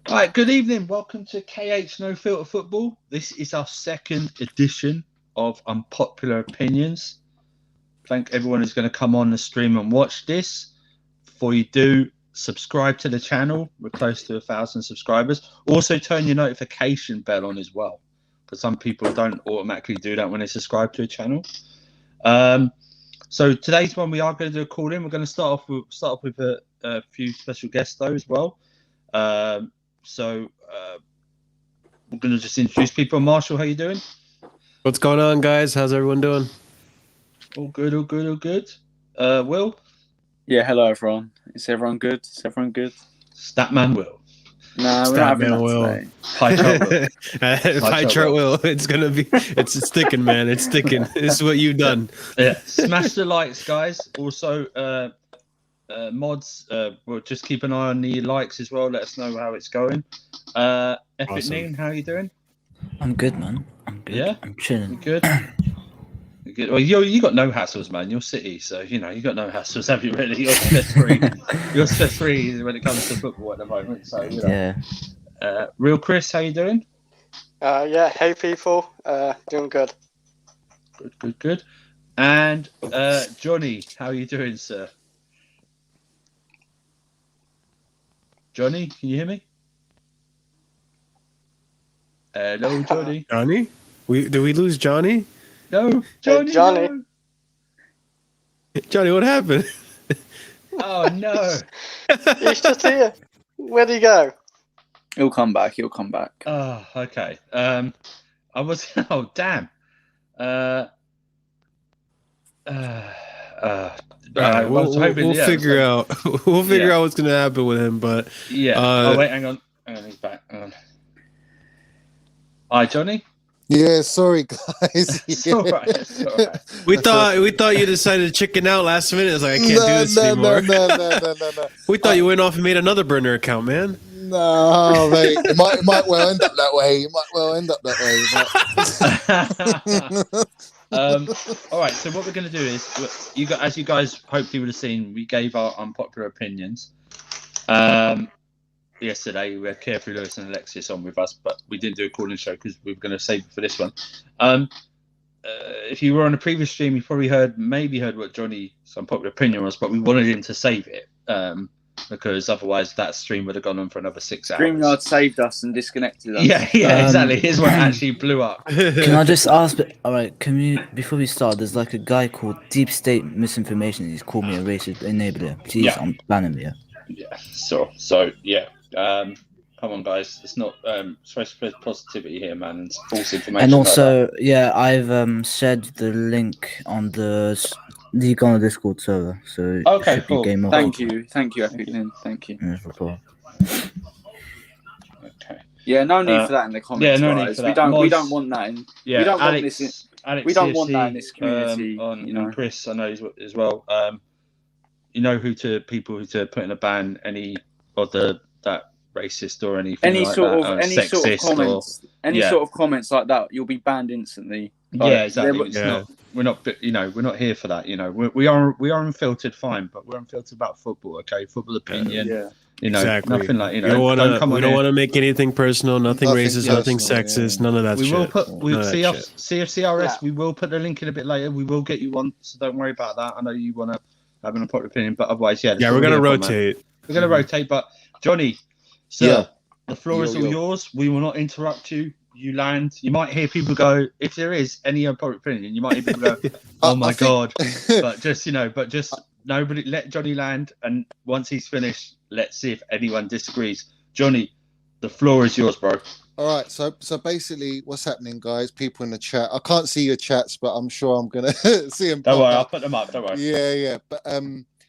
All right, good evening. Welcome to KH No Filter Football. This is our second edition of Unpopular Opinions. Thank everyone who's going to come on the stream and watch this. Before you do, subscribe to the channel. We're close to 1,000 subscribers. Also, turn your notification bell on as well, because some people don't automatically do that when they subscribe to a channel. So today's one, we are going to do a call-in. We're going to start off with a few special guests though as well. So we're going to just introduce people. Marshall, how you doing? What's going on, guys? How's everyone doing? All good. Will? Yeah, hello, everyone. Is everyone good? Statman Will. No, we're not having that Will. today. Pie chart Will. Pie chart Will. It's going to be... It's sticking, man. It's sticking. This is what you've done. Yeah. Smash the likes, guys. Also, mods, we'll just keep an eye on the likes as well. Let us know how it's going. Epic Awesome. Neen, how are you doing? I'm good, man. I'm good. Yeah? I'm chilling. You good? You good? Well, you got no hassles, man. You're City, so you got no hassles, have you? Really, you're stress free. You're stress free when it comes to football at the moment. So Yeah. Real Chris, how you doing? Yeah, hey people, doing good. Good. And Johnny, how are you doing, sir? Johnny, can you hear me? Hello, Johnny. Johnny? Did we lose Johnny? No, Johnny. Johnny. No. Johnny, what happened? Oh no. He's just here. Where'd he go? He'll come back. Oh, okay. I was. Oh, damn. I was hoping, we'll figure out. We'll figure out what's going to happen with him. But yeah. Wait, hang on. He's back. Hi, Johnny. Yeah, sorry guys. It's all right. we thought you decided to chicken out last minute. It's like I can't do this anymore. No. We thought you went off and made another burner account, man. No, mate. It might well end up that way. All right. So what we're going to do is, as you guys hopefully would have seen, we gave our unpopular opinions. Yesterday we had Carefree Lewis and Alexis on with us, but we didn't do a call-in show because we were going to save it for this one. If you were on a previous stream, you probably heard what Johnny's unpopular opinion was, but we wanted him to save it because otherwise that stream would have gone on for another 6 hours. StreamYard saved us and disconnected us. Yeah, exactly. His one actually blew up. Can I just ask? All right, before we start? There's like a guy called Deep State Misinformation. He's called me a racist enabler. Please, I'm banning me. Yeah. So yeah. Come on, guys. It's not supposed to spread positivity here, man. It's false information. And also, I've shared the link on the League on the Discord server. So okay, cool. Thank you, Epic Lynn. Thank you. Okay. Yeah, no need for that in the comments. Yeah, no guys. need for that. We don't want that in. Yeah, we don't Alex, want this. Alex we don't CFC, want that in this community. And Chris, I know as well. You know who to put in a ban any of that racist or anything any like sort that, of any sort of comments, sort of comments like that, you'll be banned instantly. Yeah, exactly. We're not here for that. We are unfiltered, fine, but we're unfiltered about football. Okay, football opinion. Yeah. Exactly. Nothing like we don't want to make anything personal, nothing racist, nothing sexist, none of that. We will put CFCRS. Yeah. We will put the link in a bit later. We will get you one, so don't worry about that. I know you want to have an unpopular opinion, but otherwise, we're going to rotate. We're going to rotate, but Johnny. Sir, the floor is all yours. We will not interrupt you. You land. You might hear people go, if there is any unpopular opinion, you might hear people go, oh my God. But just nobody, let Johnny land. And once he's finished, let's see if anyone disagrees. Johnny, the floor is yours, bro. All right. So basically what's happening, guys, people in the chat. I can't see your chats, but I'm sure I'm going to see them. Don't worry. I'll put them up. Don't worry. Yeah. But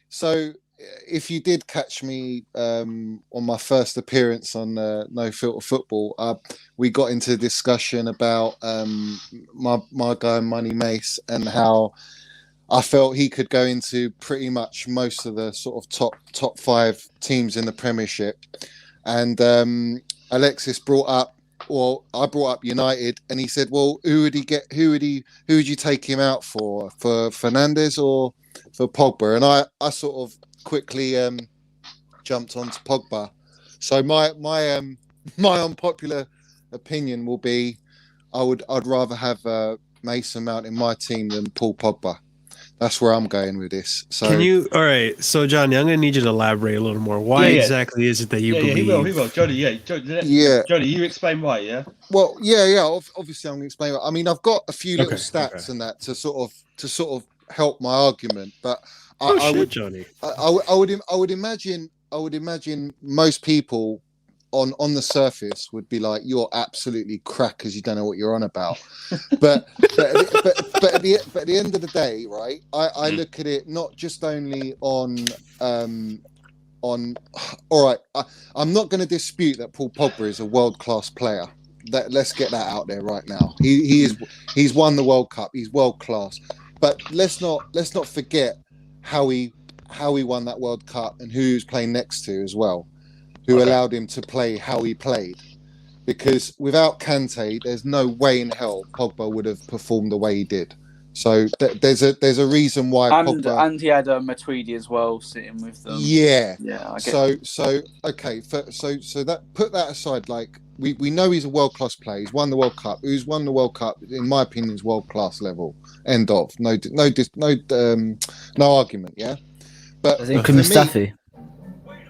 so if you did catch me on my first appearance on No Filter Football, we got into a discussion about my guy Money Mace and how I felt he could go into pretty much most of the sort of top 5 teams in the Premiership. And Alexis brought up, well, I brought up United, and he said, well, who would you take him out for Fernandes or for Pogba? And I sort of quickly jumped onto Pogba. So my my unpopular opinion will be, I'd rather have Mason Mount in my team than Paul Pogba. That's where I'm going with this. So all right. So Johnny, I'm gonna need you to elaborate a little more. Why exactly is it that you believe? He will. Johnny, Johnny, you explain why, yeah? Well, obviously I'm gonna explain. I mean, I've got a few little stats and that to sort of help my argument, but I would imagine most people on the surface would be like, you're absolutely crackers, you don't know what you're on about. but at the end of the day, right, I look at it not just only on all right, I'm not going to dispute that Paul Pogba is a world-class player. Let's get that out there right now. He's won the World Cup, he's world class, but let's not forget how he won that World Cup and who he was playing next to as well, who allowed him to play how he played. Because without Kante, there's no way in hell Pogba would have performed the way he did. So there's a reason why Pogba... And he had Matuidi as well sitting with them. Yeah. I get so that, put that aside. Like we know he's a world class player. He's won the World Cup. Who's won the World Cup? In my opinion, is world class level. End of. No argument. Yeah. But Mustafi.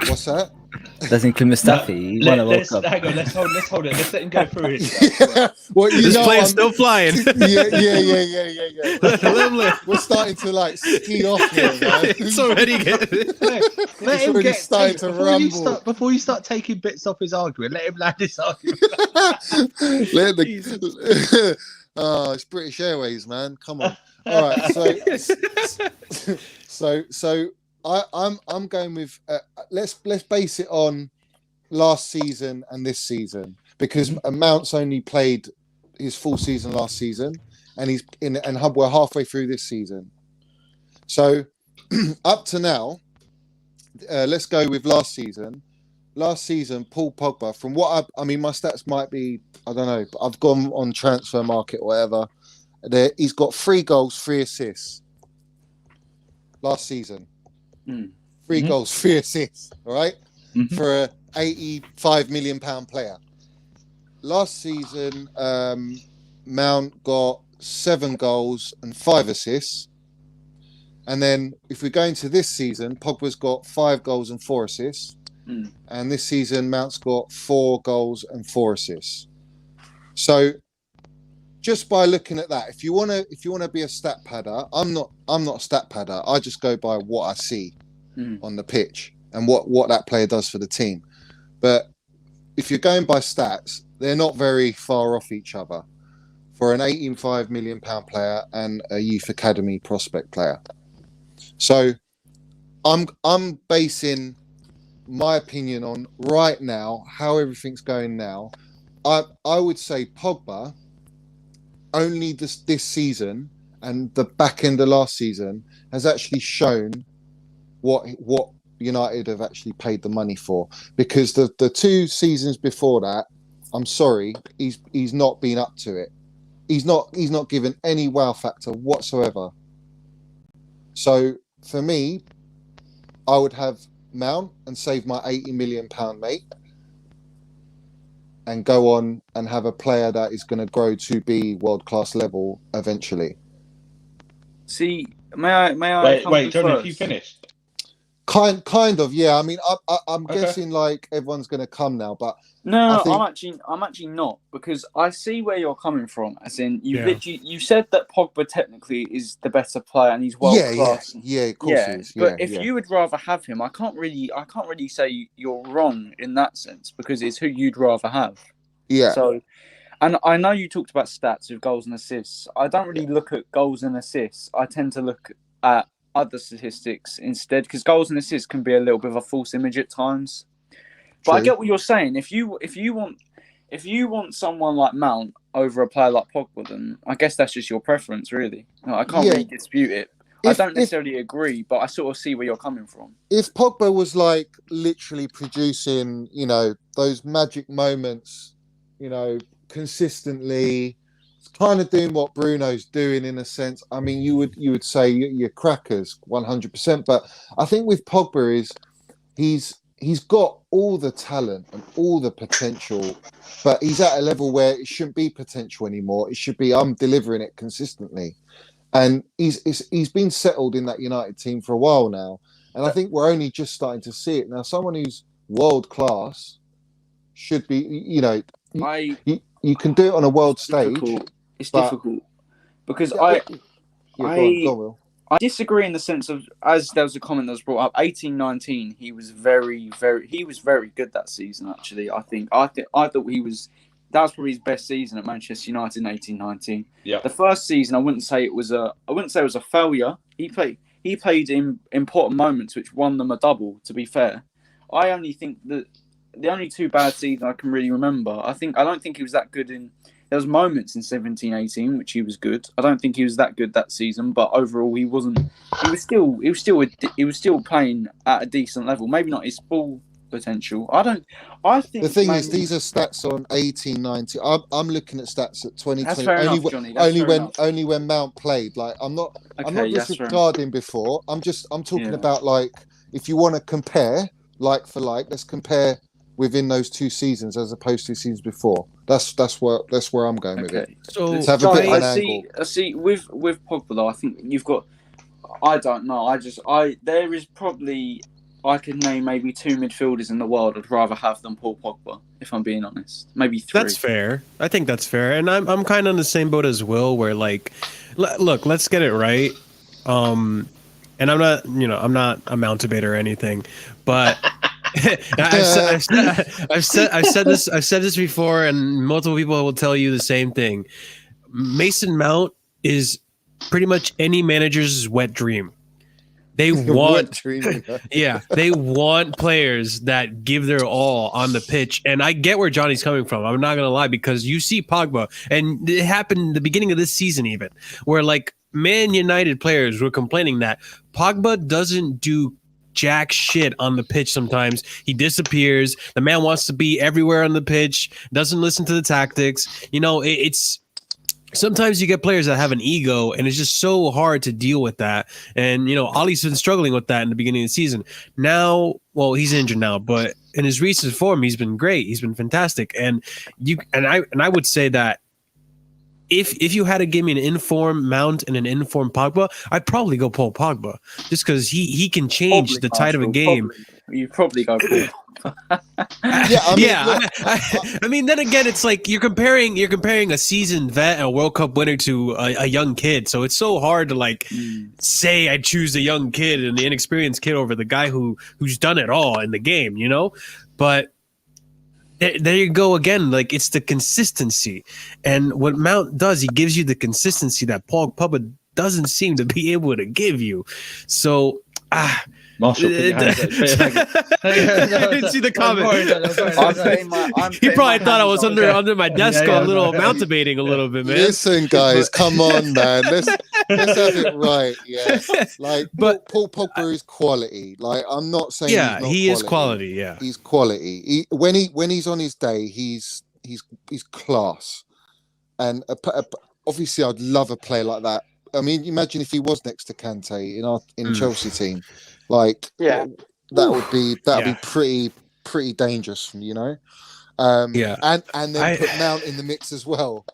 What's that? Doesn't include Mustafi. Hang on, let's hold it. Let's let him go through it. Well, this plane's still flying. Yeah. We're starting to like ski off here, man. It's already getting. Let him get starting to rumble. Before you start taking bits off his argument, let him land his argument. It's British Airways, man. Come on. All right, so I'm going with let's base it on last season and this season, because Mount's only played his full season last season, and we're halfway through this season. So up to now, let's go with last season. Last season, Paul Pogba, from what I mean, my stats might be, I don't know, but I've gone on Transfer Market or whatever. He's got 3 goals, 3 assists last season. 3 goals, 3 assists, all right? For a £85 million player. Last season, Mount got 7 goals and 5 assists. And then if we go into this season, Pogba's got 5 goals and 4 assists. And this season, Mount's got 4 goals and 4 assists. So just by looking at that, if you wanna be a stat padder, I'm not a stat padder. I just go by what I see on the pitch and what that player does for the team. But if you're going by stats, they're not very far off each other for an £85 million player and a youth academy prospect player. So I'm basing my opinion on right now, how everything's going now. I would say Pogba only this season and the back end of last season has actually shown what United have actually paid the money for, because the 2 seasons before that, I'm sorry, he's not been up to it. He's not given any wow factor whatsoever. So for me, I would have Mount and save my £80 million mate, and go on and have a player that is going to grow to be world class level eventually. See, may I? Wait, Johnny, have you finished? Kind of, yeah. I mean, I'm guessing like everyone's going to come now, but no, I'm actually not, because I see where you're coming from. As in, you said that Pogba technically is the better player and he's world class. Yeah, of course he is. But if you would rather have him, I can't really say you're wrong in that sense, because it's who you'd rather have. Yeah. So, and I know you talked about stats with goals and assists. I don't really look at goals and assists. I tend to look at other statistics instead, because goals and assists can be a little bit of a false image at times. But I get what you're saying. If you want someone like Mount over a player like Pogba, then I guess that's just your preference, really. I can't really dispute it. I don't necessarily agree, but I sort of see where you're coming from. If Pogba was like literally producing, those magic moments, consistently, kind of doing what Bruno's doing in a sense, I mean, you would say you're crackers 100%. But I think with Pogba he's got all the talent and all the potential, but he's at a level where it shouldn't be potential anymore. It should be I'm delivering it consistently. And he's been settled in that United team for a while now. And I think we're only just starting to see it. Now, someone who's world class should be, you can do it on a world stage. It's difficult because I disagree in the sense of, as there was a comment that was brought up, 18-19, he was very good that season. Actually, I thought that was probably his best season at Manchester United in 18-19. Yeah. The first season, I wouldn't say it was a failure. He played in important moments which won them a double. To be fair, I only think that the only two bad seasons I can really remember. I don't think he was that good in. There was moments in 17-18 which he was good. I don't think he was that good that season, but overall he wasn't. He was still playing at a decent level. Maybe not his full potential. I think the thing is, these are stats on 18-19. I'm looking at stats at 2020. That's fair enough, Johnny. Only when Mount played. Like I'm not disregarding before. I'm talking about, like, if you want to compare like for like, let's compare within those two seasons as opposed to seasons before. That's where I'm going with it. So let's have a bit of an angle. I see with Pogba though, I think you've got. I don't know. There is probably. I could name maybe two midfielders in the world I'd rather have than Paul Pogba, if I'm being honest. Maybe three. That's fair. I think that's fair. And I'm kind of on the same boat as Will, where, like, look, let's get it right. And I'm not a Mount debater or anything, but I've said this before, and multiple people will tell you the same thing. Mason Mount is pretty much any manager's wet dream. They want, they want players that give their all on the pitch. And I get where Johnny's coming from. I'm not going to lie, because you see Pogba, and it happened the beginning of this season even, where, like, Man United players were complaining that Pogba doesn't do jack shit on the pitch sometimes. He disappears. The man wants to be everywhere on the pitch, doesn't listen to the tactics. It's... Sometimes you get players that have an ego, and it's just so hard to deal with that. And, Ali's been struggling with that in the beginning of the season. Now, well, he's injured now, but in his recent form, he's been great. He's been fantastic. And I would say that if you had to give me an informed Mount and an informed Pogba, I'd probably go Paul Pogba, just because he can change the tide of a game. You probably go Paul. I mean, then again, it's like you're comparing a seasoned vet and a World Cup winner to a young kid. So it's so hard to say I choose the young kid and the inexperienced kid over the guy who's done it all in the game, But there you go again. Like, it's the consistency, and what Mount does, he gives you the consistency that Paul Pogba doesn't seem to be able to give you. So Marshall, I didn't see the comment. He probably thought I was under my desk a little Mount debating a little bit, man. Listen, guys, come on, man. Let's have it right. Yeah, but Paul Pogba is quality. Like, I'm not saying he is quality. Yeah, he's quality. When he's on his day, he's class. And obviously, I'd love a player like that. I mean, imagine if he was next to Kante in Chelsea team. Like, that would be pretty dangerous, And then put Mount in the mix as well.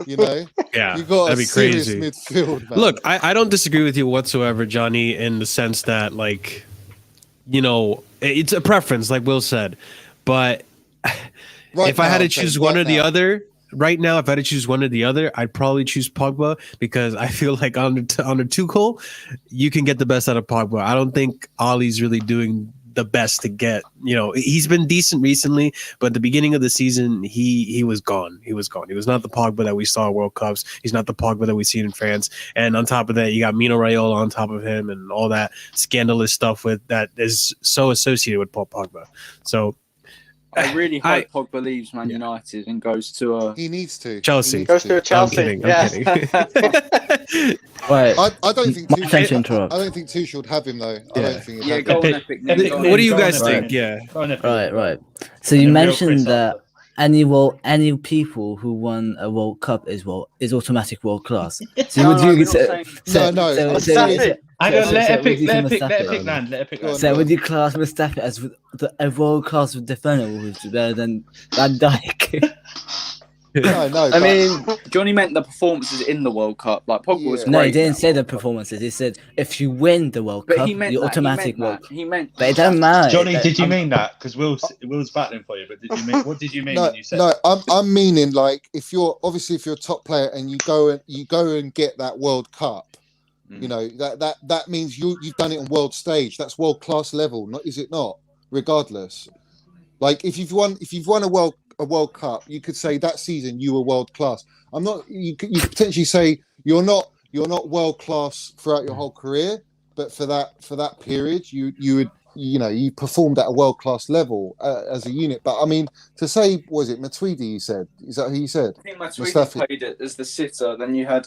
You got a serious midfield, man. Look, I don't disagree with you whatsoever, Johnny, in the sense that, like, it's a preference, like Will said. But if I had to choose one or the other. Right now, if I had to choose one or the other, I'd probably choose Pogba, because I feel like under Tuchel, you can get the best out of Pogba. I don't think Ali's really doing the best to get. He's been decent recently, but at the beginning of the season, he was gone. He was gone. He was not the Pogba that we saw at World Cups. He's not the Pogba that we seen in France. And on top of that, you got Mino Raiola on top of him, and all that scandalous stuff that is so associated with Paul Pogba. So I really hope Pogba leaves Man United and goes to He needs to. Chelsea. Goes to a Chelsea. I'm kidding. Right. I don't think Tuchel should have him, though. I don't think. Go on, Epic. What do you guys think? Right. So you mentioned that any people who won a World Cup is automatic world class. So would you say? Hang on, let Epic Mustafi land. Let Epic land. So would you class Mustafi as a world-class defender who's better than Van Dijk? No. I mean, Johnny meant the performances in the World Cup. Like Pogba was great. No, he didn't say the performances. He said if you win the World Cup, you automatic World Cup. He meant. But it doesn't matter. Johnny, did you mean that? Because Will's battling for you. But what did you mean when you said? No, I'm meaning like if you're a top player and you go and get that World Cup, you know that means you've done it on world stage. That's world class level, is it not? Regardless, like if you've won a World Cup, you could say that season you were world class. You could potentially say you're not world class throughout your whole career, but for that period you performed at a world class level as a unit. But I mean, to say, was it Matuidi you said? Is that who you said? I think Matuidi played it as the sitter. Then you had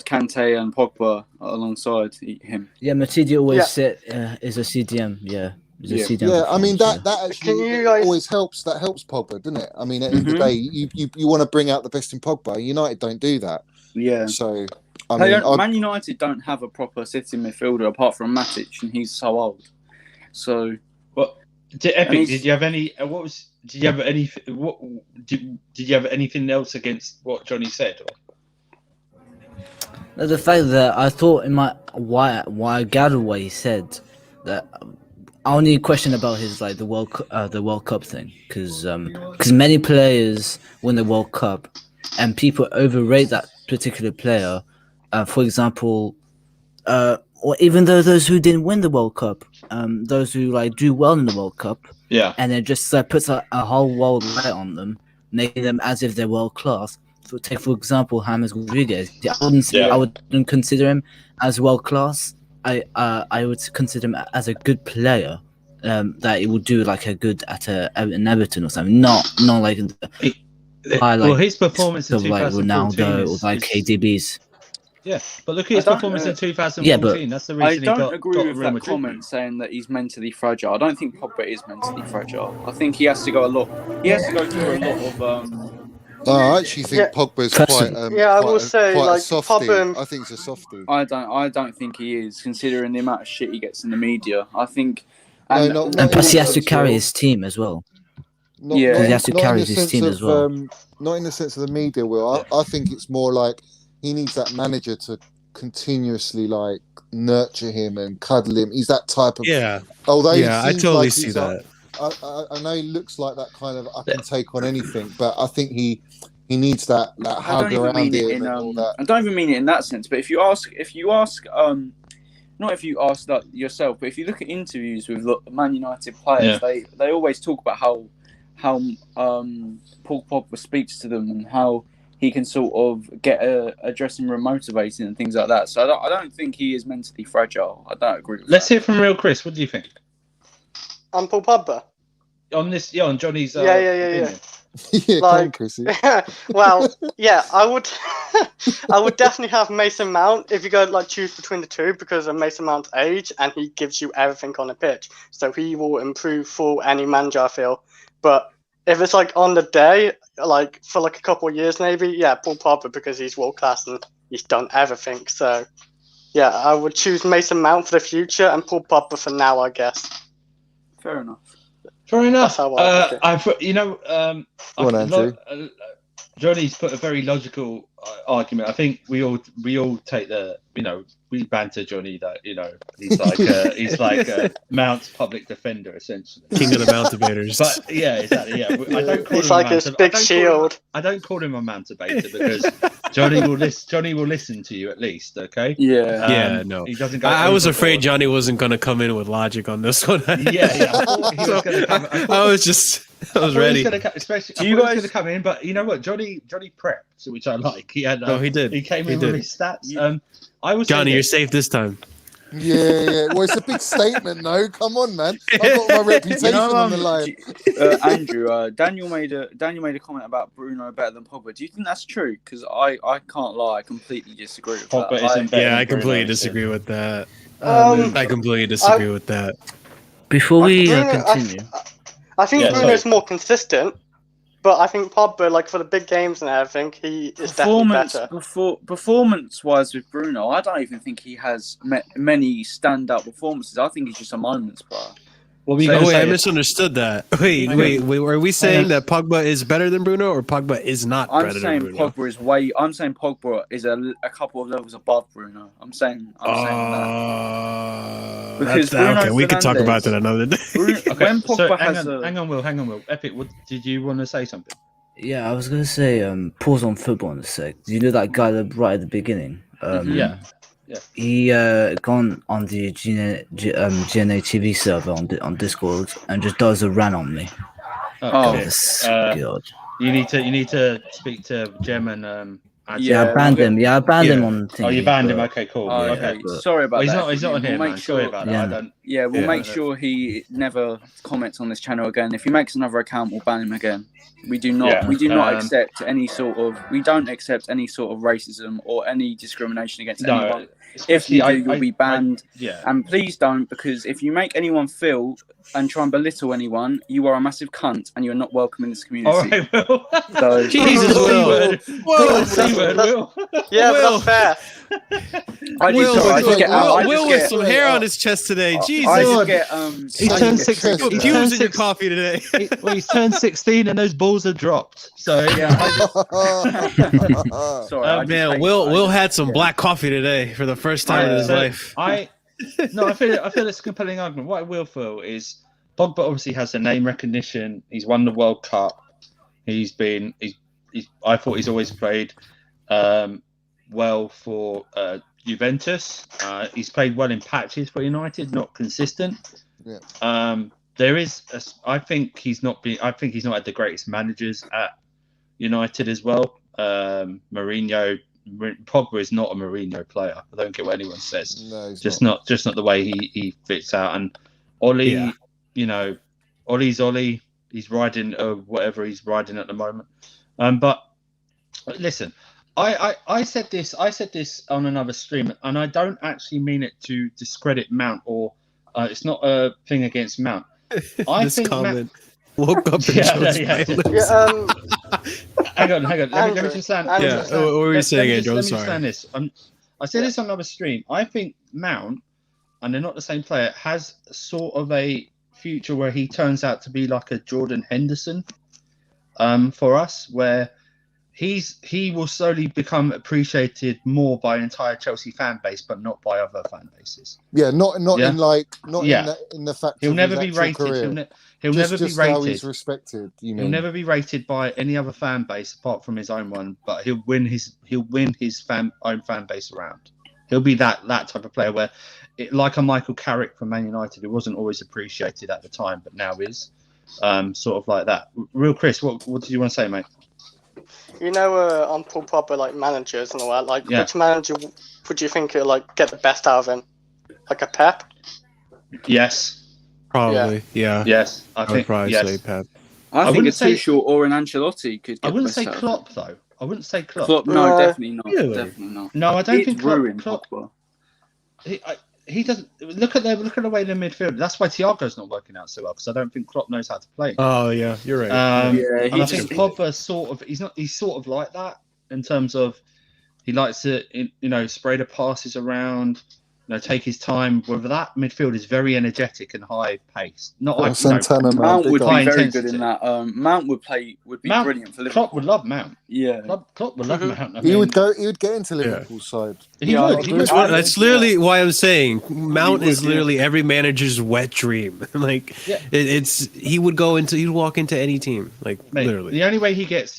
Kante and Pogba alongside him. Yeah, Matuidi always sit is a CDM. Yeah. Yeah, I mean that actually always helps. That helps Pogba, doesn't it? I mean, at the end of the day, you want to bring out the best in Pogba. United don't do that. Yeah. So Man United don't have a proper sitting midfielder apart from Matic, and he's so old. So, did you have any? Did you have anything else against what Johnny said? Or? The fact that I thought why I gathered what he said that. I only question about his the World Cup thing because many players win the World Cup and people overrate that particular player. For example, or even though those who didn't win the World Cup, those who do well in the World Cup, and it just puts a whole world light on them, making them as if they're world class. So take for example James Rodriguez. I wouldn't consider him as world class. I would consider him as a good player that he would do a good at an Everton or something. Not like his performance in 2014 Ronaldo or KDB's. Yeah, but look at his performance in 2014. That's the reason I don't agree with that comment saying that he's mentally fragile. I don't think Pogba is mentally fragile. I think he has to go through a lot of. I actually think Pogba's quite. I will say quite a softie. I think he's a softie. I don't think he is, considering the amount of shit he gets in the media. I think. And plus, he has to carry his team as well. He has to carry his team as well. Not in the sense of the media, Will. I think it's more like he needs that manager to continuously nurture him and cuddle him. He's that type of. Yeah. Although I totally see that. I know he looks like that kind of I can take on anything, but I think he needs that hug around him and all that. I don't even mean it in that sense, but if you ask, not if you ask that yourself, but if you look at interviews with Man United players, they always talk about how Paul Pogba speaks to them and how he can sort of get a dressing room motivated and things like that. So I don't think he is mentally fragile. I don't agree with Let's that. hear from Real Chris. What do you think? I'm Paul Pogba. On this, on Johnny's. Yeah. Yeah, Chrissy. Well, yeah, I would definitely have Mason Mount if you go choose between the two because of Mason Mount's age and he gives you everything on the pitch, so he will improve for any manager, I feel. But if it's on the day, for a couple of years maybe, Paul Pogba because he's world class and he's done everything. So yeah, I would choose Mason Mount for the future and Paul Pogba for now, I guess. Fair enough. That's how I Johnny's put a very logical argument. I think we all take the we banter Johnny that he's like a Mount's public defender essentially, king of the mountainators. But yeah, exactly. Yeah, I don't call he's him like his big shield. I don't call him a mountainator because Johnny will listen to you at least. Okay. Yeah. No. He doesn't go. I was afraid Johnny wasn't going to come in with logic on this one. Yeah. I thought he was going to come. I was ready. He was going to come in, but you know what? Johnny prepped, which I like. He had. He did. He came in with his stats. Johnny, you're safe this time. Yeah. Well, it's a big statement, though. Come on, man. I've got my reputation on the line. Andrew, Daniel made a comment about Bruno better than Pogba. Do you think that's true? Because I can't lie, I completely disagree with that. I completely disagree with that. I completely disagree with that. Before we continue, I think Bruno's more consistent. but I think Pogba, like for the big games and everything, he is definitely better. Performance-wise with Bruno, I don't even think he has many standout performances. I think he's just a moments player. What were you gonna say? I misunderstood that. Wait. Are we saying that Pogba is better than Bruno, or Pogba is not better than Bruno? I'm saying Pogba is a couple of levels above Bruno. I'm saying that. Because okay, we could talk about that another day. When Pogba hang on, Will. Epic, did you want to say something? Yeah, I was gonna say pause on football in a sec. Do you know that guy right at the beginning? Yeah. He gone on the GNA TV server on Discord and just does a rant on me. God. You need to speak to Gem and I banned him. Yeah, I banned him on. Oh, you banned him. Okay, cool. Okay. Sorry about that. He's not on here, man. Sorry about that. We'll make sure he never comments on this channel again. If he makes another account, we'll ban him again. We do not accept any sort of. We don't accept any sort of racism or any discrimination against anyone. If you do, you'll be banned. And please don't, because if you make anyone feel and try and belittle anyone, you are a massive cunt and you're not welcome in this community. All right, Will. So, Jesus, Will. Will. Yeah, but that's fair. Will with some hair on his chest today. Jesus. He turned 16. Put pubes in your coffee today. He's turned 16 and those balls are dropped. So sorry, man, Will had some black coffee today for the first time in his life. I feel it's a compelling argument. What I will feel is Pogba obviously has the name recognition. He's won the World Cup. I thought he's always played well for Juventus. He's played well in patches for United, not consistent. Yeah. I think he's not had the greatest managers at United as well. Pogba is not a Mourinho player. I don't care what anyone says. No, he's just not the way he fits out. And Ollie, Ollie's Ollie. He's riding whatever he's riding at the moment. But listen, I said this on another stream, and I don't actually mean it to discredit Mount or it's not a thing against Mount. I think comment woke up and hang on. Let me just stand. What were you saying, Andrew? I'm sorry. This. I said this on another stream. I think Mount, and they're not the same player, has sort of a future where he turns out to be like a Jordan Henderson for us, where he will slowly become appreciated more by an entire Chelsea fan base, but not by other fan bases. Yeah, not in the fact he'll never be rated. He'll never be rated. How he's respected. He'll never be rated by any other fan base apart from his own one. But he'll win his own fan base around. He'll be that type of player where, like a Michael Carrick from Man United, who wasn't always appreciated at the time, but now is. Sort of like that. Real Chris, what did you want to say, mate? On Paul Pogba, like managers and all that, which manager would you think will get the best out of him? Like a Pep? Yes. Probably, yeah. Yes, I would probably say Pep. I think a Tuchel or an Ancelotti could get. I wouldn't say Klopp though. I wouldn't say Klopp. No, definitely not. Really? Definitely not. No, I don't think Klopp. He doesn't look at the way the midfield. That's why Thiago's not working out so well, because I don't think Klopp knows how to play. Oh yeah, you're right. And I think Pogba he's sort of like that in terms of he likes to spray the passes around, take his time. Whether that midfield is very energetic and high paced. Not like Santana, Mount would be very intensity. good in that. Mount would be brilliant for Liverpool. Klopp would love Mount. Yeah, Klopp would love Mount. He would get into Liverpool's side. He would. That's literally why I'm saying Mount is literally every manager's wet dream. He'd walk into any team. Literally. The only way he gets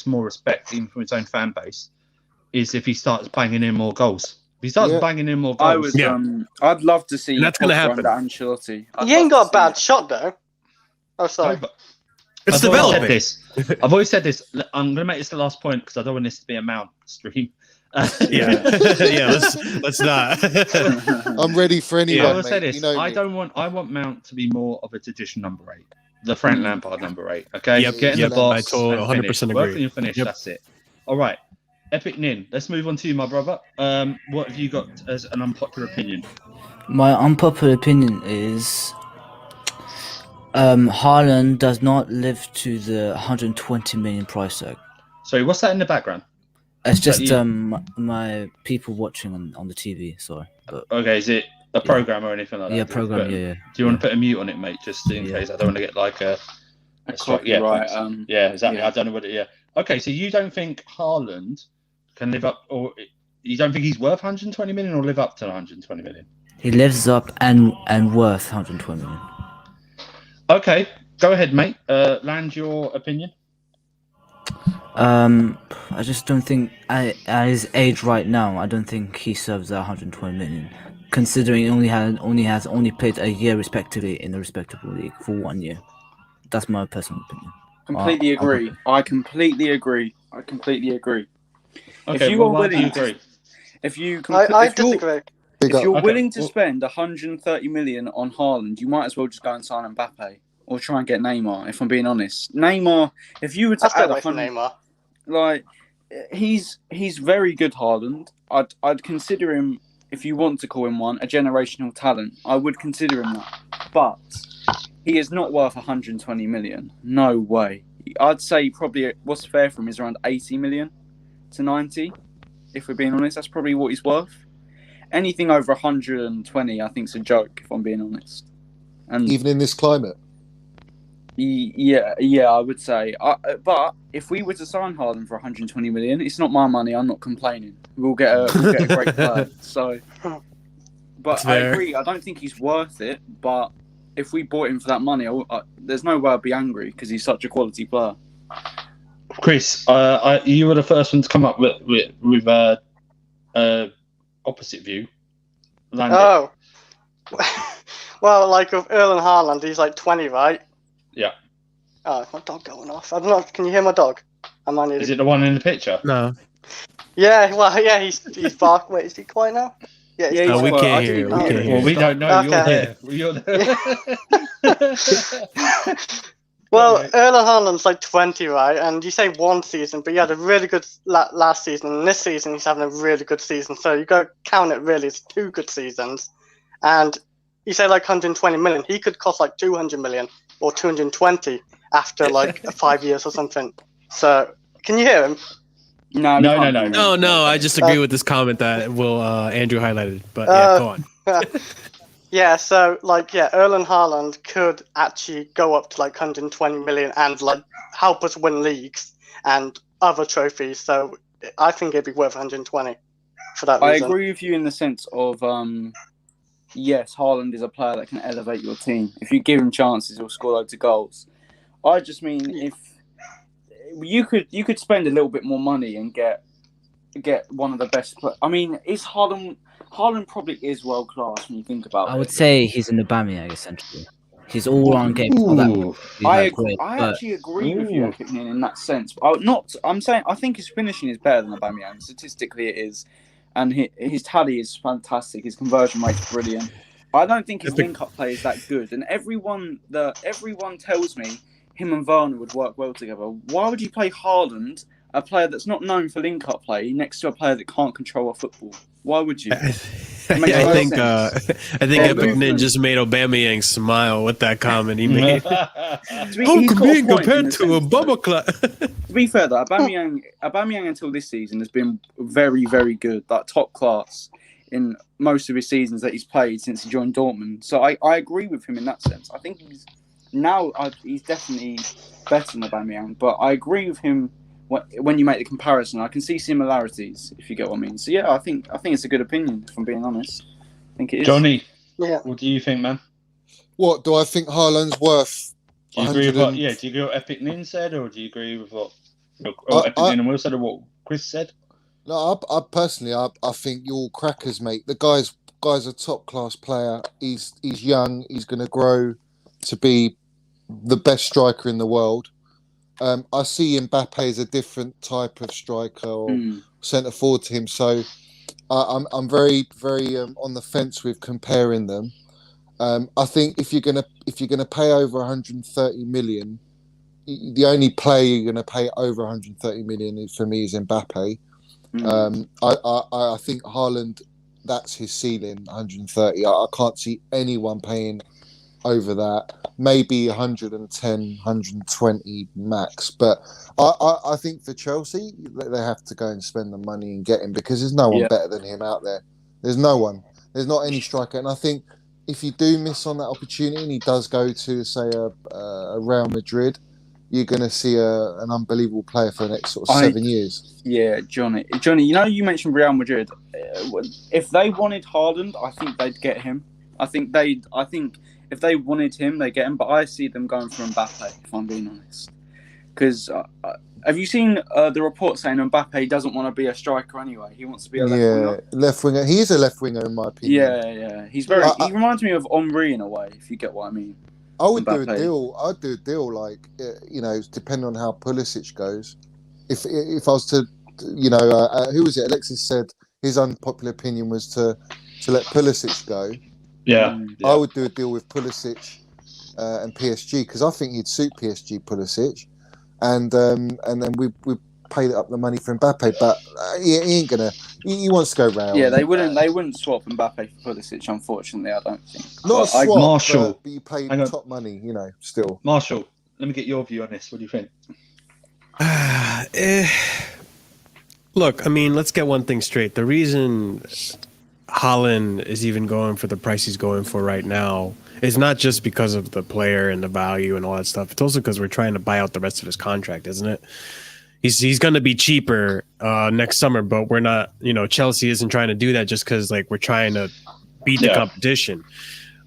more respect even from his own fan base is if he starts banging in more goals. If he starts banging in more goals. I'd love to see. And that's going to happen. Ancelotti. He ain't got a bad shot though. Oh, sorry. It's developing. I've always said this. I'm going to make this the last point because I don't want this to be a Mount stream. Let's not. I'm ready for anyone. I will say this. I want Mount to be more of a traditional number 8, the Frank Lampard number 8. Okay, get in the box. I 100% agree. Work and you finish. That's it. All right. Epic Nin, let's move on to you, my brother. What have you got as an unpopular opinion? My unpopular opinion is Haaland does not live to the 120 million price tag. Sorry, what's that in the background? It's just my people watching on the TV. Sorry. But, okay, is it a program or anything like that? Yeah, program. Yeah. Do you want to put a mute on it, mate, just in case? I don't want to get like a copyright. Yeah, exactly. Yeah. I don't know what it. Yeah. Okay, so you don't think Haaland can live up, or you don't think he's worth 120 million, or live up to 120 million? He lives up and worth 120 million. Okay, go ahead, mate. Land your opinion. I just don't think at his age right now, I don't think he serves that 120 million. Considering he only played a year respectively in the respectable league for 1 year. That's my personal opinion. Completely agree. I completely agree. Okay, if you are why do you willing, agree? I disagree. If you're willing to spend 130 million on Haaland, you might as well just go and sign Mbappe or try and get Neymar. If I'm being honest, Neymar. If you were to add 100, Neymar, like he's very good. Haaland. I'd consider him, if you want to call him one, a generational talent. I would consider him that, but he is not worth 120 million. No way. I'd say probably what's fair for him is around 80 million to 90. If we're being honest, that's probably what he's worth. Anything over 120, I think, is a joke. If I'm being honest, and even in this climate. Yeah, I would say. But if we were to sign Haaland for 120 million, it's not my money. I'm not complaining. We'll get a great player. So, but I agree. I don't think he's worth it. But if we bought him for that money, there's no way I'd be angry because he's such a quality player. Chris, you were the first one to come up with opposite view. Oh, well, like with Erling Haaland, he's like 20, right? Yeah. Oh, my dog going off. I don't know. Can you hear my dog? Is it the one in the picture? No. Yeah. Well, yeah. He's barking. Wait, is he quiet now? Yeah. No, we can't hear. Well, we don't know. Okay. You're there. Well, Erling Haaland's like 20, right? And you say one season, but he had a really good last season, and this season he's having a really good season. So you got to count it really as 2 good seasons. And you say like 120 million, he could cost like 200 million or 220 after like 5 years or something. So can you hear him? No. I just agree with this comment that Andrew highlighted. But yeah, go on. Yeah, so Erling Haaland could actually go up to like 120 million and like help us win leagues and other trophies. So I think it'd be worth 120 for that reason. I agree with you in the sense of yes, Haaland is a player that can elevate your team. If you give him chances, he'll score loads of goals. I just mean if you could spend a little bit more money and get one of the best players. I mean, is Haaland probably is world class when you think about it. I would say he's an Aubameyang essentially. His all-round game. I actually agree with you, opinion, in that sense. I'm saying I think his finishing is better than Aubameyang. Statistically, it is, and his tally is fantastic. His conversion rate is brilliant. I don't think his link-up play is that good. And everyone tells me him and Werner would work well together. Why would you play Haaland, a player that's not known for link-up play, next to a player that can't control a football? Why would you? I think Epic Nin just made Aubameyang smile with that comment he made. How could being compared to a bubble club? To be fair, though, Aubameyang until this season has been very, very good, like top class in most of his seasons that he's played since he joined Dortmund. So I agree with him in that sense. I think he's definitely better than Aubameyang, but I agree with him. When you make the comparison, I can see similarities, if you get what I mean. So yeah, I think it's a good opinion, if I'm being honest. I think it is. Johnny, yeah. What do you think, man? What do I think Haaland's worth? Do you agree with what? Yeah, do you agree with what Epic Nin said, or do you agree with what Epic Nin and Will said, or what Chris said? No, I personally think you're all crackers, mate. The guy's a top class player. He's young. He's going to grow to be the best striker in the world. I see Mbappe as a different type of striker or centre forward to him, so I'm very, very on the fence with comparing them. I think if you're gonna pay over 130 million, the only player you're gonna pay over 130 million for me is Mbappe. I think Haaland, that's his ceiling, 130. I can't see anyone paying over that, maybe 110, 120 max. But I think for Chelsea, they have to go and spend the money and get him, because there's no one better than him out there. There's no one. There's not any striker. And I think if you do miss on that opportunity and he does go to, say, a Real Madrid, you're going to see an unbelievable player for the next sort of 7 years. Yeah, Johnny, you mentioned Real Madrid. If they wanted Haaland, I think they'd get him. I think if they wanted him, they get him. But I see them going for Mbappe, if I'm being honest. Because have you seen the report saying Mbappe doesn't want to be a striker anyway? He wants to be a left winger. Left winger. He is a left winger in my opinion. Yeah. He reminds me of Henry in a way, if you get what I mean. I would do a deal. I'd do a deal like, depending on how Pulisic goes. If I was to, who was it? Alexis said his unpopular opinion was to let Pulisic go. Yeah. I would do a deal with Pulisic and PSG, because I think he'd suit PSG, Pulisic, and then we paid up the money for Mbappe, but he ain't gonna. He wants to go round. Yeah, they wouldn't swap Mbappe for Pulisic, unfortunately. I don't think. Not a swap, Marshall, but you paid top money. Still. Marshall, let me get your view on this. What do you think? Look, I mean, let's get one thing straight. The reason Haaland is even going for the price he's going for right now is not just because of the player and the value and all that stuff. It's also because we're trying to buy out the rest of his contract, isn't it? He's going to be cheaper next summer, but we're not. Chelsea isn't trying to do that just because we're trying to beat the competition.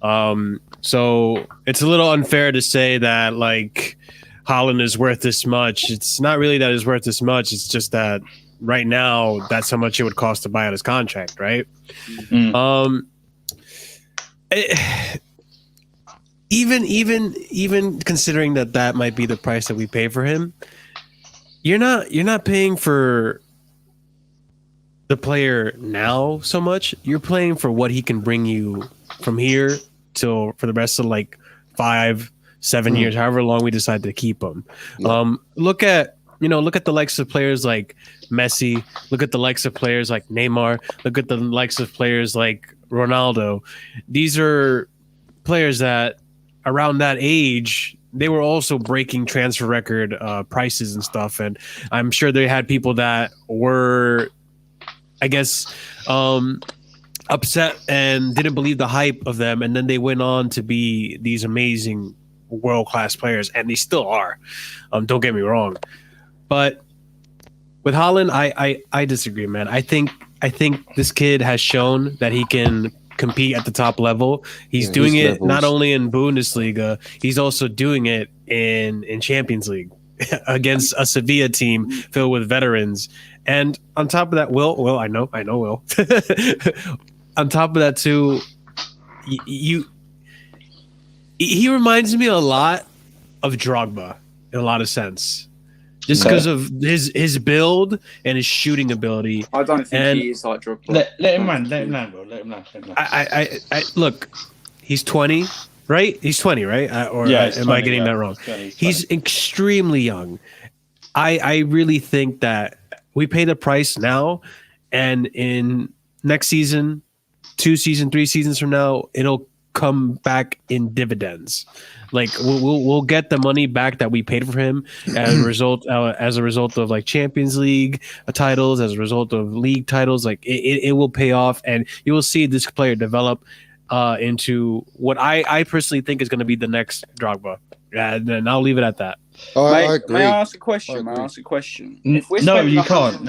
So it's a little unfair to say that Haaland is worth this much. It's not really that it's worth this much. It's just that right now that's how much it would cost to buy out his contract, right? Mm. Even considering that might be the price that we pay for him, you're not paying for the player now so much. You're paying for what he can bring you from here till for the rest of 5-7 years, however long we decide to keep him. Yeah. Look at the likes of players like Messi. Look at the likes of players like Neymar. Look at the likes of players like Ronaldo. These are players that around that age, they were also breaking transfer record prices and stuff. And I'm sure they had people that were, I guess, upset and didn't believe the hype of them. And then they went on to be these amazing world-class players. And they still are. Don't get me wrong. But with Haaland, I disagree, man. I think this kid has shown that he can compete at the top level. He's doing it levels. Not only in Bundesliga, he's also doing it in Champions League against a Sevilla team filled with veterans. And on top of that, Will, I know Will. On top of that too, he reminds me a lot of Drogba in a lot of sense. Just because of his build and his shooting ability. I don't think he is like Drogba. Let him land, bro. Let him land. I look, he's 20, right? He's 20, right? Am I getting that wrong? He's extremely young. I really think that we pay the price now, and in next season, 2 seasons, 3 seasons from now, it'll come back in dividends. We'll get the money back that we paid for him as a result of Champions League titles, as a result of league titles. It will pay off, and you will see this player develop into what I personally think is going to be the next Drogba. And I'll leave it at that. May I ask a question? No, you can't.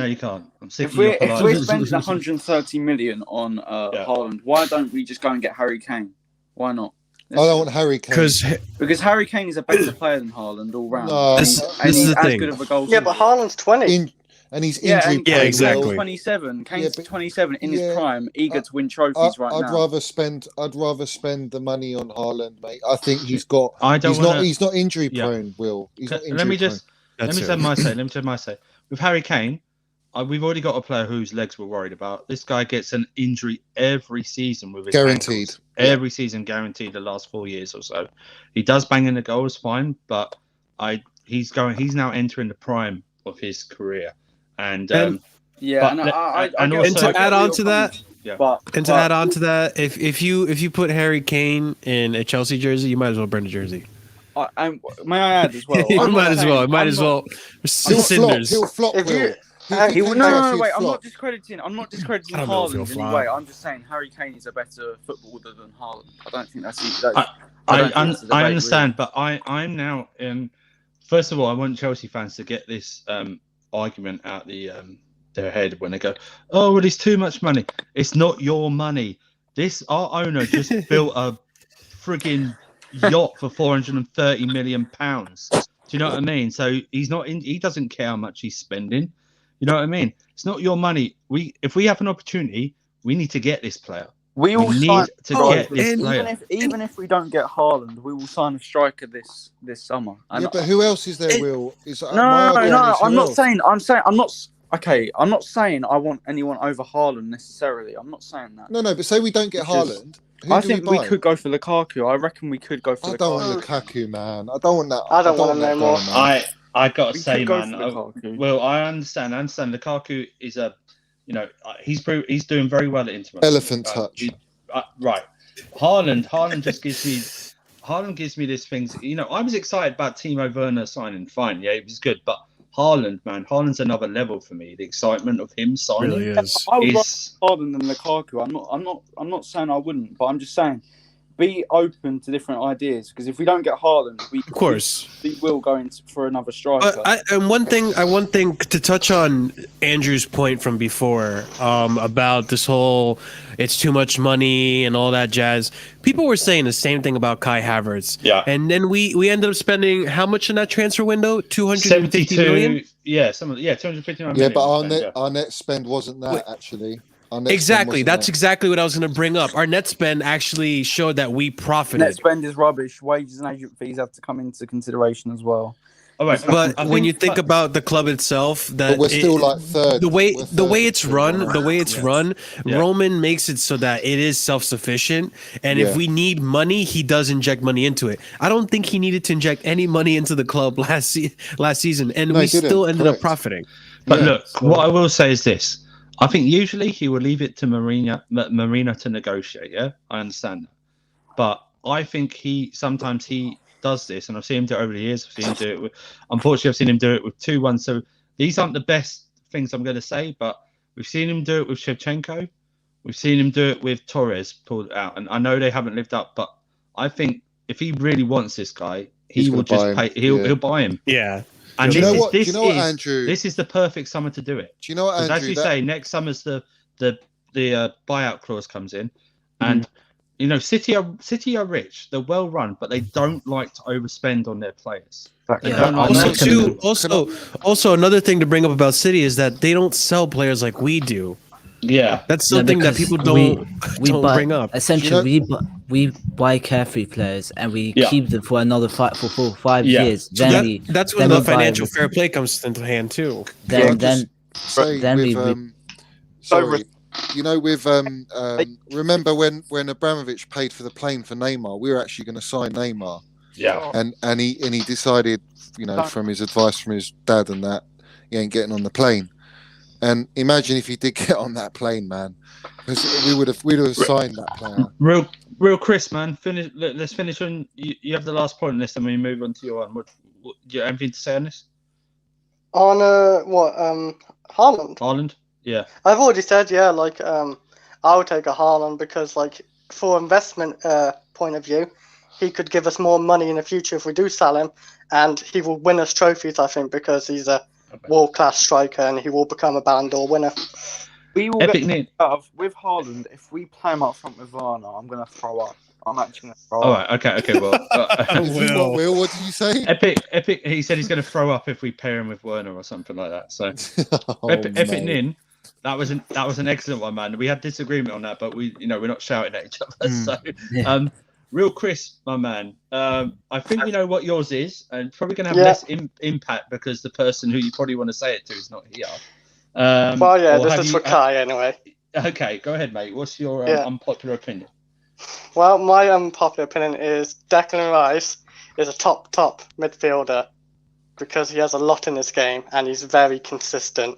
I'm sick of your If we're spending 130 million on Haaland, why don't we just go and get Harry Kane? Why not? I don't want Harry Kane. Because Harry Kane is a better player than Haaland all round. No, this is the thing. Good of a goal. Yeah, but Haaland's 20. And he's injury prone. Exactly. Kane's 27. Kane's 27 in his prime, eager to win trophies now. I'd rather spend the money on Haaland, mate. I think he's not injury prone, Will. Let me say my say. With Harry Kane, we've already got a player whose legs we're worried about. This guy gets an injury every season with his guaranteed. Ankles. Every season, guaranteed. The last 4 years or so, he does bang in the goals, fine. But he's now entering the prime of his career, and Yeah, and to add on to that, if you put Harry Kane in a Chelsea jersey, you might as well burn the jersey. May I add as well? You might as well. He'll flop. Wait. I'm not discrediting Haaland in any way. I'm just saying Harry Kane is a better footballer than Haaland. I don't think that's. I understand, but I'm now in. First of all, I want Chelsea fans to get this argument out their head when they go, "Oh, well, it's too much money." It's not your money. Our owner just built a frigging yacht for £430 million. Do you know what I mean? So he doesn't care how much he's spending. You know what I mean? It's not your money. If we have an opportunity, we need to get this player. We need to get this player. Even if we don't get Haaland, we will sign a striker this summer. And but who else is there? Will I'm not saying I want anyone over Haaland necessarily. I'm not saying that. No, but say we don't get Haaland. I think we could go for Lukaku. I reckon we could go for Lukaku. I don't want Lukaku, man. I don't want that. I don't want him no more. I gotta say, man. Well, I understand. Lukaku is he's doing very well at Inter. Elephant touch. Right. Haaland just gives me. Haaland gives me this thing. I was excited about Timo Werner signing. Fine, yeah, it was good, but Haaland, man, Haaland's another level for me. The excitement of him signing really is. I would rather Haaland than Lukaku. I'm not saying I wouldn't, but I'm just saying be open to different ideas, because if we don't get Haaland, we will go for another striker. And one thing to touch on Andrew's point from before about this whole it's too much money and all that jazz. People were saying the same thing about Kai Havertz. Yeah. And then we ended up spending how much in that transfer window? 250 million? Yeah, 250 million. Yeah, but our net spend wasn't that actually. Exactly. That's exactly what I was going to bring up. Our net spend actually showed that we profited. Net spend is rubbish. Wages and agent fees have to come into consideration as well. All right, but when you think about the club itself, that we're still like third. The way it's run, Roman makes it so that it is self-sufficient. And if we need money, he does inject money into it. I don't think he needed to inject any money into the club last season, and we still ended up profiting. But look, what I will say is this. I think usually he will leave it to Marina to negotiate. Yeah, I understand that. But I think sometimes he does this, and I've seen him do it over the years. Unfortunately, I've seen him do it with 2-1. So these aren't the best things I'm going to say, but we've seen him do it with Shevchenko. We've seen him do it with Torres pulled out, and I know they haven't lived up, but I think if he really wants this guy, he will just pay. He'll buy him. Yeah. And Andrew? This is the perfect summer to do it. Do you know what, Andrew? As you say, next summer's the buyout clause comes in, and City are rich. They're well run, but they don't like to overspend on their players. Also, another thing to bring up about City is that they don't sell players like we do. Yeah, that's something that people don't bring up. Essentially, we buy carefree players and we keep them for another 5 years. Then that's when the financial fair play comes into hand too. Remember when Abramovich paid for the plane for Neymar? We were actually going to sign Neymar. Yeah, and he decided, from his advice from his dad and that, he ain't getting on the plane. And imagine if he did get on that plane, man. We'd have signed that player. Real Chris, man. Let's finish on. You have the last point on this, and we move on to your one. What do you have anything to say on this? On Haaland. Haaland, yeah. I've already said, I would take a Haaland because, for investment point of view, he could give us more money in the future if we do sell him, and he will win us trophies, I think, because he's a world-class striker and he will become a Ballon d'Or winner. We will get with Haaland. If we play him up front with Werner, I'm going to throw up. I'm actually going to throw up. All right, okay. Well, Will, what did you say? Epic. He said he's going to throw up if we pair him with Werner or something like that. So, Epic Nin, that was an excellent one, man. We had disagreement on that, but we're not shouting at each other. So, Real Chris, my man. I think you know what yours is, and probably going to have less impact because the person who you probably want to say it to is not here. This is for Kai anyway. Okay, go ahead, mate. What's your unpopular opinion? Well, my unpopular opinion is Declan Rice is a top because he has a lot in his game and he's very consistent.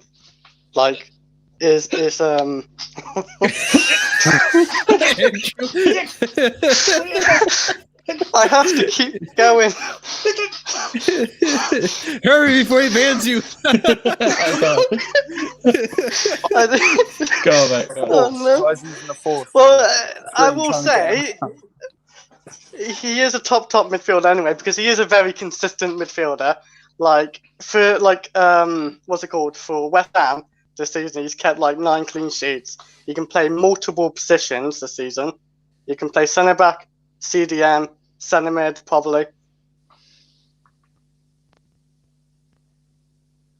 is I have to keep going. Hurry before he bans you. Go on, mate. Go on. No. Well, I will say he is a top midfielder anyway, because he is a very consistent midfielder. Like for what's it called, for West Ham this season, he's kept like 9 clean sheets. He can play multiple positions this season. He can play centre back, CDM, centre mid, probably.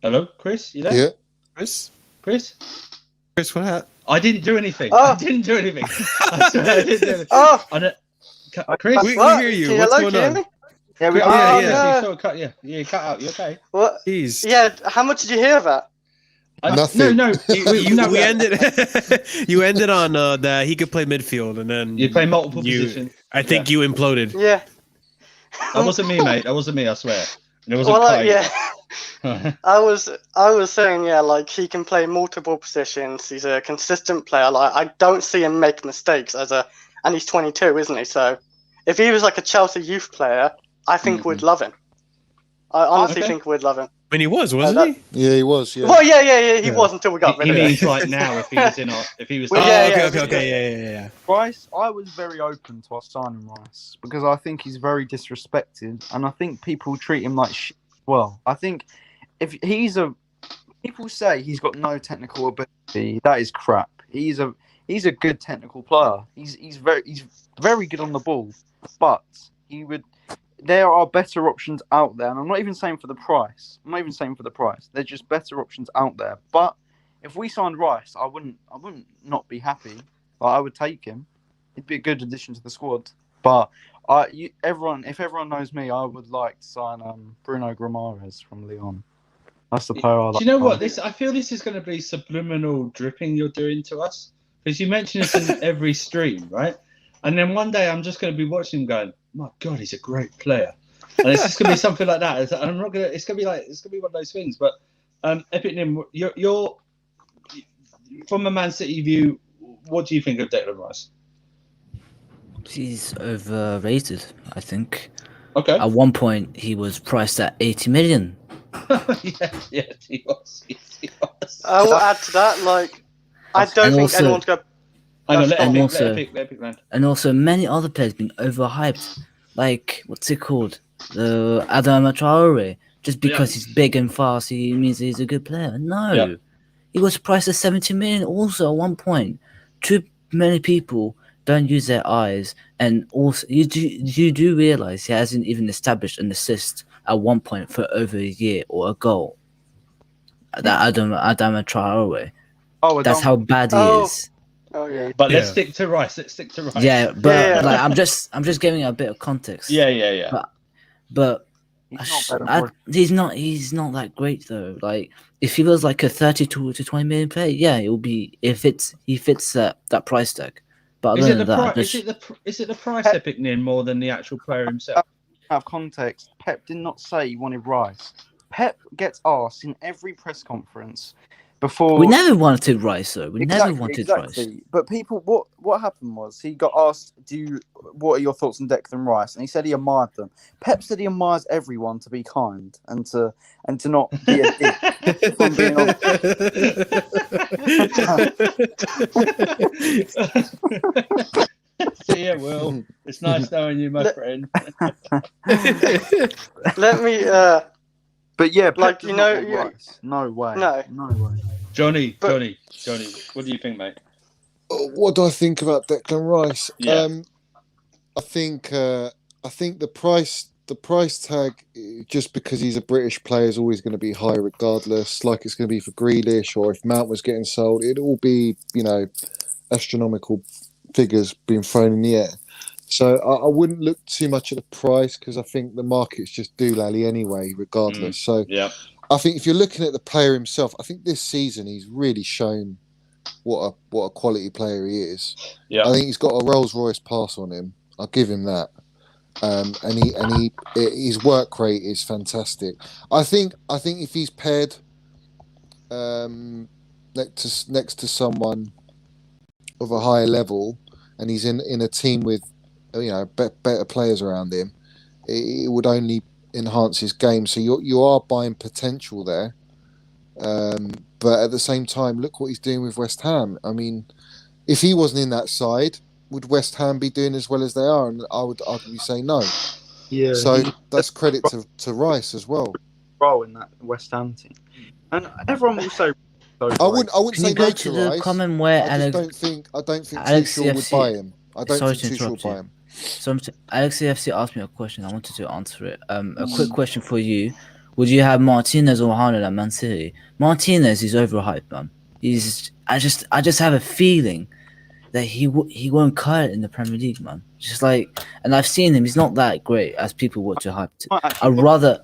Hello, Chris. You there? Yeah. Chris, what happened? I didn't do anything. Oh. I didn't do anything. I swear I didn't do anything. Oh, Chris. We hear you. What's going on? Yeah, we Yeah. You cut out. You okay? What? Jeez. Yeah. How much did you hear of that? Nothing. No. We ended. You ended on that he could play midfield, and then You play multiple positions. I think you imploded. Yeah. That wasn't me, mate. That wasn't me. I swear. And it wasn't Well, Craig. yeah. I was saying, yeah, like he can play multiple positions. He's a consistent player. Like I don't see him make mistakes and he's 22, isn't he? So if he was like a Chelsea youth player, I think we'd love him. I honestly think we'd love him. And he wasn't he? Yeah, he was. Yeah. Well, yeah, he was until we got rid of He him. means right now if he was. Well, Okay. Rice, I was very open to us signing Rice because I think he's very disrespected, and I think people treat him like shit. Well, I think if people say he's got no technical ability, that is crap. He's a good technical player. He's very good on the ball, but there are better options out there, and I'm not even saying for the price. There's just better options out there. But if we signed Rice, I wouldn't not be happy. I would take him. He'd be a good addition to the squad. But if everyone knows me, I would like to sign Bruno Guimaraes from Lyon. That's the player I like. Do you know what? I feel this is going to be subliminal dripping you're doing to us, because you mention this in every stream, right? And then one day I'm just going to be watching him going, my God, he's a great player, and it's just going to be something like that. And I'm not going to. It's going to be one of those things. But Epic Nim, you're from a Man City view. What do you think of Declan Rice? He's overrated, I think. Okay. At one point, he was priced at 80 million. yeah, he was. I will add to that. Like, I don't think anyone's going. And also, many other players been overhyped. Like, what's it called? Adama Traore. Just because he's big and fast, he means he's a good player. No, he was priced at 70 million. Also, at one point, too many people don't use their eyes, and also you do realize he hasn't even established an assist at one point for over a year or a goal. That Adama Traore. That's how bad he is. Oh yeah, but let's stick to Rice. Yeah, but like I'm just giving a bit of context. Yeah. But he's not that great though. Like if he was like a 32 to 20 million player, yeah, it will be he fits that price tag. But is it the price Epic Nin more than the actual player himself? Out of context, Pep did not say he wanted Rice. Pep gets asked in every press conference. We never wanted Rice, though. Never wanted Rice. But people, what happened was he got asked, what are your thoughts on Declan Rice? And he said he admired them. Pep said he admires everyone to be kind and to not be a dick. From being honest. Yeah, Will. It's nice knowing you, my friend. Let me. But yeah, like Rice. No way. Johnny, what do you think, mate? What do I think about Declan Rice? Yeah. I think the price tag, just because he's a British player, is always going to be high regardless. Like it's going to be for Grealish, or if Mount was getting sold, it'd all be astronomical figures being thrown in the air. So I wouldn't look too much at the price, because I think the market's just doolally anyway, regardless. So yeah. I think if you're looking at the player himself, I think this season he's really shown what a quality player he is. Yeah. I think he's got a Rolls Royce pass on him. I'll give him that. And his work rate is fantastic. I think if he's paired next to someone of a higher level, and he's in a team with better players around him, it would only enhance his game. So you are buying potential there, but at the same time, look what he's doing with West Ham. I mean, if he wasn't in that side, would West Ham be doing as well as they are? And I would arguably say no. Yeah. So that's credit to Rice as well. Role in that West Ham team, and everyone will say. I wouldn't say no to the Rice. comment where I don't think Tuchel would buy him. I don't think Tuchel would buy him. So Alex CFC asked me a question. I wanted to answer it. A quick question for you: would you have Martinez or Haaland at Man City? Martinez is overhyped, man. I just have a feeling that he won't cut it in the Premier League, man. Just like, and I've seen him. He's not that great as people want to hype it. I would rather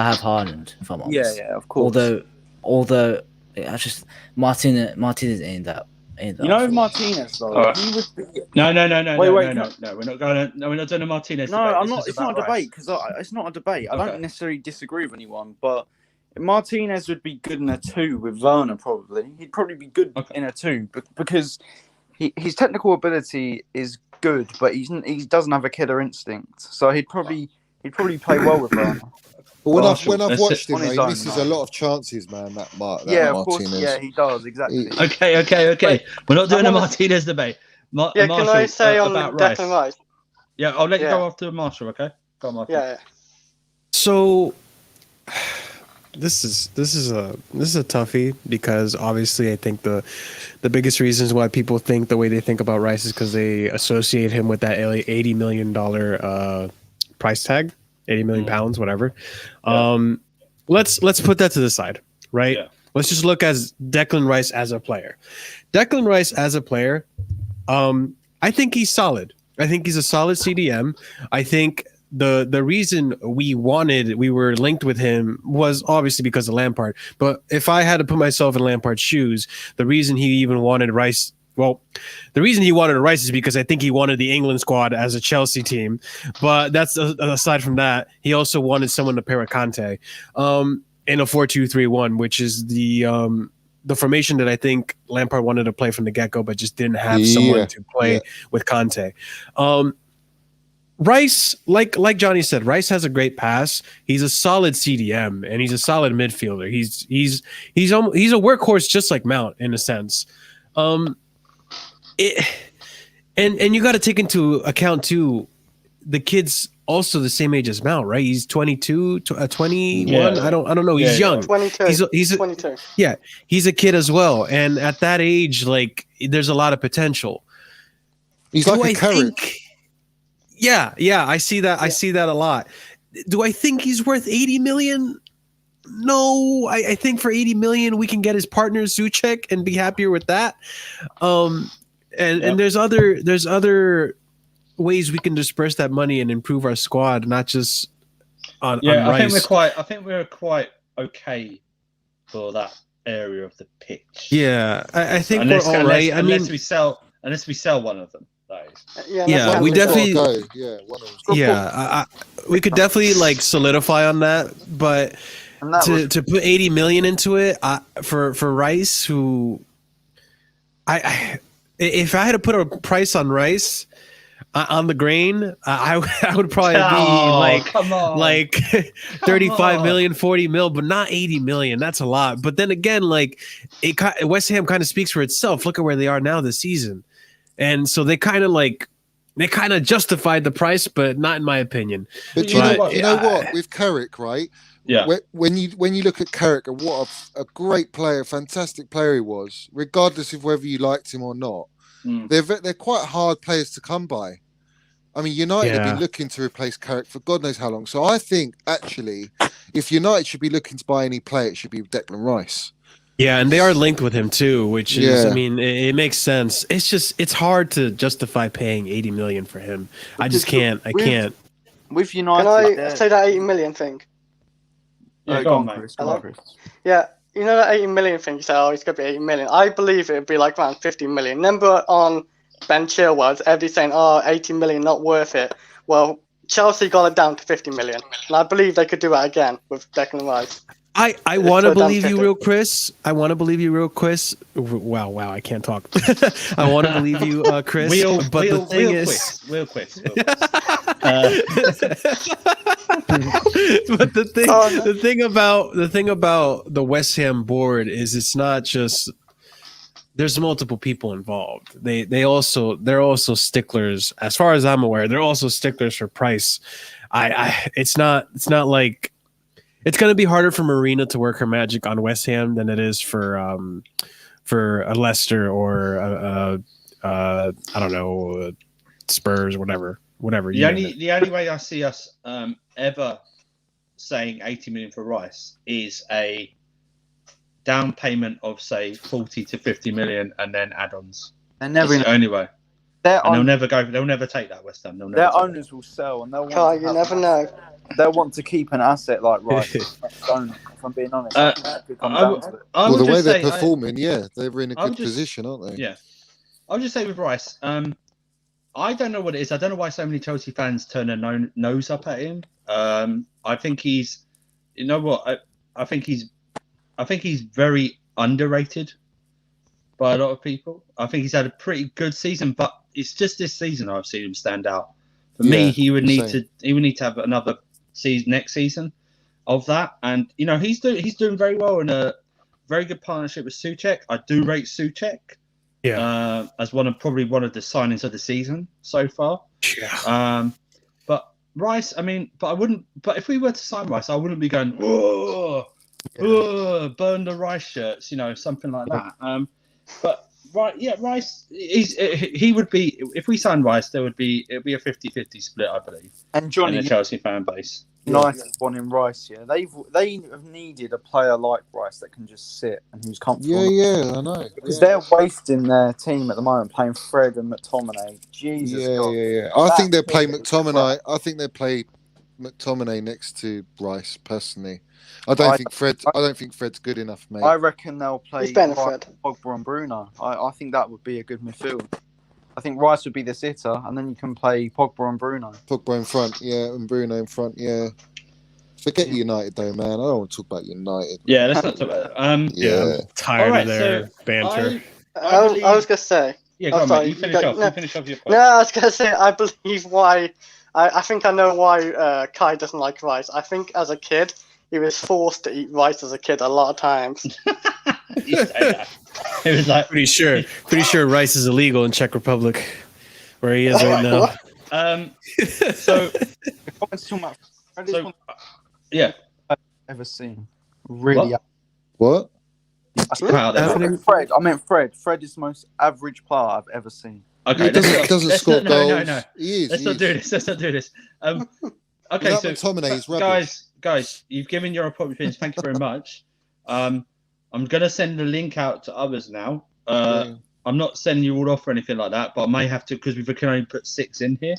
have Haaland, if I'm honest. Yeah, of course. Although Martinez ain't that. Martinez though. Right. He would be... No. Wait, We're not doing a Martinez. No, debate. I'm not. It's not a debate because it's not a debate. I don't necessarily disagree with anyone, but Martinez would be good in a 2 with Werner. Probably he'd probably be good in a 2 because his technical ability is good, but he doesn't have a killer instinct. So he'd probably play well with Werner. But when I've watched him, he misses a lot of chances, man. That Martinez. Of course, yeah, he does exactly. Okay. We're not doing a Martinez debate. Can I say on Declan Rice? Yeah, I'll let you go after Marshall. Okay, go on, Marshall. Yeah. So this is a toughie because obviously I think the biggest reasons why people think the way they think about Rice is because they associate him with that $80 million price tag. 80 million pounds, whatever. Yeah. Let's put that to the side, right? Yeah. Let's just look as Declan Rice as a player. Declan Rice as a player, I think he's solid. I think he's a solid CDM. I think the reason we were linked with him was obviously because of Lampard. But if I had to put myself in Lampard's shoes, the reason he even wanted Rice. Well, the reason he wanted Rice is because I think he wanted the England squad as a Chelsea team. But that's aside from that, he also wanted someone to pair with Conte in a 4-2-3-1, which is the formation that I think Lampard wanted to play from the get-go, but just didn't have someone to play with Conte. Rice, like Johnny said, Rice has a great pass. He's a solid CDM, and he's a solid midfielder. He's a workhorse just like Mount in a sense. And you got to take into account too, the kid's also the same age as Mount, right? He's 22, 21. Yeah. I don't know. He's young. 22. He's 22. Yeah, he's a kid as well, and at that age, like, there's a lot of potential. He's like a Carrick. Yeah, I see that. I see that a lot. Do I think he's worth 80 million? No, I think for 80 million we can get his partner Zuchek and be happier with that. And there's other ways we can disperse that money and improve our squad, not just on Rice. I think we're quite okay for that area of the pitch. Yeah, I think we're all right. Unless we sell one of them. Yeah, we definitely. One of them. We could definitely like solidify on that, but to put 80 million into it for Rice, who if I had to put a price on Rice on the grain, I would probably be like 35 million, 40 mil, but not 80 million. That's a lot. But then again, like West Ham kind of speaks for itself. Look at where they are now this season. And so they kind of justified the price, but not in my opinion. But you know what? With Carrick, right? Yeah. When you look at Carrick and what a great player, fantastic player he was, regardless of whether you liked him or not, they're quite hard players to come by. I mean, United have been looking to replace Carrick for God knows how long. So I think actually, if United should be looking to buy any player, it should be Declan Rice. Yeah, and they are linked with him too, which is, I mean, it makes sense. It's hard to justify paying 80 million for him. I just can't. I can't. With United, can I say that 80 million thing? Yeah, go on, Chris. Yeah, you know that 80 million thing. You say, oh, it's gonna be 80 million. I believe it'd be like around 50 million. Remember on Ben Chilwell's, everybody's saying, oh, 80 million, not worth it. Well, Chelsea got it down to 50 million, and I believe they could do it again with Declan Rice. I want to believe you real, Chris. I want to believe you real, Chris. Wow, I can't talk. I want to believe you, Chris. But the thing is, real quiz. But the thing about the West Ham board is it's not just there's multiple people involved. They're also sticklers, as far as I'm aware. They're also sticklers for price. It's not like it's going to be harder for Marina to work her magic on West Ham than it is for a Leicester or I don't know, Spurs, whatever. The only way I see us ever saying 80 million for Rice is a down payment of say 40 to 50 million and then add-ons. That's the only way. They'll never take that, West Ham. Their owners will sell, and they'll want you never know. They'll want to keep an asset like Rice. If I'm being honest, well, the way they're performing, they're in a good position, aren't they? Yeah, I'll just say with Rice, I don't know what it is. I don't know why so many Chelsea fans turn their nose up at him. I think he's, you know what? I think he's very underrated by a lot of people. I think he's had a pretty good season, but it's just this season I've seen him stand out. For me, he would need to have another season next season of that. And you know, he's doing very well in a very good partnership with Souček. I do rate Souček. Yeah. As one of the signings of the season so far. Yeah. But Rice, but I wouldn't. But if we were to sign Rice, I wouldn't be going, whoa, burn the Rice shirts, something like that. But Rice, he would be, if we signed Rice, it'd be a 50-50 split, I believe. And Johnny, in the Chelsea fan base. Nice one in Rice, yeah. They have needed a player like Rice that can just sit and who's comfortable. Yeah, I know. Because they're wasting their team at the moment playing Fred and McTominay. Jesus. Yeah. I think they play McTominay. I think they play McTominay next to Rice. Personally, I don't think Fred's good enough, mate. I reckon they'll play Pogba and Bruno. I think that would be a good midfield. I think Rice would be the sitter, and then you can play Pogba and Bruno. Pogba in front, and Bruno in front, Forget United, though, man. I don't want to talk about United. Yeah, let's not talk about it. I'm tired of their banter. I was going to say... Yeah, go on, mate. You finish off your point. No, I was going to say, I believe why... I think I know why Kai doesn't like rice. I think as a kid, he was forced to eat rice as a kid a lot of times. It was like pretty sure rice is illegal in Czech Republic, where he is right now. I've ever seen. Really? What? Fred. I meant Fred. Fred is the most average player I've ever seen. Okay, he doesn't score goals. No. He is. Let's not do this. Okay, so guys, you've given your opinions. Thank you very much. I'm going to send the link out to others now. I'm not sending you all off or anything like that, but I may have to, because we can only put 6 in here.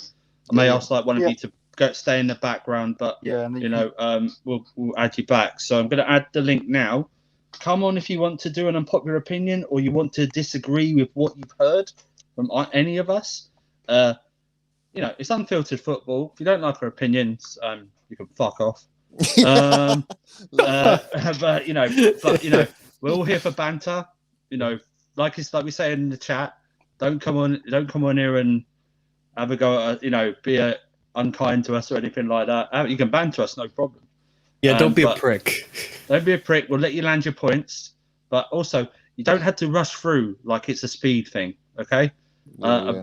I may ask one of you to stay in the background, but we'll add you back. So I'm going to add the link now. Come on if you want to do an unpopular opinion or you want to disagree with what you've heard from any of us. It's unfiltered football. If you don't like our opinions, you can fuck off. But we're all here for banter. Like we say in the chat, don't come on here and have a go at be unkind to us or anything like that. You can banter us, no problem. Yeah, don't be a prick. Don't be a prick. We'll let you land your points, but also you don't have to rush through like it's a speed thing. Okay.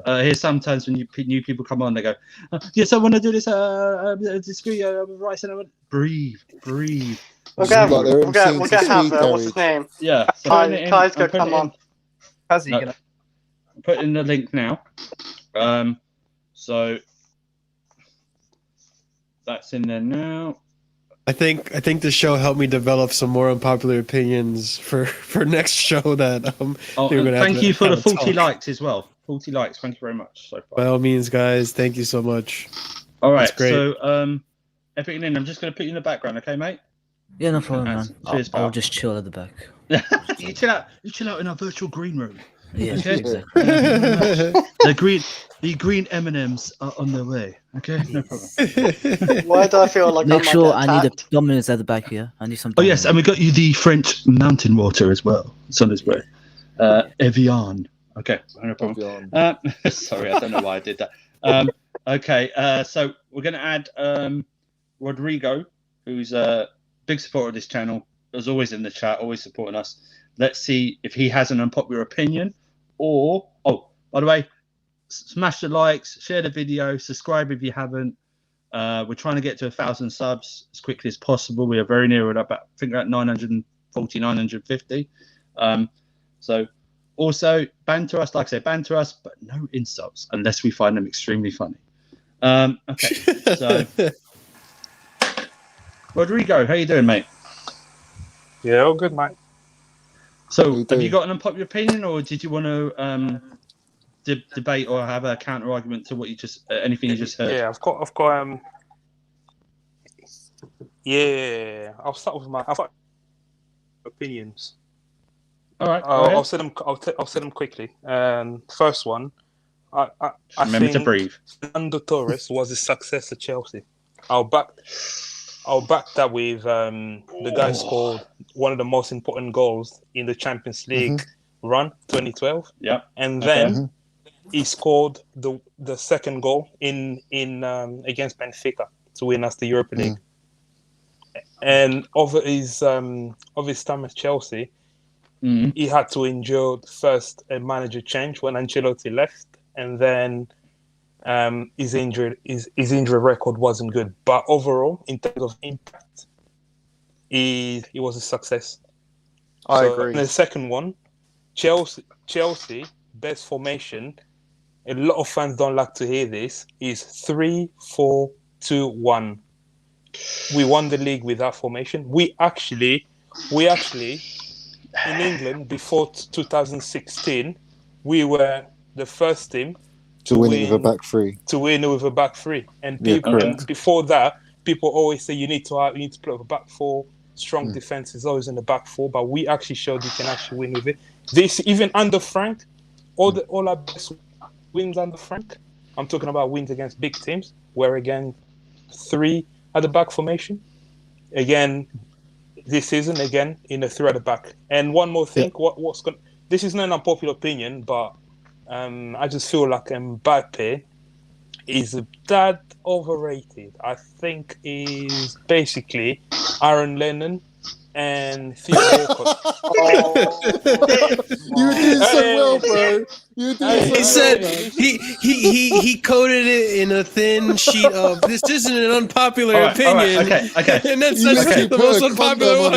Here sometimes when new people come on, they go, yes, I want to do this. Disagree with Rice, and I want breathe. We'll get what's his name? Yeah, Kai's gonna come on. How's he gonna? I'm putting the link now. So that's in there now. I think the show helped me develop some more unpopular opinions for next show that thank you for the 40 likes as well. 40 likes. Thank you very much so far. By all means, guys, thank you so much. All right, great. So Epic Lynn, I'm just going to put you in the background, okay, mate? Yeah, no problem, man. Cheers, I'll just chill at the back. You chill out in our virtual green room. Yeah, Okay. exactly. The green M&Ms are on their way. Okay, no problem. Why do I feel like Make sure I I might need get a attacked? Domino's at the back here. I need some. Oh yes, Domino's. and we got you the French mountain water as well. It's on its way. Evian. Okay, no problem. Sorry, I don't know why I did that. Okay, so we're going to add Rodrigo, who's a big supporter of this channel, as always in the chat, always supporting us. Let's see if he has an unpopular opinion, or by the way, smash the likes, share the video, subscribe if you haven't. We're trying to get to 1,000 subs as quickly as possible. We are very near it. I think we're at 940, 950. So also banter us, like I said, banter us, but no insults unless we find them extremely funny. Okay, so Rodrigo, how you doing, mate? Yeah, all good, mate. So have you got an unpopular opinion, or did you want to debate or have a counter argument to what you just anything you just heard? Yeah, I've got yeah, I'll start with my opinions. All right, I'll say them. I'll say them quickly. First one, I remember think to breathe. Fernando Torres was a success at Chelsea. I'll back that with the guy scored one of the most important goals in the Champions League run, 2012. Yeah, and then he scored the second goal in against Benfica to win us the Europa League. And of his time at Chelsea, he had to endure first a manager change when Ancelotti left, and then his injury record wasn't good. But overall, in terms of impact, he was a success. I agree. And the second one, Chelsea best formation. A lot of fans don't like to hear this. Is 3-4-2-1. We won the league with that formation. We actually in England before 2016, we were the first team to win with a back three. To win with a back three, and people before that, people always say you need to play with a back four. Strong defense is always in the back four, but we actually showed we can actually win with it. This even under Frank, all our best wins under Frank. I'm talking about wins against big teams, where again 3 at the back formation. Again, this season again in a 3 at the back. And one more thing, this is not an unpopular opinion, but I just feel like Mbappe is that overrated. I think is basically Aaron Lennon and Theo Walcott. You did so well, bro. You did He said he coded it in a thin sheet of this isn't an unpopular opinion. Okay. And then says the most unpopular one.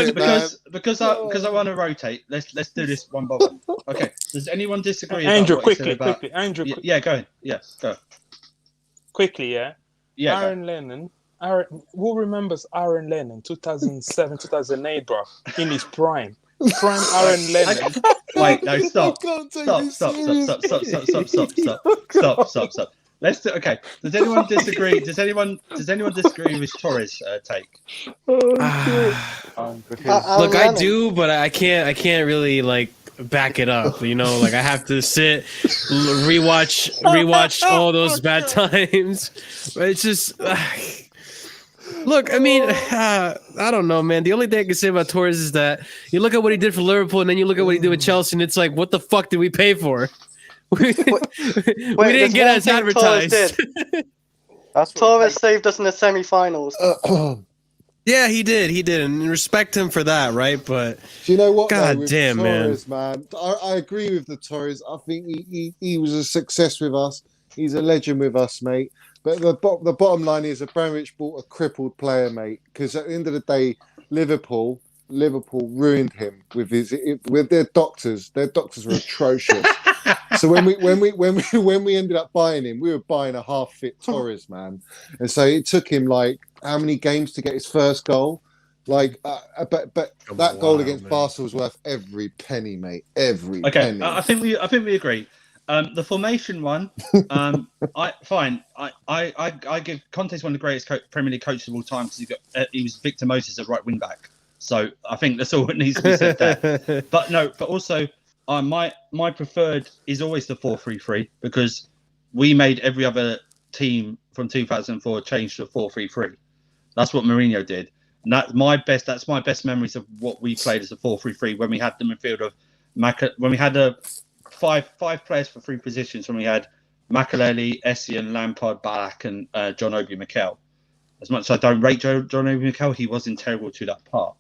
Because I want to rotate. Let's do this one by one. Okay. Does anyone disagree? Andrew, about what quickly. Andrew, yeah, go ahead. Yeah, go. Quickly, yeah. Yeah. Aaron Lennon. Who remembers Aaron Lennon, 2007, 2008, bro, in his prime? Aaron Lennon. Wait, no, stop. Stop. Let's do. Okay. Does anyone disagree? Does anyone disagree with Torres' take? Look, I do, but I can't really like back it up. You know, like I have to sit, rewatch all those bad times. But it's just. Look, I mean, I don't know, man. The only thing I can say about Torres is that you look at what he did for Liverpool, and then you look at what he did with Chelsea, and it's like, what the fuck did we pay for? We didn't get as advertised. Torres saved us in the semi-finals. Yeah, he did, and respect him for that, right? But do you know what? God damn, Torres, man. I agree with the Torres. I think he was a success with us. He's a legend with us, mate. But the bottom line is Abramovich bought a crippled player, mate. Because at the end of the day, Liverpool ruined him with their doctors. Their doctors were atrocious. So when we ended up buying him, we were buying a half-fit Torres, man. And so it took him like how many games to get his first goal? But that goal against Barca was worth every penny, mate. Every penny. I think we agree. The formation one, I give Conte's one of the greatest Premier League coaches of all time because he was Victor Moses at right wing back. So I think that's all that needs to be said there. But also my preferred is always the 4-3-3 because we made every other team from 2004 change to 4-3-3. That's what Mourinho did. And that's my best memories of what we played as a 4-3-3 when we had the midfield of when we had five players for 3 positions, when we had Makelele, Essien, Lampard, Ballack, and John Obi Mikel. As much as I don't rate John Obi Mikel, he was integral to that part.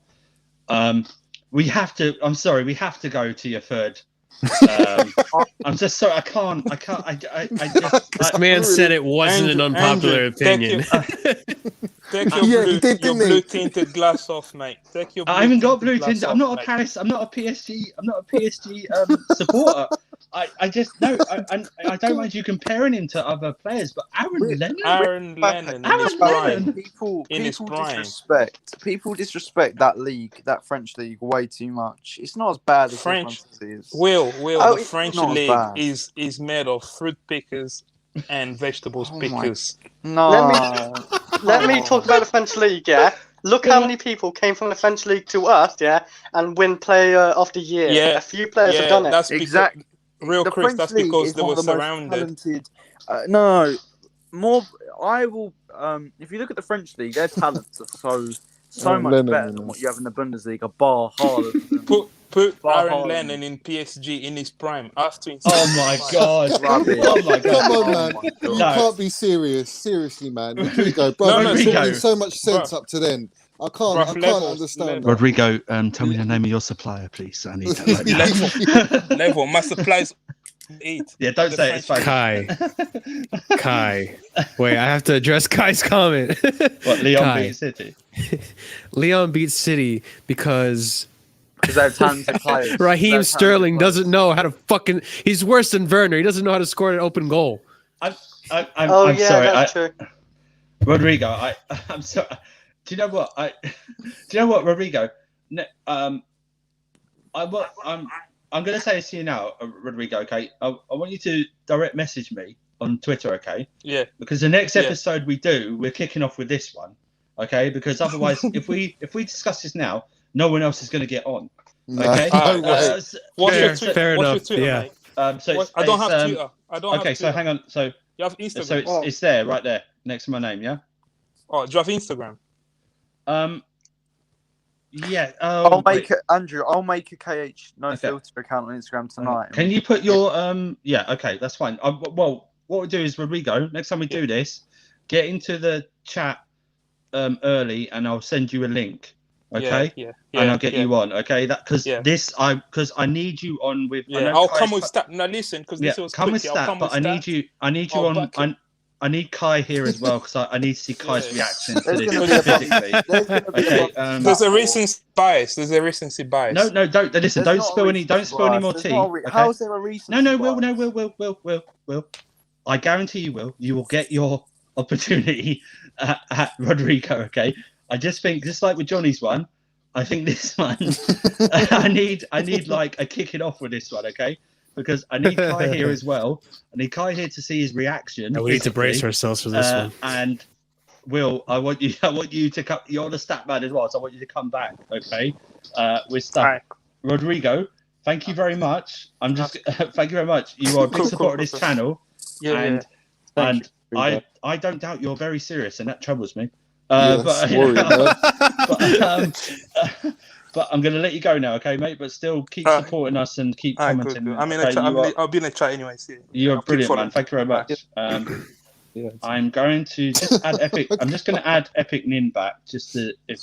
We have to go to your third. I'm just sorry. I can't. This man said it wasn't an unpopular opinion. Take your blue tinted glass off, mate. I haven't got blue tinted. I'm not a Paris. I'm not a PSG. I'm not a PSG supporter. I just no. I don't mind you comparing him to other players, but Aaron Lennon in his prime. People disrespect that league, that French league, way too much. It's not as bad as French. The French league is made of fruit pickers and vegetables pickers. Let me talk about the French league. Yeah, look how many people came from the French league to us. Yeah, and win Player of the Year. Yeah, a few players have done it. That's exactly. Chris, that's because they were surrounded. I will. If you look at the French league, their talents are so much better than what you have in the Bundesliga. Bar Haaland. Put Aaron Lennon in PSG in his prime. Oh my God! Oh my God! Come on, man! You can't be serious. Seriously, man. Rodrigo, bro, you've been so much sense up to then. I can't understand. Rodrigo, tell me the name of your supplier, please. I need that. Level. My supplies. 8. Yeah, don't say it. It's fine. Kai. Wait, I have to address Kai's comment. What, Leon beat City? Leon beats City because they have tons of players. Raheem Sterling doesn't know how to fucking. He's worse than Werner. He doesn't know how to score an open goal. I'm sorry. That's true. Rodrigo, I'm sorry. Do you know what, Rodrigo? I'm going to say this to you now, Rodrigo, okay? I want you to direct message me on Twitter, okay? Yeah. Because the next episode we're kicking off with this one, okay? Because otherwise, if we discuss this now, no one else is going to get on, okay? Fair enough. Yeah. I don't have Twitter. Okay, so hang on. So you have Instagram. So it's there, right there, next to my name, yeah? Oh, do you have Instagram? Yeah. I'll make a KH filter account on Instagram tonight. Can you put your Yeah. Okay, that's fine. Well, what we do is Rodrigo. Next time we do this, get into the chat early, and I'll send you a link. Okay. Yeah. And I'll get you on. Okay. Because I need you on with. Yeah. I'll come with stat. Now listen, because this was come with stat, but I need you on. I need Kai here as well because I need to see Kai's reaction to this physically. Okay, there's a recency bias. No, don't listen. Don't spill any more tea. Okay? How is there a recency? No, Will. I guarantee you will. You will get your opportunity at Rodrigo. Okay. I just think, just like with Johnny's one, I think this one, I need like a kick it off with this one. Okay. Because I need Kai here as well. I need Kai here to see his reaction. We need to brace ourselves for this one. And Will, I want you to come. You're the stat man as well, so I want you to come back, okay? With stuff. Right. Rodrigo, thank you very much. Thank you very much. You are a big supporter of this channel. Yeah. And I don't doubt you're very serious, and that troubles me. But I'm going to let you go now, okay, mate? But still keep supporting us and keep commenting. Good. I'm in a chat. I'll be in a chat anyway. You're brilliant, man. Thank you very much. I'm going to just add Epic. I'm just going to add Epic Nin back, just to. I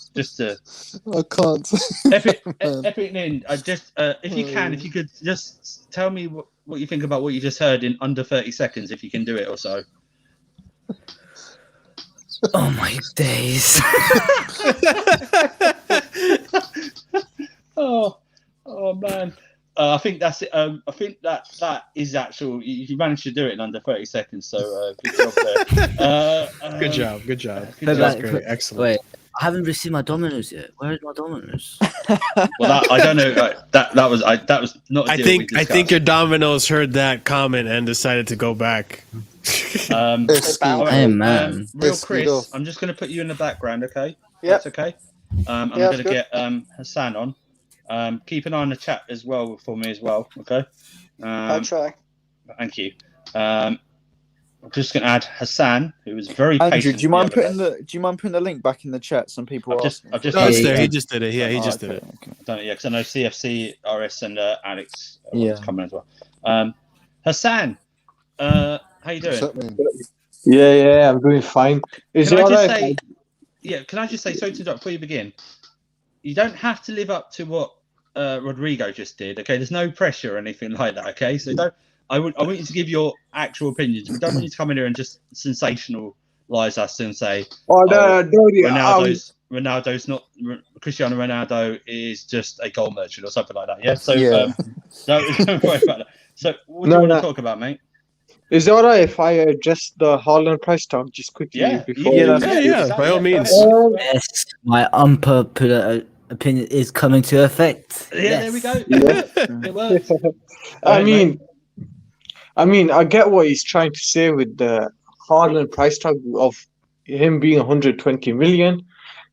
can't. Epic Nin. If you could just tell me what you think about what you just heard in under 30 seconds, if you can do it or so. Oh my days. oh man. I think that's it. I think that is actual. You managed to do it in under 30 seconds. So good job there. Good job. That's great. Excellent. Wait, I haven't received my Domino's yet. Where is my Domino's? Well, I don't know. That was not. I think your Domino's heard that comment and decided to go back. Hey man, real Chris, I'm just going to put you in the background, okay? Yeah. That's okay. I'm going to get Hassan on. Keep an eye on the chat as well for me as well. Okay. I'll try. Thank you. I'm just going to add Hassan, who was very Andrew, patient. do you mind putting the link back in the chat? Some people I've just it's there. He just did it. Yeah, he just did it. Okay. Because I know CFC, RS, and Alex Yeah. coming as well. Hassan, how you doing? Yeah, I'm doing fine. Can I just say, sorry to interrupt before you begin. You don't have to live up to what Rodrigo just did. Okay, there's no pressure or anything like that. Okay, so don't. I want you to give your actual opinions. We don't want you to come in here and just sensationalize us and say, Ronaldo's not Cristiano Ronaldo is just a goal merchant or something like that. Yeah. So don't worry about that. So what do you want to talk about, mate? Is it alright if I adjust the Haaland price tag just quickly? By all means. Yes, my unpopular opinion is coming to effect. Yeah, there we go. It works. I mean, I get what he's trying to say with the Haaland price tag of him being 120 million,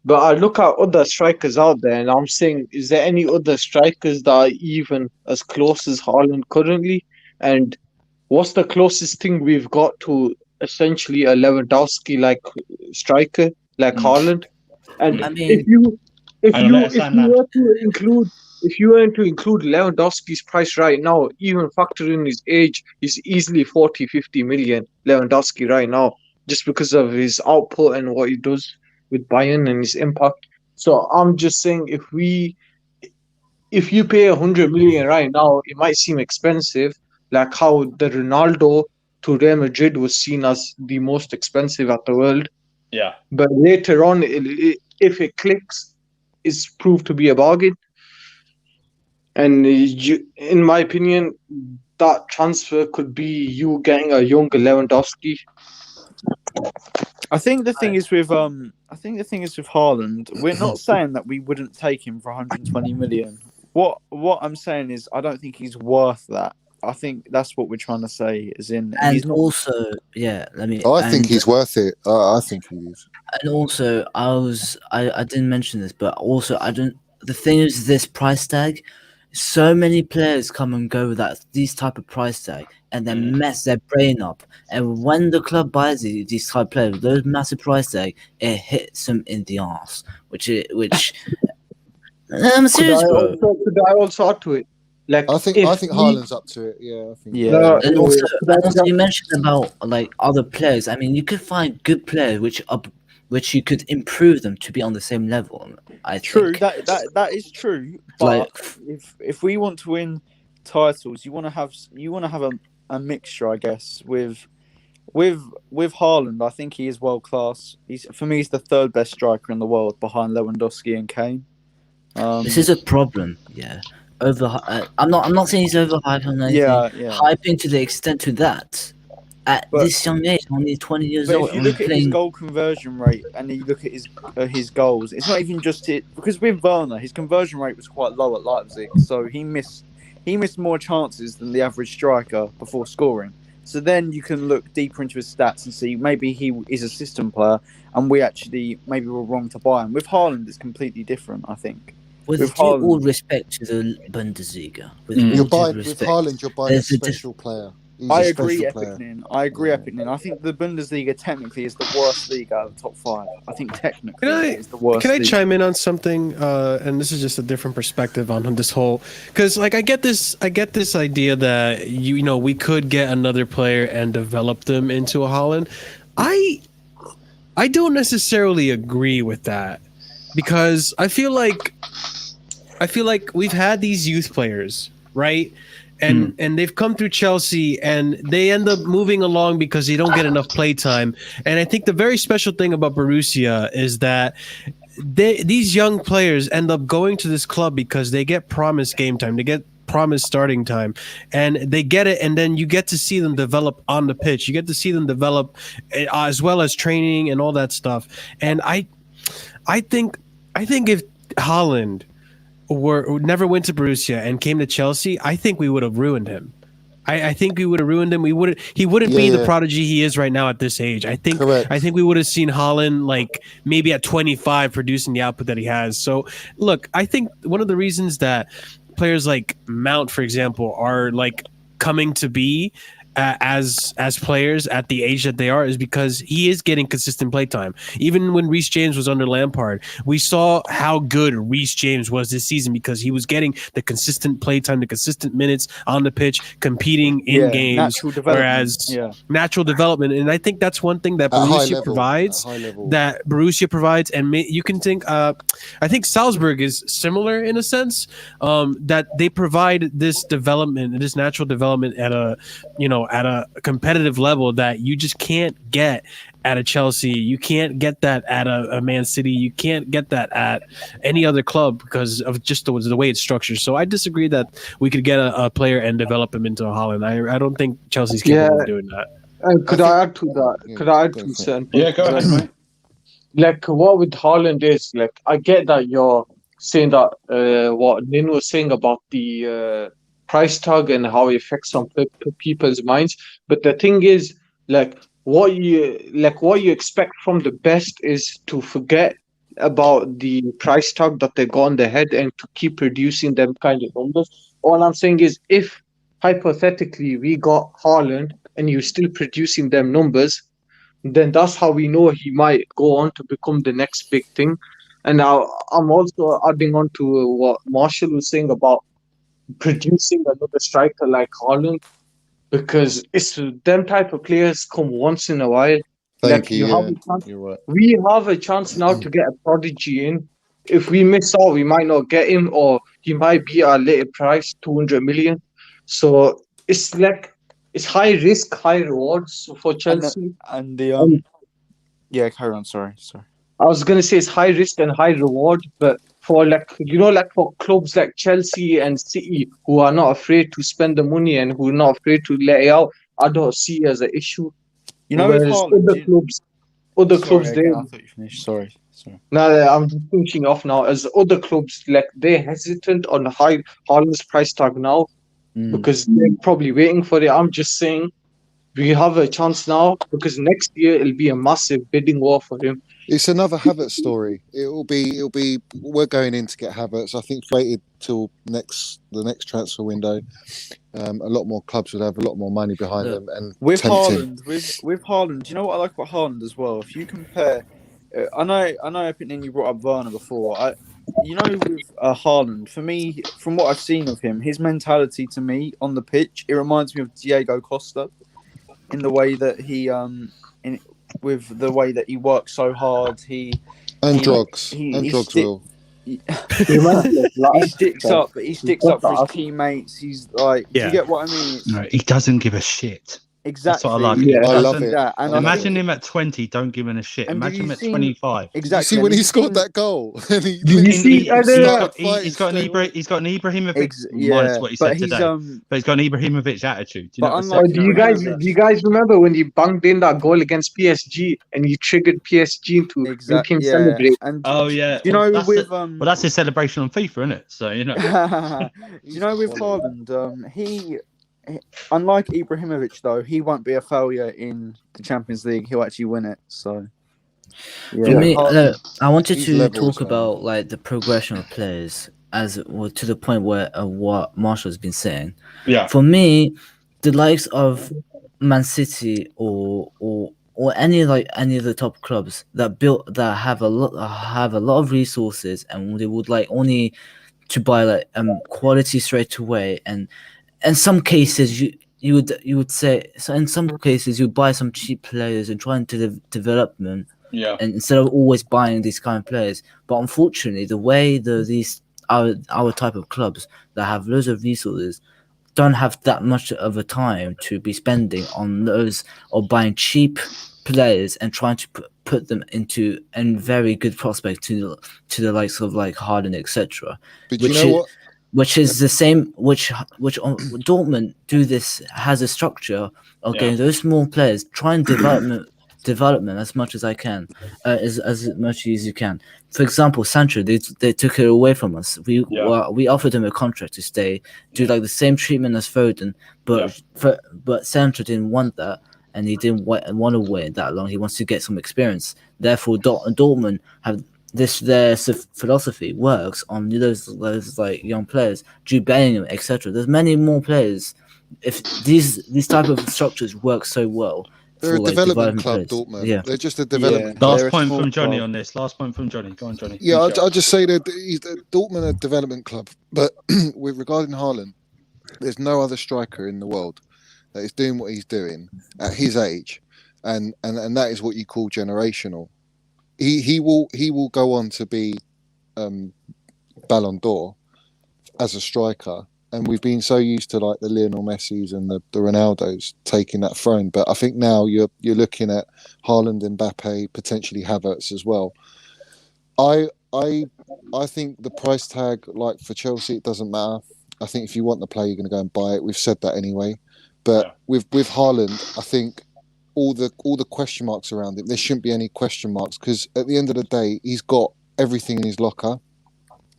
but I look at other strikers out there and I'm saying, is there any other strikers that are even as close as Haaland currently? And what's the closest thing we've got to essentially a Lewandowski-like striker, like Haaland? And if you were to include Lewandowski's price right now, even factor in his age, he's easily 40, 50 million Lewandowski right now, just because of his output and what he does with Bayern and his impact. So I'm just saying, if you pay 100 million right now, it might seem expensive, like how the Ronaldo to Real Madrid was seen as the most expensive at the world. Yeah. But later on, if it clicks, it's proved to be a bargain. And in my opinion, that transfer could be you getting a younger Lewandowski. I think the thing is with Haaland, we're not saying that we wouldn't take him for 120 million. What I'm saying is, I don't think he's worth that. I think that's what we're trying to say. As in, and he's not... also, I think he's worth it. I think he is. And also, I didn't mention this, but also the thing is, this price tag, so many players come and go with these type of price tag, and then mess their brain up. And when the club buys these type of players, those massive price tag, it hits them in the arse. Which I'm serious, bro. Could I also add to it? Like, I think Haaland's up to it. Yeah, I think. Yeah. And also, you mentioned about like other players. I mean, you could find good players which you could improve them to be on the same level. True, that is true. But if we want to win titles, you want to have a mixture, I guess. With Haaland, I think he is world class. For me, he's the third best striker in the world behind Lewandowski and Kane. This is a problem. Yeah. I'm not saying he's overhyped on anything. Yeah. Hyping to the extent to that. This young age, only 20 years old. If you look at his goal conversion rate and you look at his goals, it's not even just it, because with Werner, his conversion rate was quite low at Leipzig, so he missed more chances than the average striker before scoring. So then you can look deeper into his stats and see maybe he is a system player, and we actually maybe were wrong to buy him. With Haaland, it's completely different, I think. With all respect to the Bundesliga, with Haaland, you're buying a special player. I agree, Epicnin. I think the Bundesliga technically is the worst league out of the top 5. I think technically it's the worst. Can I chime in on something? And this is just a different perspective on this whole, because like I get this idea that we could get another player and develop them into a Haaland. I don't necessarily agree with that, because I feel like we've had these youth players, right? And they've come through Chelsea and they end up moving along because they don't get enough play time. And I think the very special thing about Borussia is that these young players end up going to this club because they get promised game time, they get promised starting time, and they get it, and then you get to see them develop on the pitch. You get to see them develop as well as training and all that stuff. And I think if Haaland never went to Borussia and came to Chelsea, I think we would have ruined him. I think we would have ruined him. He wouldn't be the prodigy he is right now at this age. I think we would have seen Haaland like maybe at 25 producing the output that he has. So look, I think one of the reasons that players like Mount, for example, are like coming to be as players at the age that they are is because he is getting consistent play time. Even when Reece James was under Lampard, we saw how good Reece James was this season because he was getting the consistent play time, the consistent minutes on the pitch, competing in games. Natural development. And I think that's one thing that Borussia provides. And you can think, I think Salzburg is similar in a sense, that they provide this development, this natural development at a competitive level that you just can't get at a Chelsea. You can't get that at a Man City. You can't get that at any other club because of just the way it's structured. So I disagree that we could get a player and develop him into a Haaland. I don't think Chelsea's capable of doing that. Could I add to that? Could I add to certain? Yeah, go ahead, mate. Like what with Haaland is like, I get that you're saying that what Nin was saying about the price tag and how it affects some people's minds, but the thing is, like what you expect from the best is to forget about the price tag that they got on their head and to keep producing them kind of numbers. All I'm saying is, if hypothetically we got Haaland and you're still producing them numbers, then that's how we know he might go on to become the next big thing. And now I'm also adding on to what Marshall was saying about producing another striker like Haaland, because it's them type of players come once in a while. Thank you. You're right. We have a chance now to get a prodigy in. If we miss out, we might not get him, or he might be at a later price, 200 million. So it's like it's high risk, high rewards for Chelsea. Carry on. Sorry. I was gonna say it's high risk and high reward, but for for clubs like Chelsea and City who are not afraid to spend the money and who are not afraid to let it out, I don't see it as an issue. Other clubs, they. I thought you finished. Sorry. No, I'm just finishing off now. As other clubs, like they're hesitant on Haaland's price tag now because they're probably waiting for it. I'm just saying we have a chance now because next year it'll be a massive bidding war for him. It's another Havertz story. It'll be. We're going in to get Havertz. I think waited till the next transfer window. A lot more clubs would have a lot more money behind them. And with Haaland, with Haaland, do you know what I like about Haaland as well? If you compare, I know, opinion you brought up Werner before. With Haaland, for me, from what I've seen of him, his mentality to me on the pitch, it reminds me of Diego Costa, in the way that he with the way that he works so hard, drugs will. He sticks up, but he sticks up for his teammates. He's like, do you get what I mean? No, he doesn't give a shit. Exactly. That's what I like. Yeah, I love it. And imagine him at 20, don't give him a shit. Imagine him at 25. Exactly. You see when he scored that goal? He's got an Ibrahimovic minus what he said today. But he's got an Ibrahimovic attitude. Do you guys remember when he banged in that goal against PSG and he triggered PSG to make him celebrate? And that's his celebration on FIFA, isn't it? So with Haaland, he. Unlike Ibrahimovic, though, he won't be a failure in the Champions League. He'll actually win it. So, for me, I wanted to talk about like the progression of players to the point where what Marshall's been saying. Yeah. For me, the likes of Man City or any of the top clubs that have a lot of resources and they would like only to buy quality straight away and. In some cases, you would say so. In some cases, you buy some cheap players and try to develop them. Yeah. And instead of always buying these kind of players, but unfortunately, the way these our type of clubs that have loads of resources don't have that much of a time to be spending on those or buying cheap players and trying to put them into a very good prospect to the likes of like Haaland, etc. But you know what? Which is the same, which Dortmund do this, has a structure of getting those small players, try and develop development as much as I can, as much as you can. For example, Sancho, they took it away from us. We offered him a contract to stay, do like the same treatment as Foden, but Sancho didn't want that, and he didn't want to wait that long. He wants to get some experience. Therefore, Dortmund have their philosophy works on those like young players, Jude Bellingham, etc. There's many more players. If these type of structures work so well, they're a development club, players. Dortmund. Yeah, they're just a development. Last point from Johnny on this. Last point from Johnny. Go on, Johnny. Yeah, I'll just say that Dortmund are a development club, but with regarding Haaland, there's no other striker in the world that is doing what he's doing at his age, and that is what you call generational. He will go on to be Ballon d'Or as a striker, and we've been so used to like the Lionel Messis and the Ronaldos taking that throne. But I think now you're looking at Haaland, Mbappe, potentially Havertz as well. I think the price tag, like for Chelsea, it doesn't matter. I think if you want the player, you're going to go and buy it. We've said that anyway. But with Haaland, I think all the question marks around him, there shouldn't be any question marks, because at the end of the day, he's got everything in his locker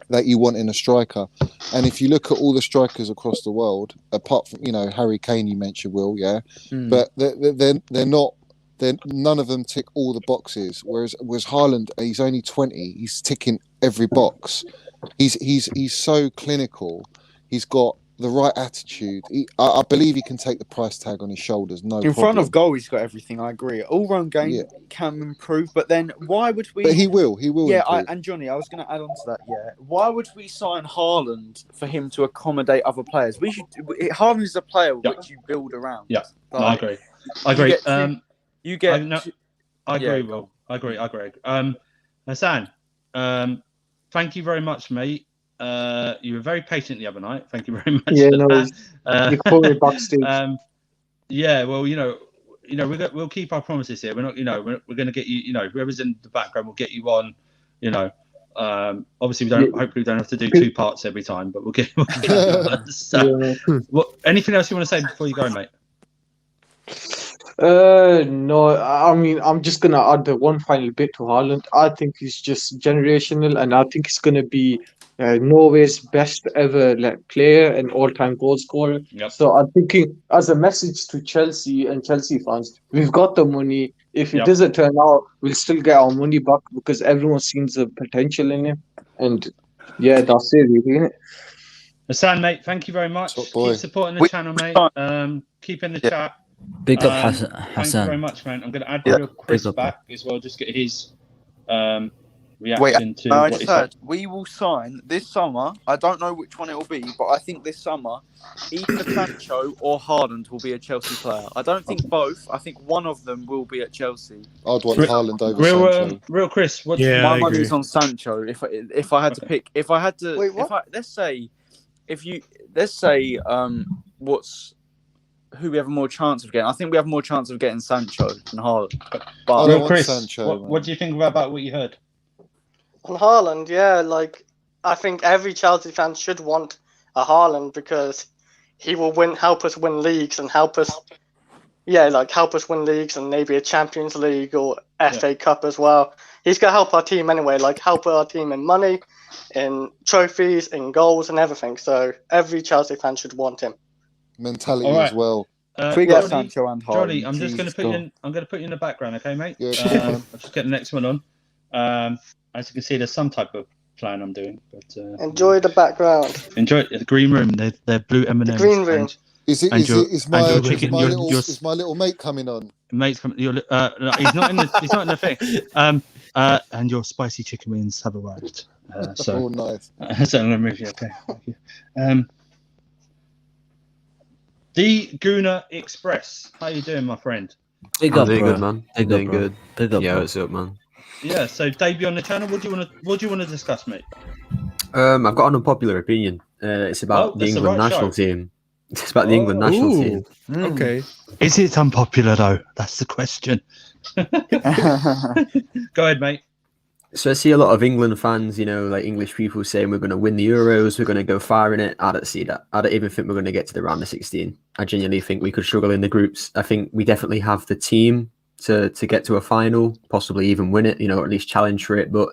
that you want in a striker. And if you look at all the strikers across the world, apart from Harry Kane, you mentioned, Will, but they're not. None of them tick all the boxes. Whereas Haaland, he's only 20. He's ticking every box. He's so clinical. He's got the right attitude. I believe he can take the price tag on his shoulders. No, in front of goal, he's got everything. I agree. All-round game can improve, but then why would we? But he will. Yeah, and Johnny, I was going to add on to that. Yeah, why would we sign Haaland for him to accommodate other players? Haaland is a player which you build around. Yeah, I agree. I agree. You get. I agree, Will. I agree. Hassan, thank you very much, mate. You were very patient the other night. Thank you very much. Yeah, no, you called me backstage. Yeah, well, we'll keep our promises here. We're not, we're going to get you. Whoever's in the background, we'll get you on. Obviously, hopefully, we don't have to do 2 parts every time, but we'll get you on. So, anything else you want to say before you go, mate? No, I mean, I'm just gonna add the one final bit to Haaland. I think he's just generational, and I think he's gonna be Norway's best ever player and all-time goal scorer. Yep. So I'm thinking, as a message to Chelsea and Chelsea fans, we've got the money. If it doesn't turn out, we'll still get our money back, because everyone sees the potential in him. And yeah, that's it, really. Hassan, mate, thank you very much. Keep supporting the channel, mate. Keep in the chat. Big up Hassan. Thank you very much, man. I'm going to add real Chris back as well, just get his reaction to I what just he heard. said. We will sign this summer. I don't know which one it will be, but I think this summer either Sancho or Haaland will be a Chelsea player. I don't think both. I think one of them will be at Chelsea. I'd want Haaland over Sancho. Real Chris, my money's on Sancho. If I had to pick, if I had to, let's say who we have more chance of getting. I think we have more chance of getting Sancho than Haaland. But Real Chris, what do you think about what you heard? On Haaland, I think every Chelsea fan should want a Haaland, because he will help us win leagues and help us win leagues and maybe a Champions League or FA Cup as well. He's gonna help our team anyway, help our team in money, in trophies, in goals and everything. So every Chelsea fan should want him. Mentality as well. Sancho and Haaland. Johnny, I'm just going to put you in. I'm going to put you in the background, okay, mate? Yeah, I'll just get the next one on. As you can see, there's some type of plan I'm doing, but enjoy the background. Enjoy the green room. They're blue M&Ms. The green room. Is my little mate coming on? Mate's coming. No, he's not in the. He's not in the thing. And your spicy chicken wings have arrived. So nice. So I'm going to move you. Okay. Thank you. The Guna Express. How you doing, my friend? Big up, doing good, man. Doing good. Big up, what's up, man? Yeah. So debut on the channel. What do you want to discuss, mate? I've got an unpopular opinion. It's about the England national team. It's about the England national team. Okay. Is it unpopular though? That's the question. Go ahead, mate. So I see a lot of England fans, English people saying we're going to win the Euros, we're going to go far in it. I don't see that. I don't even think we're going to get to the round of 16. I genuinely think we could struggle in the groups. I think we definitely have the team to get to a final, possibly even win it, or at least challenge for it. But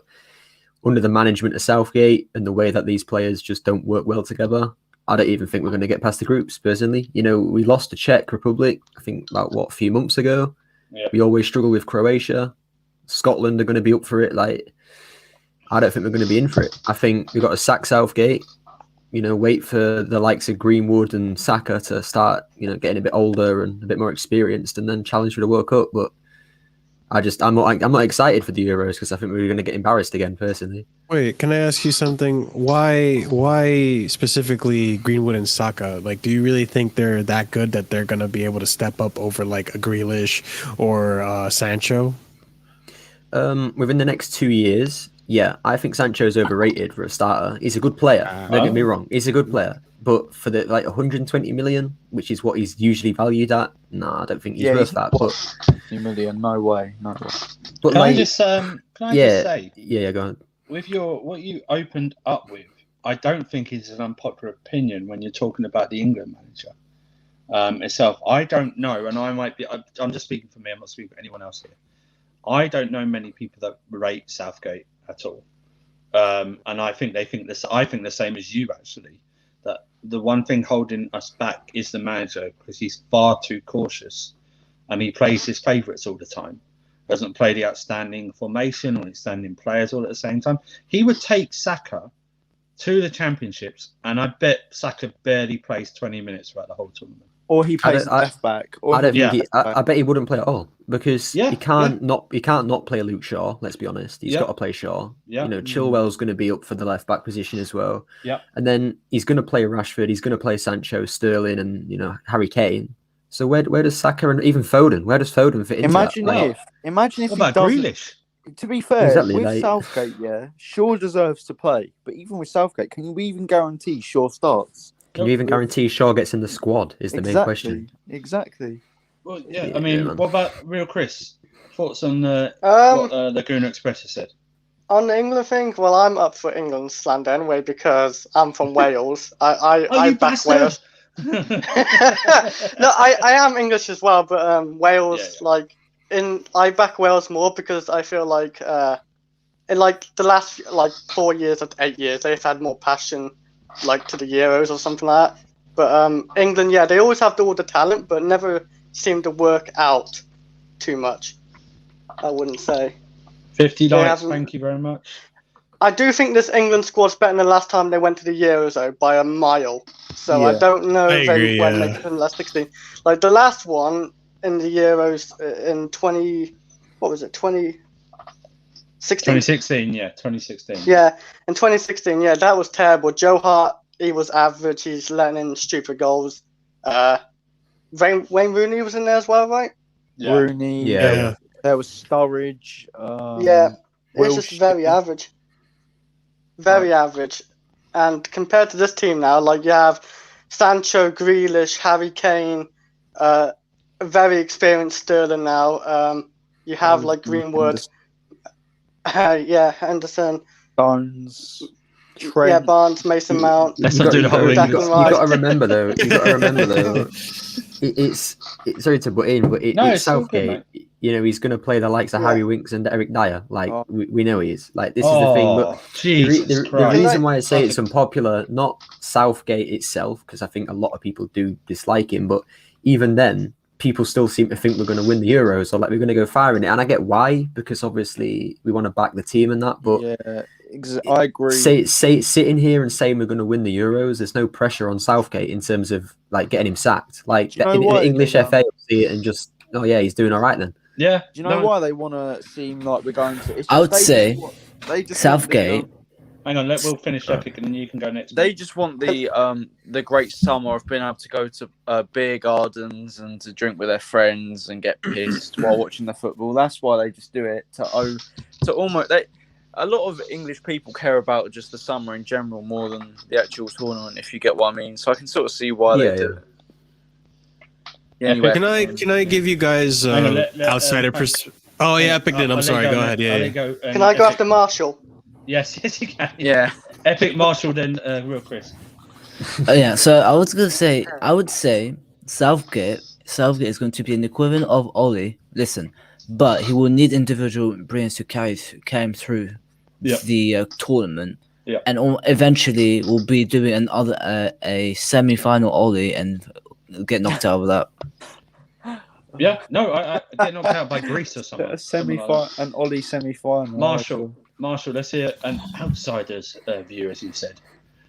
under the management of Southgate and the way that these players just don't work well together, I don't even think we're going to get past the groups, personally. We lost to Czech Republic, I think about, a few months ago. Yeah. We always struggle with Croatia. Scotland are going to be up for it. I don't think we're going to be in for it. I think we've got to sack Southgate, wait for the likes of Greenwood and Saka to start, getting a bit older and a bit more experienced, and then challenge for the World Cup. But I'm not excited for the Euros because I think we're going to get embarrassed again, personally. Wait, can I ask you something? Why specifically Greenwood and Saka? Do you really think they're that good that they're going to be able to step up over a Grealish or Sancho? Within the next 2 years, yeah, I think Sancho's overrated for a starter. He's a good player. Don't get me wrong. He's a good player. But for the 120 million, which is what he's usually valued at, no, I don't think he's worth that. But 20 million, no way. But can I just say? Yeah, go on. With what you opened up with, I don't think it's an unpopular opinion when you're talking about the England manager itself. I don't know, and I might be. I'm just speaking for me. I'm not speaking for anyone else here. I don't know many people that rate Southgate at all, and I think they think this. I think the same as you actually. That the one thing holding us back is the manager because he's far too cautious, and he plays his favourites all the time. Doesn't play the outstanding formation or outstanding players all at the same time. He would take Saka to the championships, and I bet Saka barely plays 20 minutes throughout the whole tournament. Or he plays left back. I bet he wouldn't play at all because he can't not play Luke Shaw. Let's be honest, he's got to play Shaw. Yeah. Chilwell's going to be up for the left back position as well. Yeah, and then he's going to play Rashford. He's going to play Sancho, Sterling, and Harry Kane. So where does Saka and even Foden? Where does Foden fit into imagine that? Imagine if what about Grealish? To be fair, with Southgate, Shaw deserves to play. But even with Southgate, can you even guarantee Shaw starts? Can you even guarantee Shaw gets in the squad? Is the main question. Exactly. Well, yeah. I mean, what about Real Chris? Thoughts on what the Laguna Express has said? On the England thing, well, I'm up for England's slander anyway because I'm from Wales. I back Wales. No, I am English as well, but Wales, I back Wales more because I feel like in the last 4 years or 8 years they've had more passion to the Euros or something like that. But England, they always have all the talent, but never seem to work out too much. I wouldn't say. 50 likes, thank you very much. I do think this England squad's better than the last time they went to the Euros, though, by a mile. So I don't know if they went to the last 16. The last one in the Euros in 2016? 2016, yeah, 2016. Yeah, in 2016, that was terrible. Joe Hart, he was average. He's letting in stupid goals. Wayne Rooney was in there as well, right? Yeah. Rooney. Yeah. There was Sturridge. It's just very average. Very average. And compared to this team now, you have Sancho, Grealish, Harry Kane, very experienced Sterling now. You have Greenwood. Henderson. Barnes. Trent. Yeah, Barnes, Mason Mount. Let's not do the whole You've got to remember though. It's sorry to butt in, but it's Southgate. He's going to play the likes of Harry Winks and Eric Dyer. We know he is. This is the thing. But the reason why I say it's unpopular, not Southgate itself, because I think a lot of people do dislike him. But even then, people still seem to think we're going to win the Euros or we're going to go far in it. And I get why, because obviously we want to back the team and that. But I agree. Sitting here and saying we're going to win the Euros, there's no pressure on Southgate in terms of getting him sacked. The English FA will see it and just, he's doing all right then. Yeah. Do you know why they want to seem like we're going to? I would say Southgate. Hang on, we'll finish Epic and then you can go next. They just want the great summer of being able to go to beer gardens and to drink with their friends and get pissed while watching the football. That's why they just do it to almost. A lot of English people care about just the summer in general more than the actual tournament, if you get what I mean. So I can sort of see why they do it. Yeah, anyway. Can I give you guys outsider perspective? Oh yeah, Epic did. I'm sorry. Go ahead. Yeah. Can I go after Marshall? Yes, you can. Yeah. Epic, Marshall, then Real Chris. So I was gonna say, I would say Southgate is going to be an equivalent of Ole. Listen, but he will need individual brilliance to carry him through the tournament. Yeah. And eventually we'll be doing a semi-final Ollie and get knocked out of that. Yeah, no, I get knocked out by Greece or something. An Ollie semi-final. Marshall, let's hear an outsider's view, as you said.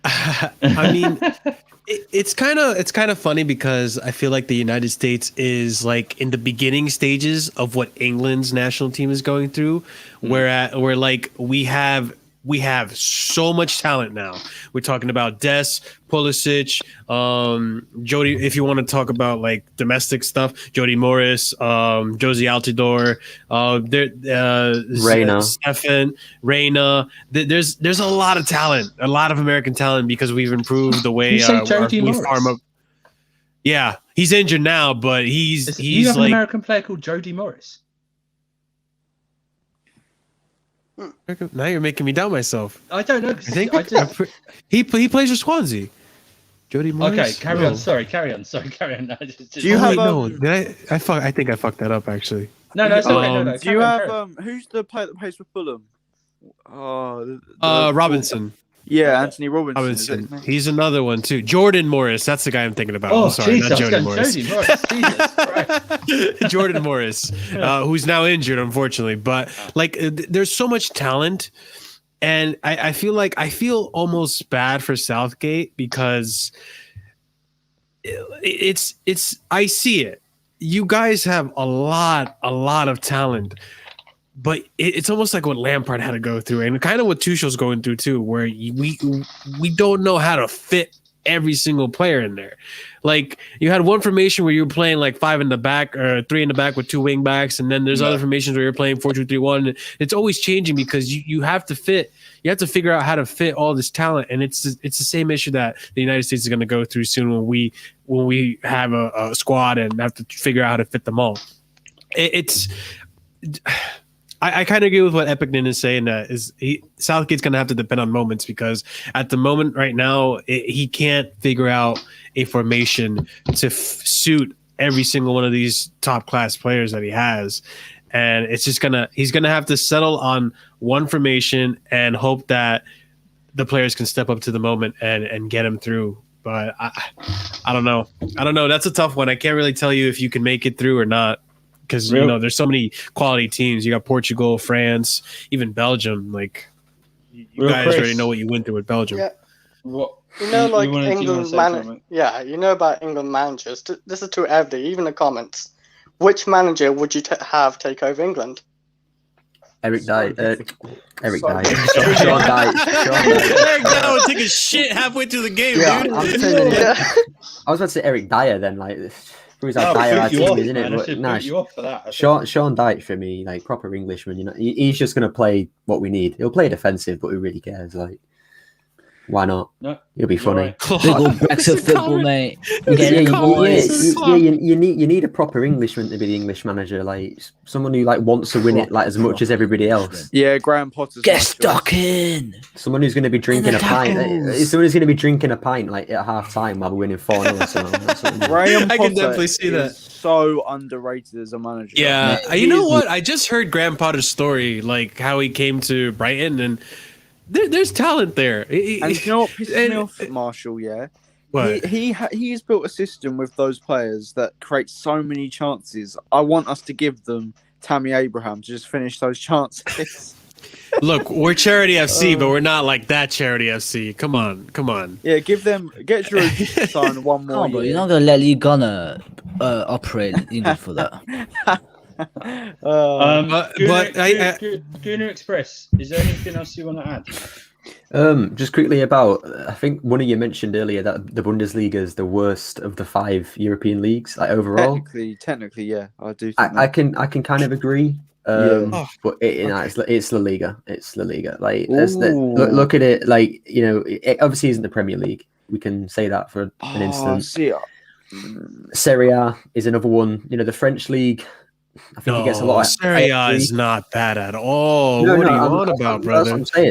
I mean, it's kind of funny because I feel like the United States is like in the beginning stages of what England's national team is going through, where like we have so much talent now. We're talking about Des, Pulisic, Jody. If you want to talk about like domestic stuff, Jody Morris, Josie Altidore, Reina. Stefan, Reina. There's a lot of talent, a lot of American talent because we've improved the way we farm up. Yeah, he's injured now, but he's you have like an American player called Jody Morris. Now you're making me doubt myself. I don't know. I think he plays for Swansea. Jody Morris. Okay, carry on. Sorry, carry on. No, do you have I think I fucked that up actually. No, it's okay. No. Do you have who's the player that plays for Fulham? Robinson. Yeah, Anthony Robinson. He's another one too. Jordan Morris. That's the guy I'm thinking about. Oh, I'm sorry, not Jody Morris. Jesus Christ. Jordan Morris, who's now injured, unfortunately. But like, there's so much talent, and I feel almost bad for Southgate because it's I see it. You guys have a lot of talent. But it's almost like what Lampard had to go through, and kind of what Tuchel's going through too, where we don't know how to fit every single player in there. Like you had one formation where you were playing like 5 in the back or 3 in the back with 2 wing backs, and then there's other formations where you're playing 4-2-3-1. It's always changing because you have to fit. You have to figure out how to fit all this talent, and it's the same issue that the United States is going to go through soon when we have a squad and have to figure out how to fit them all. I kind of agree with what Epicnin is saying. That Southgate's going to have to depend on moments because at the moment right now, he can't figure out a formation to suit every single one of these top class players that he has. And it's just he's going to have to settle on one formation and hope that the players can step up to the moment and get him through. But I don't know. That's a tough one. I can't really tell you if you can make it through or not. Because there's so many quality teams. You got Portugal, France, even Belgium. Like you guys already know what you went through with Belgium. Yeah. What? England you know about England managers. This is to everybody, even the comments. Which manager would you have take over England? Eric Dye. Sean Dyche. Eric Dye would take a shit halfway through the game, dude. I was about to say Eric Dyer then, like. Who's that Dyer team, isn't it? But, nah, Sean Dyche for me, like proper Englishman. You know, he's just gonna play what we need. He'll play defensive, but who really cares? Like, why not? No, he'll be funny. Big old Brexit football, mate. You need a proper Englishman to be the English manager. Like someone who like wants to win it like as much as everybody else. Yeah, Graham Potter's get stuck in. Someone who's going to be drinking a pint. Someone who's going to be drinking a pint like at half time while we're winning 4-0 or something. Graham Potter I can definitely see that. So underrated as a manager. Yeah, you know what? I just heard Graham Potter's story, like how he came to Brighton, and there's talent there. And you know what pisses me off, Marshall? Yeah, what? He's built a system with those players that creates so many chances. I want us to give them Tammy Abraham to just finish those chances. Look, we're Charity FC, but we're not like that Charity FC. Come on. Yeah, get Drew to sign one more. But you're not gonna let Lee Gunner operate England for that. Gooner Express. Is there anything else you want to add? Just quickly about, I think one of you mentioned earlier that the Bundesliga is the worst of the 5 European leagues, like overall. Technically, yeah, I do. I can kind of agree. But it's La Liga. It's La Liga. Like look at it. Like it obviously isn't the Premier League. We can say that for an instance. Serie A is another one. The French league. I think it gets a lot. Serie A is not bad at all. What are you on about, brother? That's what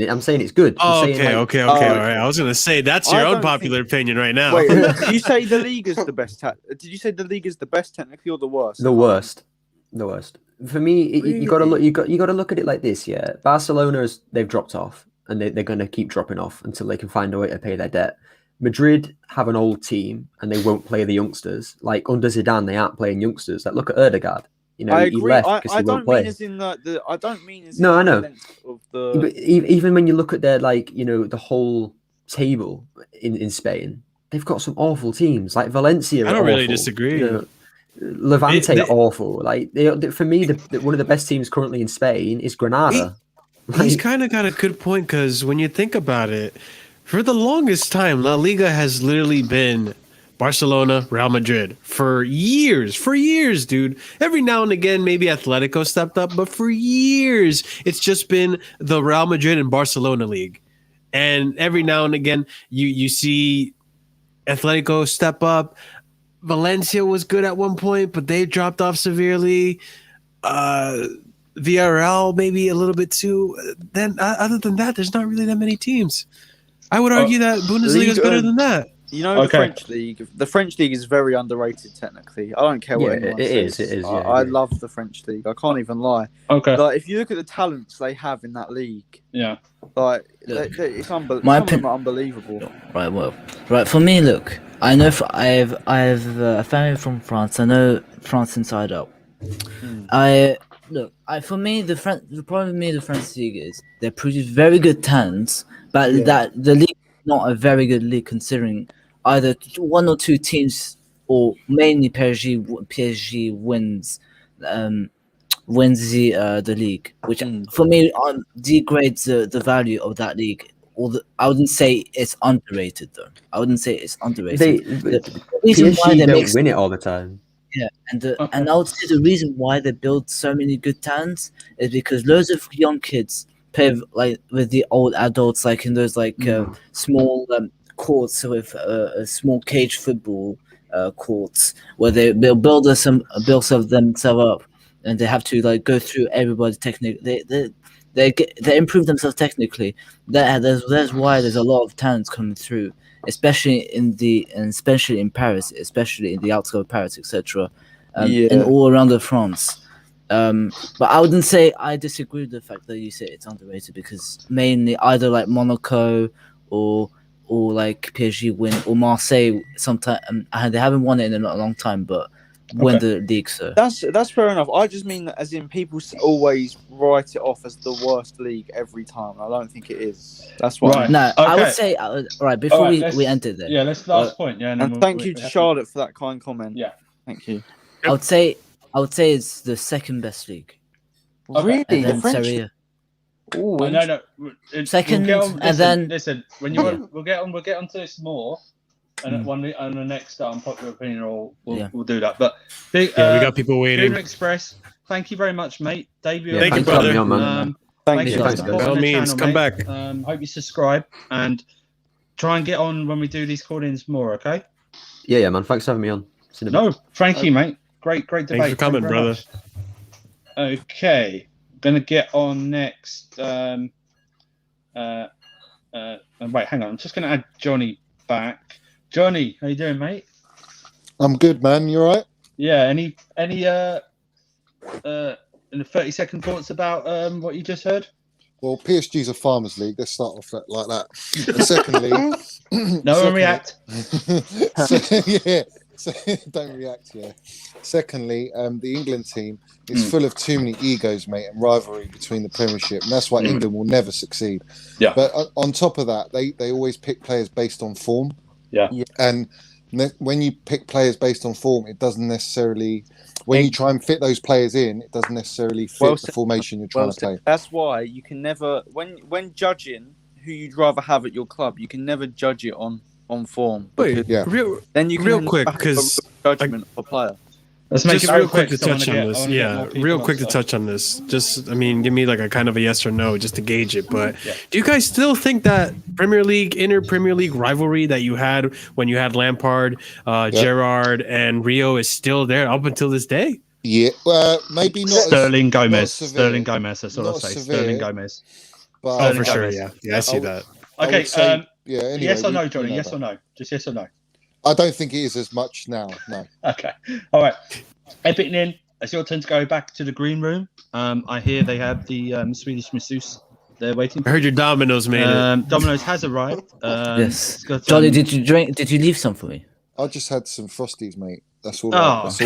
I'm saying it's good. Okay. All right. I was gonna say that's your unpopular opinion right now. Wait, did you say the league is the best? Did you say the league is the best technically or the worst? The worst. For me, you got to look. You got to look at it like this. Yeah, Barcelona's they've dropped off, and they're going to keep dropping off until they can find a way to pay their debt. Madrid have an old team, and they won't play the youngsters. Like under Zidane, they aren't playing youngsters. Like look at Erdegaard. You know, I he agree. left because he won't play. I don't mean as No, I know. Of the... But even when you look at their the whole table in Spain, they've got some awful teams. Like Valencia. I don't really disagree. Levante are awful. Like for me, one of the best teams currently in Spain is Granada. He's kind of got a good point because when you think about it, for the longest time, La Liga has literally been Barcelona, Real Madrid for years, dude. Every now and again, maybe Atletico stepped up, but for years, it's just been the Real Madrid and Barcelona league. And every now and again, you see Atletico step up. Valencia was good at one point, but they dropped off severely. Villarreal maybe a little bit too. Then other than that, there's not really that many teams. I would argue that Bundesliga is better than that. You know, the French league. The French league is very underrated. Technically, I don't care what anyone says. It is. I love the French league. I can't even lie. Okay. Like if you look at the talents they have in that league, like it's unbelievable. Right. For me, look, I know I have a family from France. I know France inside out. For me, the problem with the French league is they produce very good talents, but that the league is not a very good league considering either one or two teams or mainly PSG wins the league, which for me degrades the value of that league. I wouldn't say it's underrated though. I wouldn't say it's underrated. The reason PSG why they don't win it all the time. Yeah, and I would say the reason why they build so many good talents is because loads of young kids play with the old adults, like in those small courts with small cage football courts where they'll build themselves up, and they have to go through everybody's technique. They improve themselves technically. That's why there's a lot of talents coming through, especially in Paris, especially in the outskirts of Paris, etc. And all around France. But I wouldn't say I disagree with the fact that you say it's underrated because mainly either like Monaco or like PSG win or Marseille sometimes they haven't won it in a long time, but win the league. So that's fair enough. I just mean that as in people always write it off as the worst league every time. I don't think it is. That's why. Right. No, I would say before we ended there. Yeah, let's last point. Yeah, and thank you to Charlotte for that kind comment. Yeah, thank you. I would say it's the second best league. Really? And then Serie A. Ooh, no. Second, and then listen. When you want, we'll get onto this more, and on the next unpopular opinion, we'll do that. But we got people waiting. Lunar Express, thank you very much, mate. Debut. Thank you, brother. Thank you. By all means, come back. Hope you subscribe and try and get on when we do these call-ins more. Okay. Yeah, man. Thanks for having me on. No, thank you, mate. Great debate. Thanks for coming, brother. Much. Okay, gonna get on next. Wait, hang on. I'm just gonna add Johnny back. Johnny, how you doing, mate? I'm good, man. You all right? Yeah. Any in the 30-second thoughts about what you just heard? Well, PSG's a farmers league. Let's start off like that. And secondly, no one react. Don't react. Yeah. Secondly, the England team is full of too many egos, mate, and rivalry between the Premiership, and that's why England will never succeed. Yeah. But on top of that, they always pick players based on form. Yeah. And when you pick players based on form, it doesn't necessarily. When you try and fit those players in, it doesn't necessarily fit the formation you're trying to play. That's why you can never, when judging who you'd rather have at your club, you can never judge it on form. Wait, then you can real quick because judgment of a player. Let's make just it real quick to so touch on this. Yeah, real quick to touch on this. Just, I mean, give me like a kind of a yes or no just to gauge it. But do you guys still think that inner Premier League rivalry that you had when you had Lampard, Gerrard, and Rio is still there up until this day? Yeah, maybe not. Sterling Gomez. Sterling Gomez. That's what I'll say. Sterling Gomez. But, for sure. Yeah, I see that. Okay. Anyway, yes or no, Johnny? Yes or no? Just yes or no. I don't think it is as much now. No. Okay. All right. Epic Nin, it's your turn to go back to the green room. I hear they have the Swedish masseuse. They're waiting. I heard your Domino's made it. Domino's has arrived. Yes. Got, Johnny, did you drink? Did you leave some for me? I just had some Frosties, mate. That's all. Those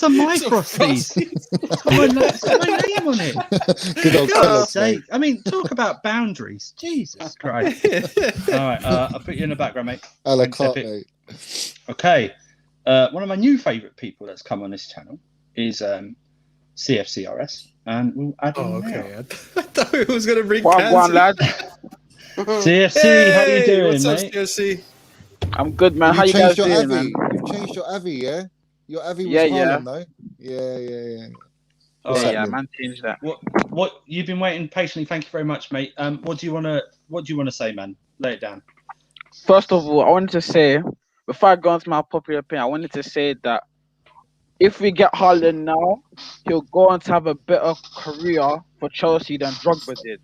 are my Frosties. It's got my name on it. Good old Kellogg's, mate. I mean, talk about boundaries. Jesus Christ. All right, I'll put you in the background, mate. A la carte, mate. Okay. One of my new favourite people that's come on this channel is CFCRS, and we'll add him now. I thought it was going to bring One lad. CFC, how you doing, what's up, mate? CFC? I'm good, man. How you guys doing, Avi? man? You've changed your Avi, yeah? Your Avi was Haaland, though? Yeah. Yeah, man, change that. What you've been waiting patiently? Thank you very much, mate. What do you want to say, man? Lay it down. First of all, I wanted to say, before I go into my popular opinion, I wanted to say that if we get Haaland now, he'll go on to have a better career for Chelsea than Drogba did.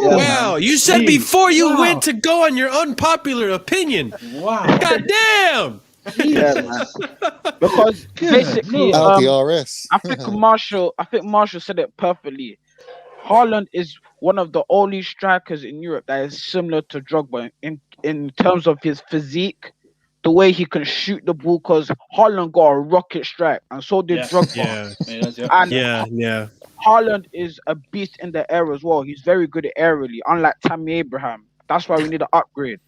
Yeah, wow, you said before you went to go on your unpopular opinion. Wow. God damn. Yeah, man. Because basically, RS. I think Marshall said it perfectly. Haaland is one of the only strikers in Europe that is similar to Drogba in terms of his physique, the way he can shoot the ball. Because Haaland got a rocket strike, and so did Drogba. Yeah. Haaland is a beast in the air as well. He's very good aerially, unlike Tammy Abraham. That's why we need an upgrade.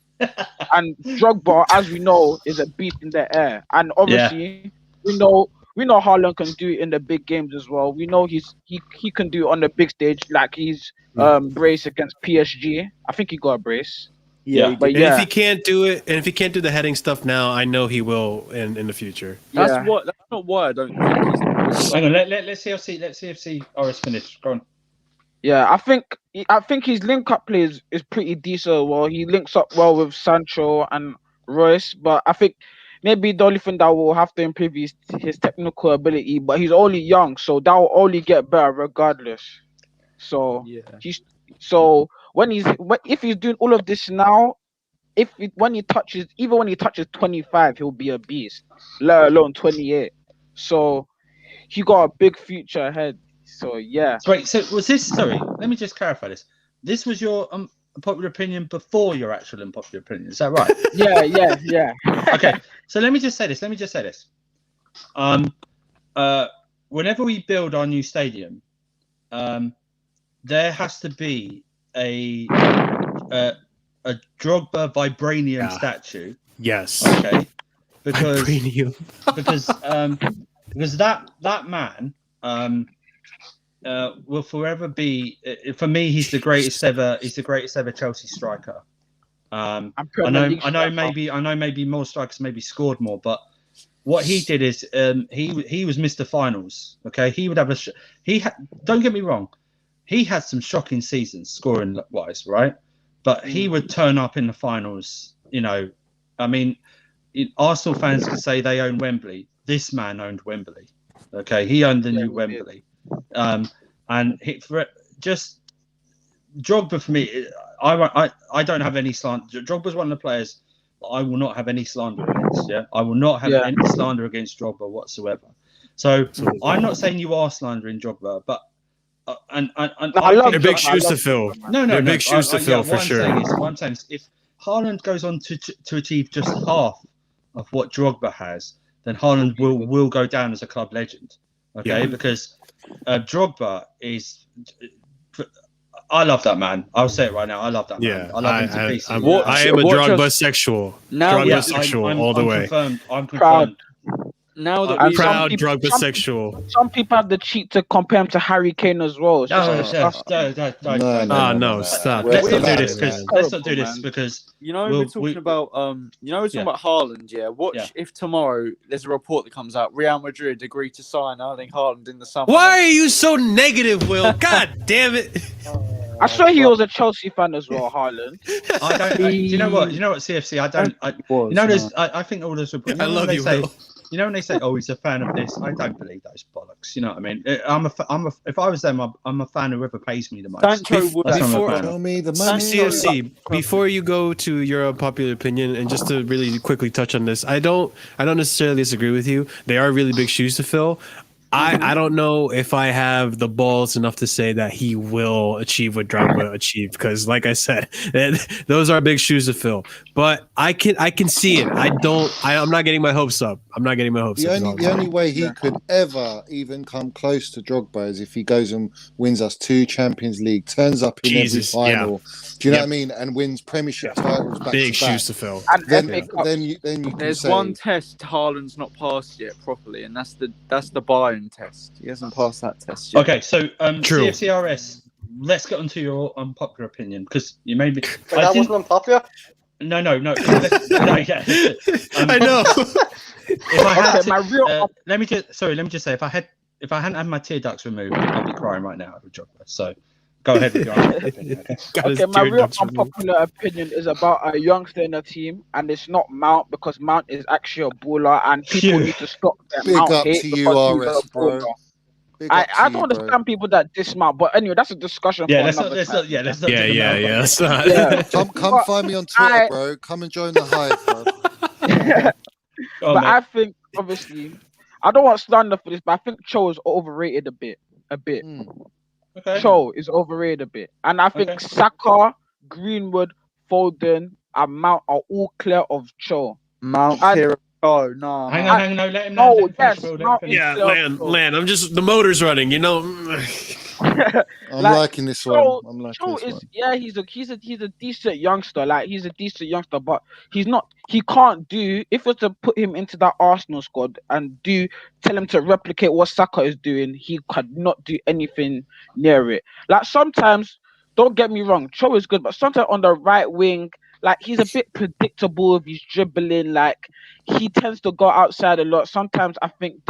And Drogba, as we know, is a beast in the air. And obviously, we know Haaland can do it in the big games as well. We know he can do it on the big stage, like his brace against PSG. I think he got a brace. Yeah, but if he can't do it, and if he can't do the heading stuff now, I know he will in the future. That's not why I don't think he's. Hang on, let's see RS finish. Go on. Yeah, I think his link up play is pretty decent. Well, he links up well with Sancho and Royce, but I think maybe the only thing that will have to improve is his technical ability. But he's only young, so that will only get better regardless. So if he's doing all of this now, when he touches 25, he'll be a beast. Let alone 28. So he got a big future ahead. So yeah. Wait, so was this? Sorry, let me just clarify this. This was your unpopular opinion before your actual unpopular opinion. Is that right? Yeah. Okay, so let me just say this. Whenever we build our new stadium, there has to be a Drogba vibranium statue. Yes. Okay. Because that man will forever be, for me, he's the greatest ever Chelsea striker. I know maybe more strikers maybe scored more, but what he did is he was Mr. Finals. Okay, he would have don't get me wrong, he had some shocking seasons scoring wise, right? But he would turn up in the finals. I mean, Arsenal fans could say they own Wembley. This man owned Wembley. Okay, he owned the new Wembley. And just Drogba for me, I don't have any slander. Drogba's one of the players I will not have any slander against. Yeah, I will not have any slander against Drogba whatsoever. So I'm not saying you are slandering Drogba, but they're big shoes to fill. No, big shoes to fill for sure. What I'm saying is, if Haaland goes on to achieve just half of what Drogba has, then Haaland will go down as a club legend. Okay, because Drogba is. I love that man. I'll say it right now. I love that man. I love him to pieces. I am a Drogba sexual. Drogba sexual all the way. I'm confirmed. Now that I'm proud Drogba sexual. Some people have the cheek to compare him to Harry Kane as well. No, stop. Let's not do this because we're talking about Haaland. Yeah, watch if tomorrow there's a report that comes out. Real Madrid agree to sign Erling Haaland in the summer. Why are you so negative, Will? God damn it! I swear he was a Chelsea fan as well, Haaland. You know what, CFC? I think all this. I love you, Will. You know when they say, "Oh, he's a fan of this," I don't believe those bollocks. You know what I mean? If I was them, I'm a fan of whoever pays me the most. Show me the money. CFC. Before you go to your unpopular opinion, and just to really quickly touch on this, I don't necessarily disagree with you. They are really big shoes to fill. I don't know if I have the balls enough to say that he will achieve what Drogba achieved, because, like I said, those are big shoes to fill. But I can see it. I'm not getting my hopes up. The only way he could ever even come close to Drogba is if he goes and wins us 2 Champions League, turns up in every final. Yeah. Do you know what I mean? And wins Premiership titles back big to back. shoes to fill. And then you there's can say, one test Haaland's not passed yet properly, and that's the Bayern test. He hasn't passed that test yet. Okay, so CFCRS, let's get onto your unpopular opinion, because you made me. That wasn't unpopular. No. I know. If I had let me just say, if I hadn't had my tear ducts removed, I'd be crying right now with Drogba. So go ahead with your opinion. Okay, my real unpopular opinion is about a youngster in the team, and it's not Mount, because Mount is actually a baller, and people need to stop their Big Mount up hate to because you, he's a RS, bro. baller. I don't understand people that dismount, but anyway, that's a discussion for another time. Let's not. Come find me on Twitter, bro. Come and join the hive, bro. But I think, obviously, I don't want slander for this, but I think Cho is overrated a bit. Okay. Cho is overrated a bit, and I think Saka, Greenwood, Foden, and Mount are all clear of Cho. Mount clear. Oh no! Hang on, no, let him know. Oh yes, land. I'm just the motor's running. You know. I'm liking this one. He's a decent youngster. Like, he's a decent youngster, but he's not. He can't do. If we were to put him into that Arsenal squad and tell him to replicate what Saka is doing, he could not do anything near it. Like, sometimes, don't get me wrong, Cho is good, but sometimes on the right wing, like, he's a bit predictable with his dribbling. Like, he tends to go outside a lot. Sometimes I think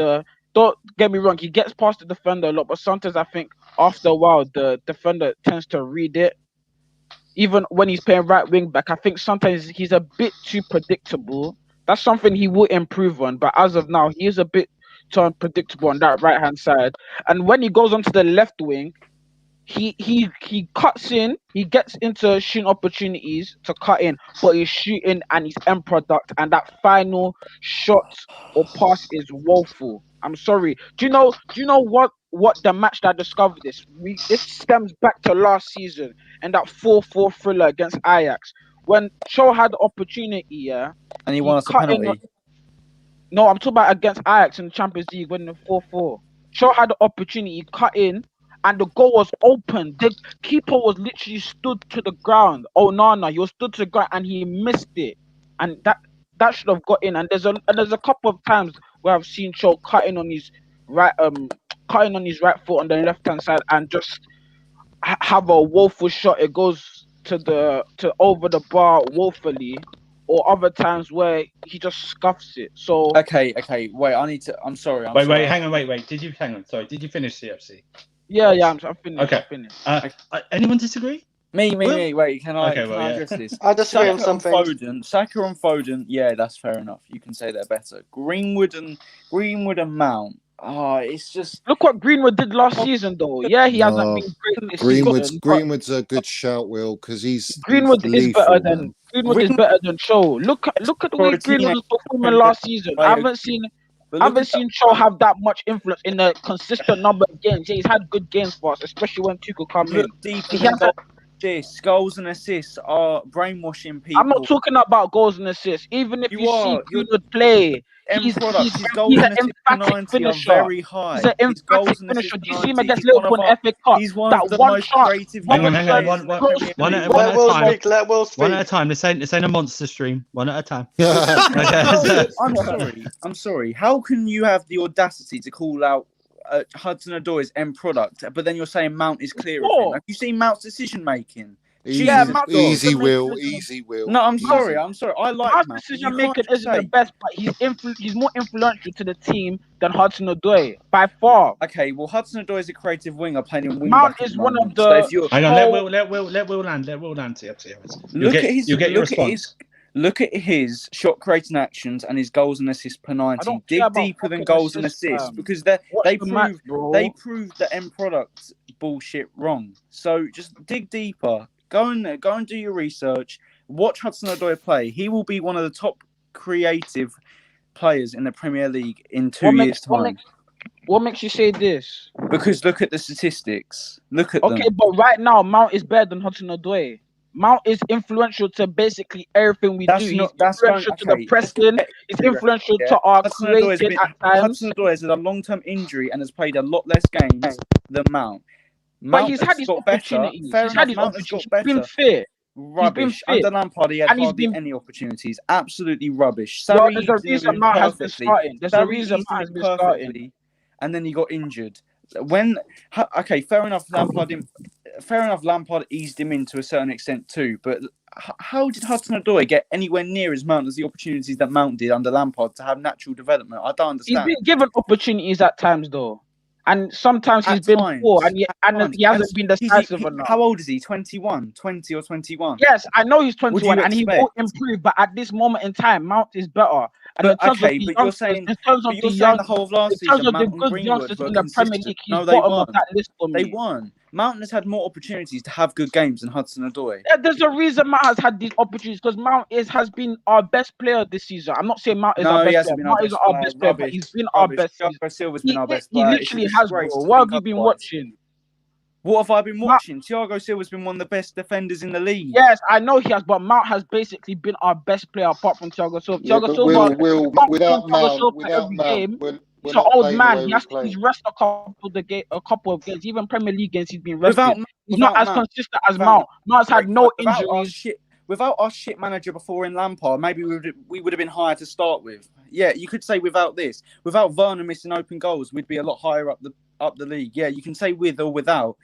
don't get me wrong, he gets past the defender a lot, but sometimes I think after a while the defender tends to read it. Even when he's playing right wing back, I think sometimes he's a bit too predictable. That's something he will improve on, but as of now, he is a bit too unpredictable on that right hand side. And when he goes onto the left wing, he cuts in, he gets into shooting opportunities to cut in, but he's shooting and his end product, and that final shot or pass is woeful. I'm sorry. Do you know what the match that I discovered this? This stems back to last season and that 4-4 thriller against Ajax. When Cho had the opportunity, and he won us a penalty. No, I'm talking about against Ajax in the Champions League winning the 4-4. Cho had the opportunity, he cut in, and the goal was open. The keeper was literally stood to the ground. Oh no, he was stood to the ground and he missed it. And that should have got in. And there's a couple of times where I've seen Cho cutting on his right foot on the left hand side and just have a woeful shot. It goes to over the bar woefully, or other times where he just scuffs it. So okay. Wait, I'm sorry. Wait. Hang on. Wait. Did you finish CFC? Yeah. I'm finished. Okay. I'm finished. Anyone disagree? Me. Wait, can I address this? I disagree on something. Saka and Foden. Yeah, that's fair enough. You can say they're better. Greenwood and Mount. Oh, it's just look what Greenwood did last season, though. Yeah, he hasn't been great this season. Greenwood's a good shout, Will, because Greenwood is better than Cho. Look at the way Greenwood was performing last season. I haven't seen Cho have that much influence in a consistent number of games. Yeah, he's had good games for us, especially when Tuchel come in. Goals and assists are brainwashing people. I'm not talking about goals and assists. Even if you see Greenwood play, he's an emphatic finisher. Very high. He's an emphatic finisher. Do you see him against Liverpool in FA Cup? He's one of the most creative. Hang on. One at a time. Let Will speak. One at a time. This ain't a monster stream. One at a time. I'm sorry. How can you have the audacity to call out Hudson-Odoi's end product, but then you're saying Mount is clear of him? Have you seen Mount's decision making? Easy, Will. No, I'm sorry. I like Mount. Decision making isn't the best, but he's more influential to the team than Hudson-Odoi by far. Okay, well, Hudson-Odoi is a creative winger playing in wing. Mount is one of the. Hang on, let Will land. Let Will land. You'll get your response. Look at his shot creating actions and his goals and assists per 90. Dig deeper than goals and assists because they prove the end product bullshit wrong. So just dig deeper. Go and do your research. Watch Hudson-Odoi play. He will be one of the top creative players in the Premier League in 2 years' time. What makes you say this? Because look at the statistics. Look at them. Okay, but right now Mount is better than Hudson-Odoi. Mount is influential to basically everything we do. He's influential to the pressing. He's influential to our creating at times. Hudson-Odoi has had a long-term injury and has played a lot less games than Mount. But he's had his opportunities. He's had his opportunities. He's been fit. Rubbish. Under Lampard, he had hardly any opportunities. Absolutely rubbish. So there's a reason Mount has been starting. There's a reason Mount has been starting. And then he got injured. Fair enough. Lampard eased him in to a certain extent too. But how did Hudson-Odoi get anywhere near as Mount as the opportunities that Mount did under Lampard to have natural development? I don't understand. He's been given opportunities at times though. And sometimes he's been poor and he hasn't been decisive enough. How old is he? 21? 20 or 21? Yes, I know he's 21 and he will improve, but at this moment in time, Mount is better. And you're saying the whole of last season, Mount and Greenwood were in the Premier League, he's no, bottom of that list for me. They won. Mount has had more opportunities to have good games than Hudson-Odoi. Yeah, there's a reason Mount has had these opportunities because Mount has been our best player this season. I'm not saying Mount is our best player. Mount isn't our best player, but he's been our best. Thiago Silva's been our best player. He literally has, bro. What have you been watching? What have I been watching? Thiago Silva's been one of the best defenders in the league. Yes, I know he has, but Mount has basically been our best player apart from Thiago Silva. Thiago Silva, without Mount, he's an old man. He's rested a couple of games. Even Premier League games, he's been rested. He's not as consistent as Mount. Mount's had no injuries. Without our shit manager before in Lampard, maybe we would have been higher to start with. Yeah, you could say without this. Without Werner missing open goals, we'd be a lot higher up the league. Yeah, you can say with or without.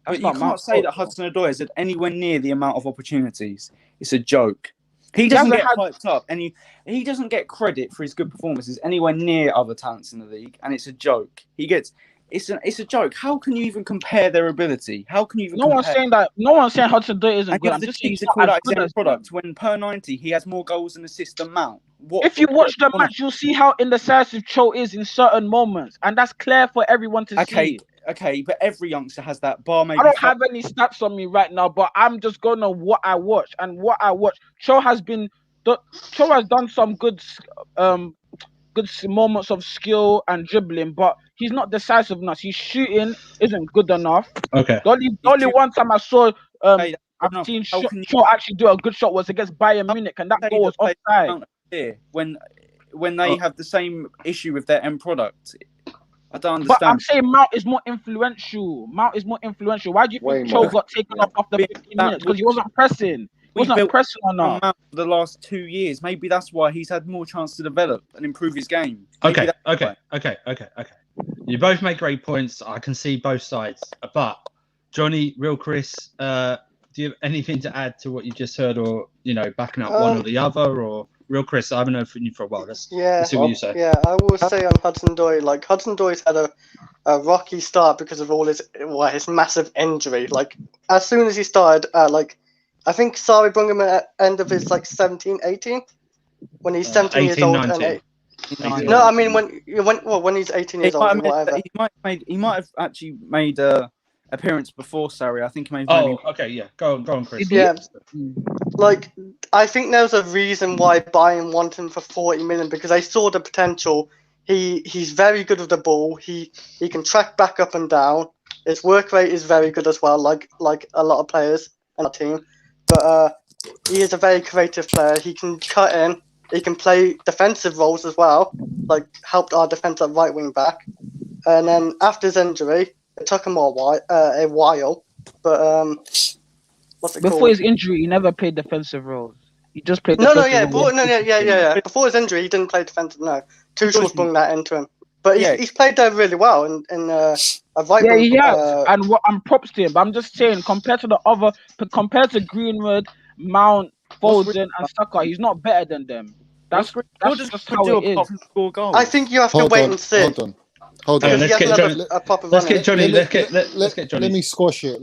But you can't say that Hudson-Odoi has had anywhere near the amount of opportunities. It's a joke. He doesn't get hyped up, and he doesn't get credit for his good performances anywhere near other talents in the league, and it's a joke. It's a joke. How can you even compare their ability? How can you even? No one's saying Hudson-Odoi isn't good. I'm just saying he's not as good as product. When per 90, he has more goals and assists than Mount. If you watch the match, you'll see how indecisive Cho is in certain moments, and that's clear for everyone to see. Okay, but every youngster has that bar. Maybe I don't have any stats on me right now, but I'm just going to what I watch. And what I watch, Cho has done some good moments of skill and dribbling, but he's not decisive enough. His shooting isn't good enough. Okay. The only one time I saw I've seen Cho actually do a good shot was against Bayern Munich, and that goal was offside. When they have the same issue with their end product. I don't understand. But I'm saying Mount is more influential. Why do you think Cho got taken off after 15 minutes? Because he wasn't pressing. He wasn't pressing enough. For the last 2 years. Maybe that's why he's had more chance to develop and improve his game. Okay. You both make great points. I can see both sides. But Johnny, Real Chris, do you have anything to add to what you just heard, or backing up one or the other, or? Real Chris, I haven't known from you for a while. Let's see what you say. Yeah, I will say on Hudson-Odoi, Hudson-Odoi's had a rocky start because of all his massive injury. As soon as he started, I think Sarri brought him at the end of his 17, 18, when he's 17 years old. 19. No, I mean when he's 18 years old, whatever. He might have actually made a appearance before Sarri. I think he made. Okay, yeah. Go on, Chris. Yeah. I think there's a reason why Bayern want him for 40 million because they saw the potential. He's very good with the ball. He can track back up and down. His work rate is very good as well, like a lot of players in our team. But he is a very creative player. He can cut in. He can play defensive roles as well, helped our defense at right wing back. And then after his injury, it took him a while. But before his injury, he never played defensive roles. He just played. Yeah. Before his injury, he didn't play defensive. No, Tuchel's brought that into him. But he's played there really well in a right. Yeah, he has. And I'm props to him. But I'm just saying, compared to Greenwood, Mount, Foden, and Saka, he's not better than them. That's just how it is. I think you have to wait and see. Hold on. Hold on. Let's get Johnny. Let's get Johnny. Let's get Johnny. Let me squash it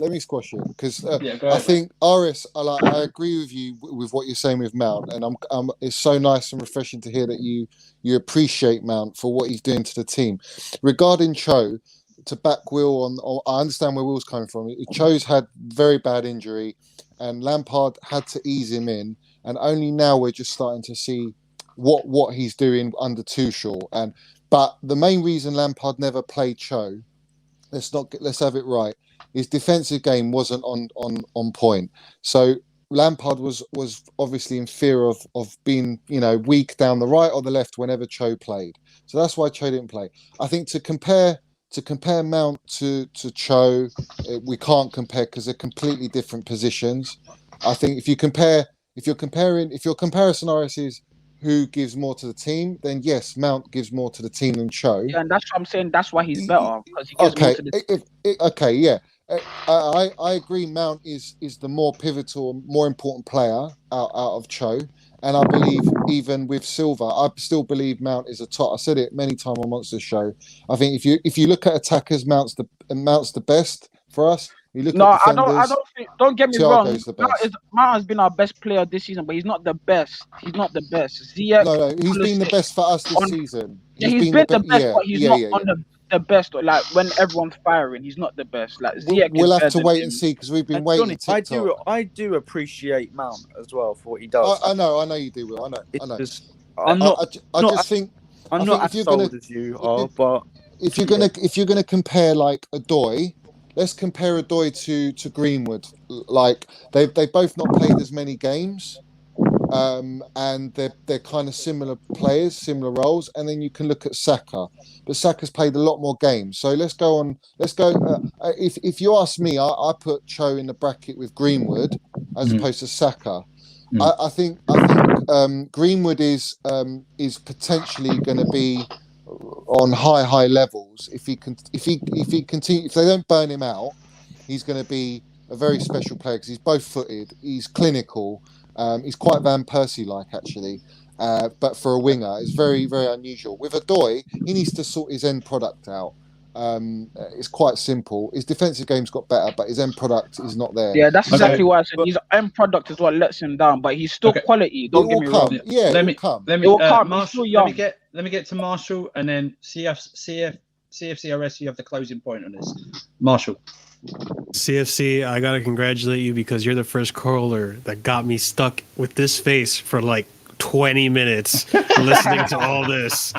because I think Aris. I agree with you with what you're saying with Mount, and it's so nice and refreshing to hear that you appreciate Mount for what he's doing to the team. Regarding Cho, to back Will on, I understand where Will's coming from. Cho's had very bad injury, and Lampard had to ease him in, and only now we're just starting to see what he's doing under Tuchel. But the main reason Lampard never played Cho, let's have it right, his defensive game wasn't on point. So Lampard was obviously in fear of being, weak down the right or the left whenever Cho played. So that's why Cho didn't play. I think to compare Mount to Cho, we can't compare because they're completely different positions. I think if your comparison is who gives more to the team, then yes, Mount gives more to the team than Cho. Yeah, and that's what I'm saying. That's why he's better, because he gives more to the team. Okay, yeah. I agree Mount is the more pivotal, more important player out of Cho. And I believe even with Silva, I still believe Mount is a top. I said it many times on Monster Show. I think if you look at attackers, Mount's the best for us. I don't think. Don't get me wrong. Mount has been our best player this season, but he's not the best. He's not the best. Ziyech, no, he's been the best for us this season. He's been the best, but he's not on the best. Like when everyone's firing, he's not the best. Like Ziyech, we'll have to wait and see because we've been waiting. Johnny, I do appreciate Mount as well for what he does. I know you do, Will. I know. I'm not as sold as you are, but if you're gonna compare like Odoi. Let's compare Odoi to Greenwood. Like they both not played as many games, and they're kind of similar players, similar roles. And then you can look at Saka, but Saka's played a lot more games. So let's go. If you ask me, I put Cho in the bracket with Greenwood as opposed to Saka. I think Greenwood is potentially going to be on high levels. If he continue, if they don't burn him out, he's going to be a very special player because he's both footed, he's clinical, he's quite Van Persie like actually, but for a winger it's very, very unusual. With Odoi, he needs to sort his end product out. It's quite simple. His defensive game's got better, but his end product is not there. Yeah, that's exactly what I said. His end product is what lets him down, but he's still quality. Don't get me wrong. Yeah, let me Marshall, let me get to Marshall, and then CFCRS. You have the closing point on this, Marshall. CFC, I gotta congratulate you because you're the first caller that got me stuck with this face for like 20 minutes listening to all this.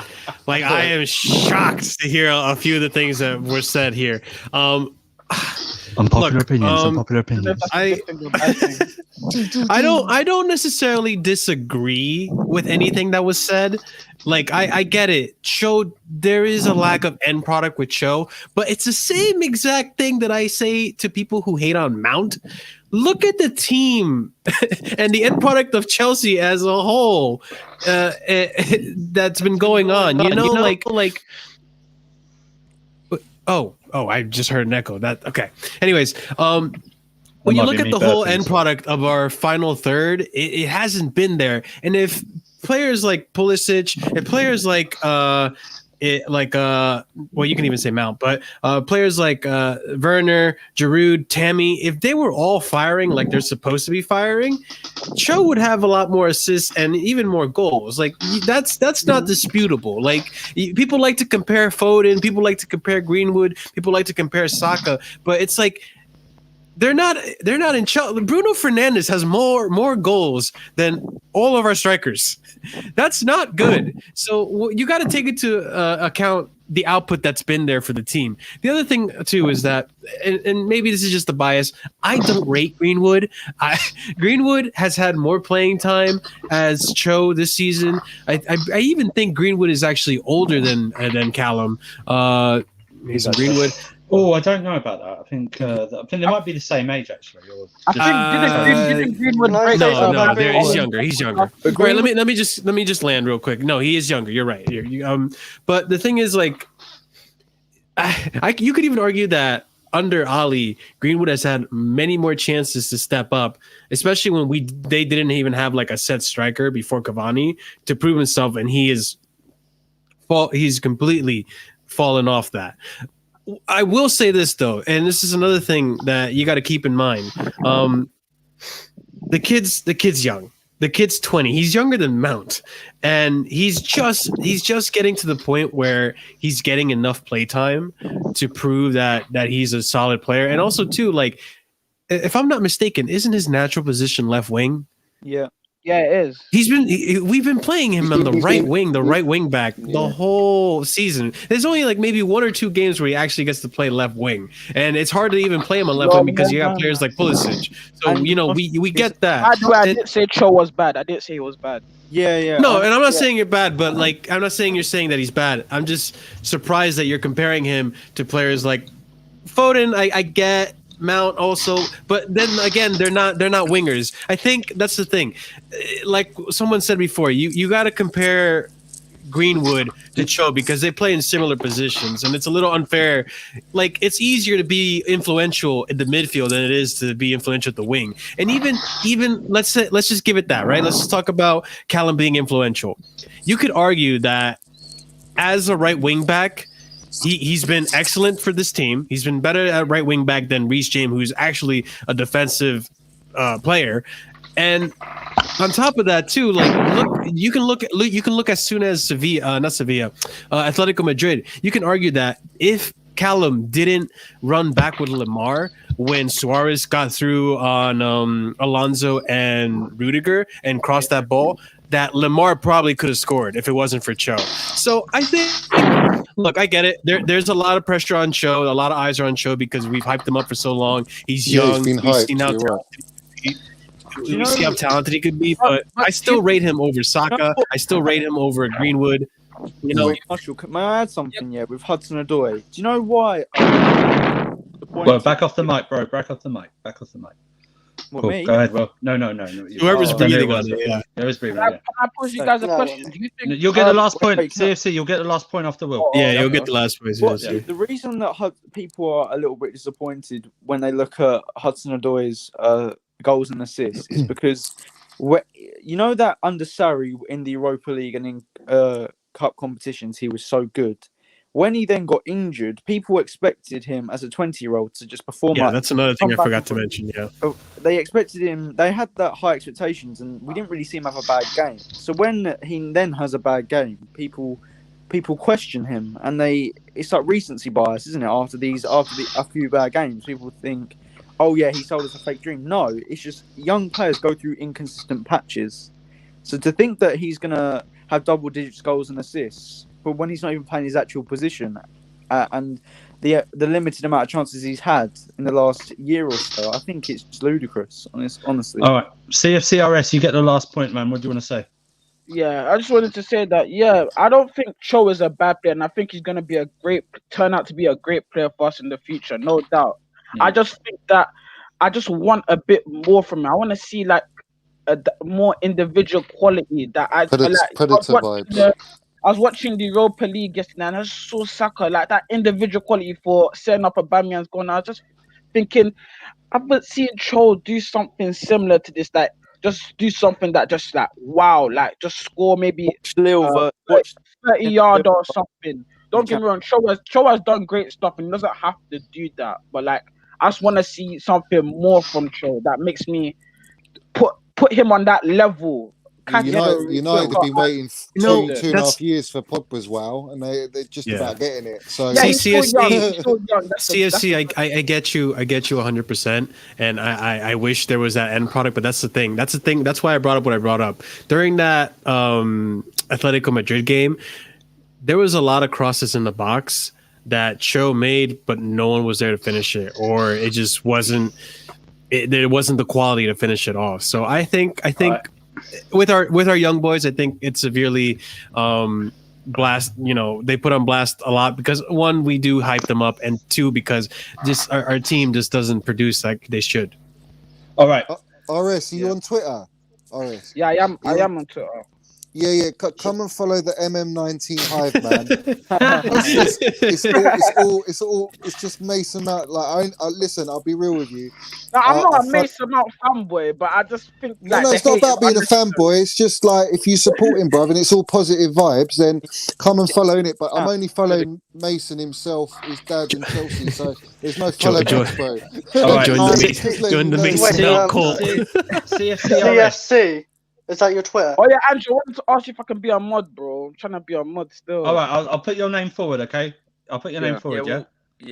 Like I am shocked to hear a few of the things that were said here. Unpopular opinions. I don't necessarily disagree with anything that was said. Like I get it. There is a lack of end product with Cho, but it's the same exact thing that I say to people who hate on Mount. Look at the team and the end product of Chelsea as a whole that's been going on. I just heard an echo. Okay. Anyways, when you look at the whole end product of our final third, it hasn't been there. And if players like Pulisic and players like you can even say Mount, but players like Werner, Giroud, Tammy, if they were all firing like they're supposed to be firing, Cho would have a lot more assists and even more goals. Like that's not disputable. Like people like to compare Foden, people like to compare Greenwood, people like to compare Saka, but it's like they're not in Chelsea. Bruno Fernandes has more goals than all of our strikers. That's not good. So you got to take into account the output that's been there for the team. The other thing too is that, and maybe this is just a bias, I don't rate Greenwood. Greenwood has had more playing time as Cho this season. I even think Greenwood is actually older than Callum. Mason Greenwood. Oh, I don't know about that. I think they might be the same age actually. Didn't Greenwood break? No, he's younger. He's younger. Right, let me just land real quick. No, he is younger. You're right. But the thing is, like, you could even argue that under Ali, Greenwood has had many more chances to step up, especially when they didn't even have like a set striker before Cavani to prove himself, and he's completely fallen off that. I will say this though, and this is another thing that you got to keep in mind. The kid's young. The kid's 20. He's younger than Mount, and he's just getting to the point where he's getting enough playtime to prove that he's a solid player. And also too, like, if I'm not mistaken, isn't his natural position left wing? Yeah. Yeah, it is. We've been playing him on the right wing back the whole season. There's only like maybe 1 or 2 games where he actually gets to play left wing, and it's hard to even play him on left wing because you got players like Pulisic. So we get that. I didn't say Cho was bad. I didn't say he was bad. Yeah. No, and I'm not saying you're bad, but like I'm not saying you're saying that he's bad. I'm just surprised that you're comparing him to players like Foden. I get. Mount also, but then again, they're not wingers. I think that's the thing. Like someone said before, you got to compare Greenwood to Cho because they play in similar positions, and it's a little unfair. Like it's easier to be influential in the midfield than it is to be influential at the wing. And even let's just give it that, right? Let's just talk about Callum being influential. You could argue that as a right wing back, he's been excellent for this team. He's been better at right wing back than Reece James, who's actually a defensive player. And on top of that, too, you can look as soon as Atletico Madrid. You can argue that if Callum didn't run back with Lemar when Suarez got through on Alonso and Rudiger and crossed that ball, that Lemar probably could have scored if it wasn't for Cho. So I think, look, I get it. There's a lot of pressure on Cho. A lot of eyes are on Cho because we've hyped him up for so long. He's young. He's been hyped. We see how talented he could be, but I still rate him over Saka. I still rate him over Greenwood. Marshall, may I add something? Yeah, with Hudson-Odoi. Do you know why? Well, back off the mic, bro. Back off the mic. What, cool. me? Go ahead, bro. No. Whoever's breathing on it. Yeah. Whoever's breathing. Can I pose you guys a question? Do you think You'll get the last point. CFC, you'll get the last point off the Will. Yeah, you'll get the last point. The reason that people are a little bit disappointed when they look at Hudson-Odoi's goals and assists is because you know that under Sarri in the Europa League and in cup competitions he was so good. When he then got injured, people expected him as a 20-year-old to just perform. Yeah, that's another thing I forgot to mention. Yeah, they expected him. They had that high expectations, and we didn't really see him have a bad game. So when he then has a bad game, people question him, and it's like recency bias, isn't it? After a few bad games, people think, oh yeah, he sold us a fake dream. No, it's just young players go through inconsistent patches. So to think that he's gonna have double digits goals and assists, but when he's not even playing his actual position, and the limited amount of chances he's had in the last year or so, I think it's just ludicrous. Honestly. All right, CFCRS, you get the last point, man. What do you want to say? Yeah, I just wanted to say that. Yeah, I don't think Cho is a bad player, and I think he's going to turn out to be a great player for us in the future, no doubt. I just think that I just want a bit more from him. I want to see like a more individual quality that Predator vibes. I was watching the Europa League yesterday, and I just saw Saka, like that individual quality for setting up Aubameyang's goal. And I was just thinking, I've been seeing Cho do something similar to this, like just do something that just like wow, like just score maybe 30-yard or something. Don't get me wrong, Cho has done great stuff, and he doesn't have to do that. But like, I just want to see something more from Cho that makes me put him on that level. United have been waiting 2.5 years for Pogba's and they're just about getting it. So CSC, I get you 100%, and I wish there was that end product, but that's the thing. That's why I brought up what I brought up during that Atletico Madrid game. There was a lot of crosses in the box that Cho made, but no one was there to finish it, or it just wasn't. There wasn't the quality to finish it off. So I think. With our young boys, I think it's severely blast. They put on blast a lot because one, we do hype them up, and two, because just our team just doesn't produce like they should. All right, RS, are you on Twitter? RS, yeah, I am on Twitter. Come and follow the MM19 Hive, man. It's just Mason Mount. Like, listen, I'll be real with you. No, I'm not a Mason Mount fanboy, but I just think no, it's not about being a fanboy. It's just like if you support him, brother, and it's all positive vibes, then come and follow it. But I'm only following Mason himself, his dad in Chelsea, so there's no follow back, bro. All right, join the Mason Mount cult. CFC. Is that your Twitter? Oh yeah, Andrew, I wanted to ask you if I can be a mod, bro. I'm trying to be a mod still. All right, I'll put your name forward, okay? I'll put your name forward, yeah.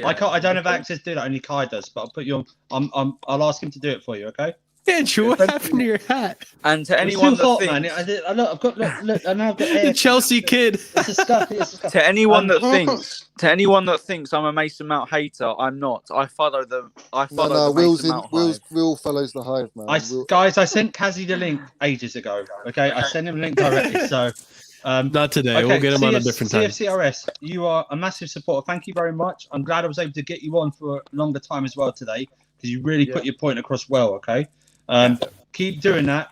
I don't have access to do that. Only Kai does, but I'll put your. I'll ask him to do it for you, okay? Andrew, what happened to your hat? And to anyone that hot, thinks, man. I've got look. I now got the Chelsea kid. To anyone that thinks I'm a Mason Mount hater, I'm not. I follow them. Will follows the Hive, man. Guys, I sent Kazi the link ages ago. Okay, I sent him a link directly. So. Not today. Okay, we'll get him on a different time. CFCRS, you are a massive supporter. Thank you very much. I'm glad I was able to get you on for a longer time as well today because you really put your point across well. Okay, keep doing that.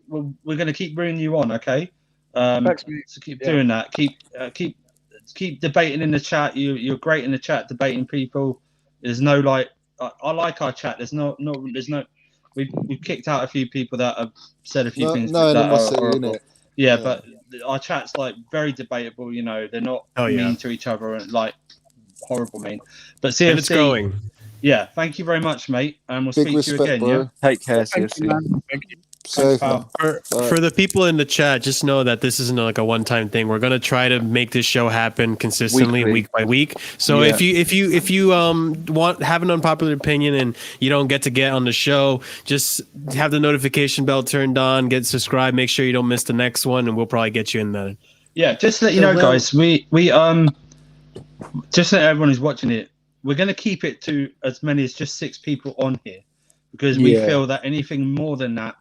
We're going to keep bringing you on. Okay, thanks, mate. So keep doing that. Keep debating in the chat. You're great in the chat, debating people. There's no I like our chat. There's no. We've kicked out a few people that have said a few things. Yeah, but our chat's like very debatable. You know, they're not mean to each other and like horrible mean. But CFC, it's going. Yeah, thank you very much, mate, and we'll speak to you again. Bro. Yeah, take care, CFC. Thank you. So for the people in the chat, just know that this isn't like a one-time thing. We're gonna try to make this show happen consistently, week by week. So if you have an unpopular opinion and you don't get on the show, just have the notification bell turned on, get subscribed, make sure you don't miss the next one, and we'll probably get you in there. Yeah, just to let you know, guys, we just so everyone who's watching it, we're gonna keep it to as many as just 6 people on here because we feel that anything more than that.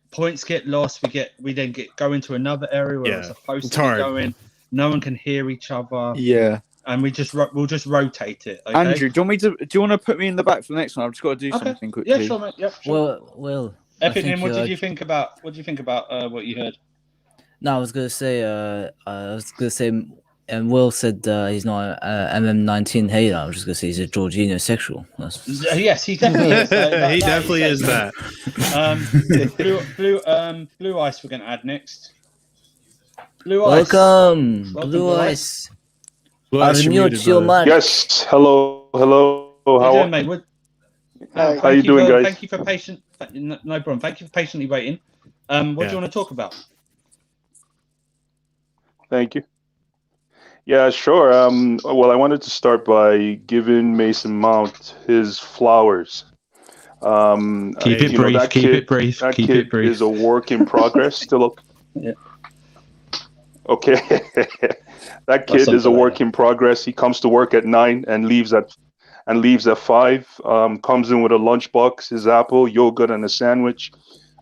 Points get lost. We then go into another area where we're supposed to be going. No one can hear each other. Yeah, and we'll just rotate it. Okay? Andrew, do you want to put me in the back for the next one? I've just got to do something quickly. Yeah, sure, mate. Yeah, sure. Well. Epic, what did you think about? What do you think about what you heard? No, I was gonna say. And Will said he's not an MM19 hater. I was just gonna say he's a Jorginho sexual. Yes, he definitely is. He definitely is that. Blue Ice. We're gonna add next. Blue Ice. Welcome, Blue Ice. I've muted your mic. Yes. Hello. How are you doing, mate? How you doing, guys? Thank you for no problem. Thank you for patiently waiting. What do you want to talk about? Thank you. Yeah, sure. Well, I wanted to start by giving Mason Mount his flowers. Keep it brief. That kid is a work in progress. Still, yeah. Okay. That kid is a work in progress. He comes to work at 9 and leaves at 5. Comes in with a lunchbox, his apple, yogurt, and a sandwich.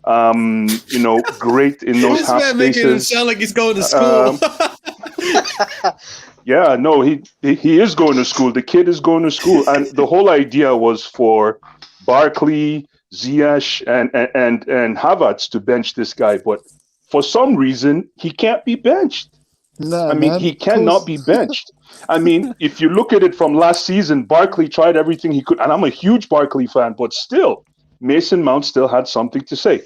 Great in those half spaces. Making it sound like he's going to school. Yeah, no, he is going to school. The kid is going to school, and the whole idea was for Barkley, Ziyech, and Havertz to bench this guy, but for some reason he can't be benched. He cannot be benched. I mean, if you look at it from last season, Barkley tried everything he could, and I'm a huge Barkley fan, but still, Mason Mount still had something to say.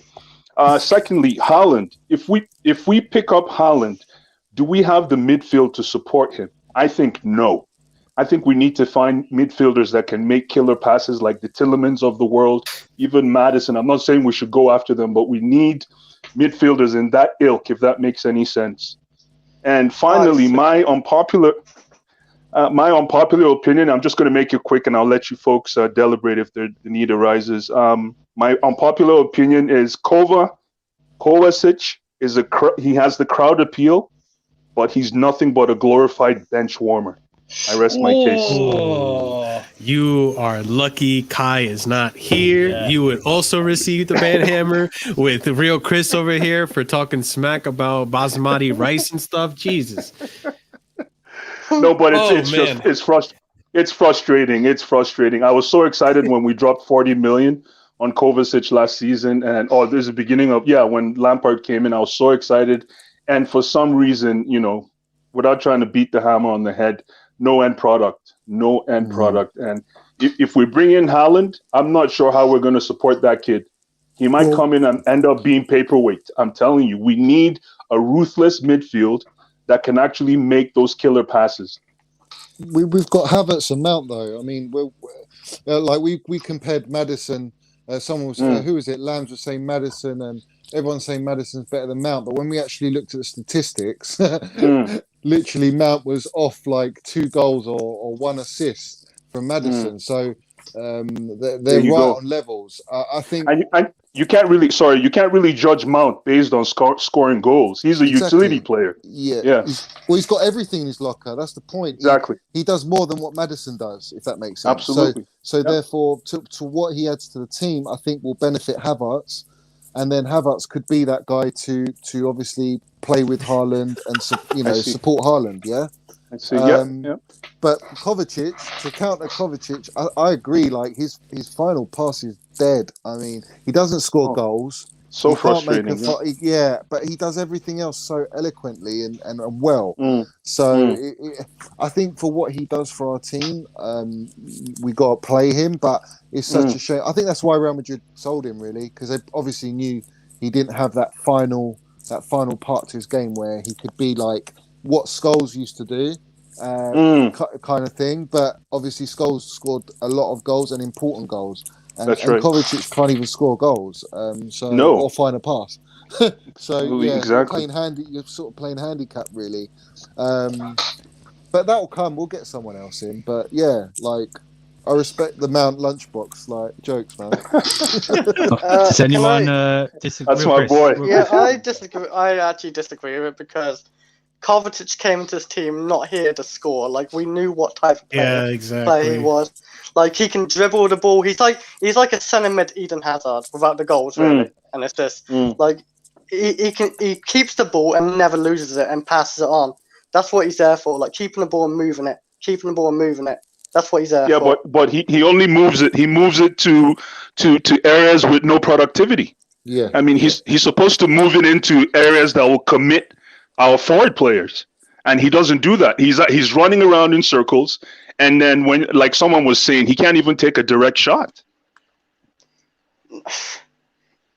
Secondly, Haaland. If we pick up Haaland, do we have the midfield to support him? I think no. I think we need to find midfielders that can make killer passes like the Tillemans of the world, even Maddison. I'm not saying we should go after them, but we need midfielders in that ilk, if that makes any sense. And finally, my unpopular opinion, I'm just going to make it quick and I'll let you folks deliberate if the need arises. My unpopular opinion is Kovacic he has the crowd appeal, but he's nothing but a glorified bench warmer. I rest my case. You are lucky Kai is not here. Yeah. You would also receive the banhammer with the real Chris over here for talking smack about basmati rice and stuff. Jesus. No, but it's frustrating. It's frustrating. I was so excited when we dropped 40 million on Kovacic last season, and this is the beginning of when Lampard came in, I was so excited, and for some reason, without trying to beat the hammer on the head, no end product, and if we bring in Haaland, I'm not sure how we're going to support that kid. He might come in and end up being paperweight. I'm telling you, we need a ruthless midfield that can actually make those killer passes. We've got Havertz and Mount though. I mean, we compared Maddison. Someone was who was it? Lambs was saying Maddison, and everyone's saying Maddison's better than Mount. But when we actually looked at the statistics, literally Mount was off like 2 goals or 1 assist from Maddison. So they're right on levels. I think. You can't really judge Mount based on scoring goals. He's a utility player. Yeah. He's got everything in his locker. That's the point. Exactly. He does more than what Maddison does, if that makes sense. Absolutely. So therefore, to what he adds to the team, I think will benefit Havertz. And then Havertz could be that guy to obviously play with Haaland and support Haaland. Yeah. I see. But Kovacic, to counter Kovacic, I agree. Like his final pass is dead. I mean, he doesn't score goals. So frustrating. But he does everything else so eloquently and well. So I think for what he does for our team, we got to play him. But it's such a shame. I think that's why Real Madrid sold him, really, because they obviously knew he didn't have that final part to his game where he could be like what Scholes used to do. Kind of thing, but obviously Scholes scored a lot of goals and important goals, and Kovacic can't even score goals, or find a pass. So exactly. You're sort of playing handicap, really. But that'll come. We'll get someone else in. But I respect the Mount lunchbox. Like jokes, man. Does anyone disagree? That's my boy. Yeah, I disagree. I actually disagree with it because Kovacic came into this team not here to score. Like we knew what type of player he was. Like he can dribble the ball. He's like a centre mid Eden Hazard without the goals really. And it's just like he keeps the ball and never loses it and passes it on. That's what he's there for. Like keeping the ball and moving it. That's what he's there for. Yeah, but he only moves it. He moves it to areas with no productivity. Yeah. I mean he's supposed to move it into areas that will commit our forward players, and he doesn't do that. He's running around in circles, and then when, like someone was saying, he can't even take a direct shot.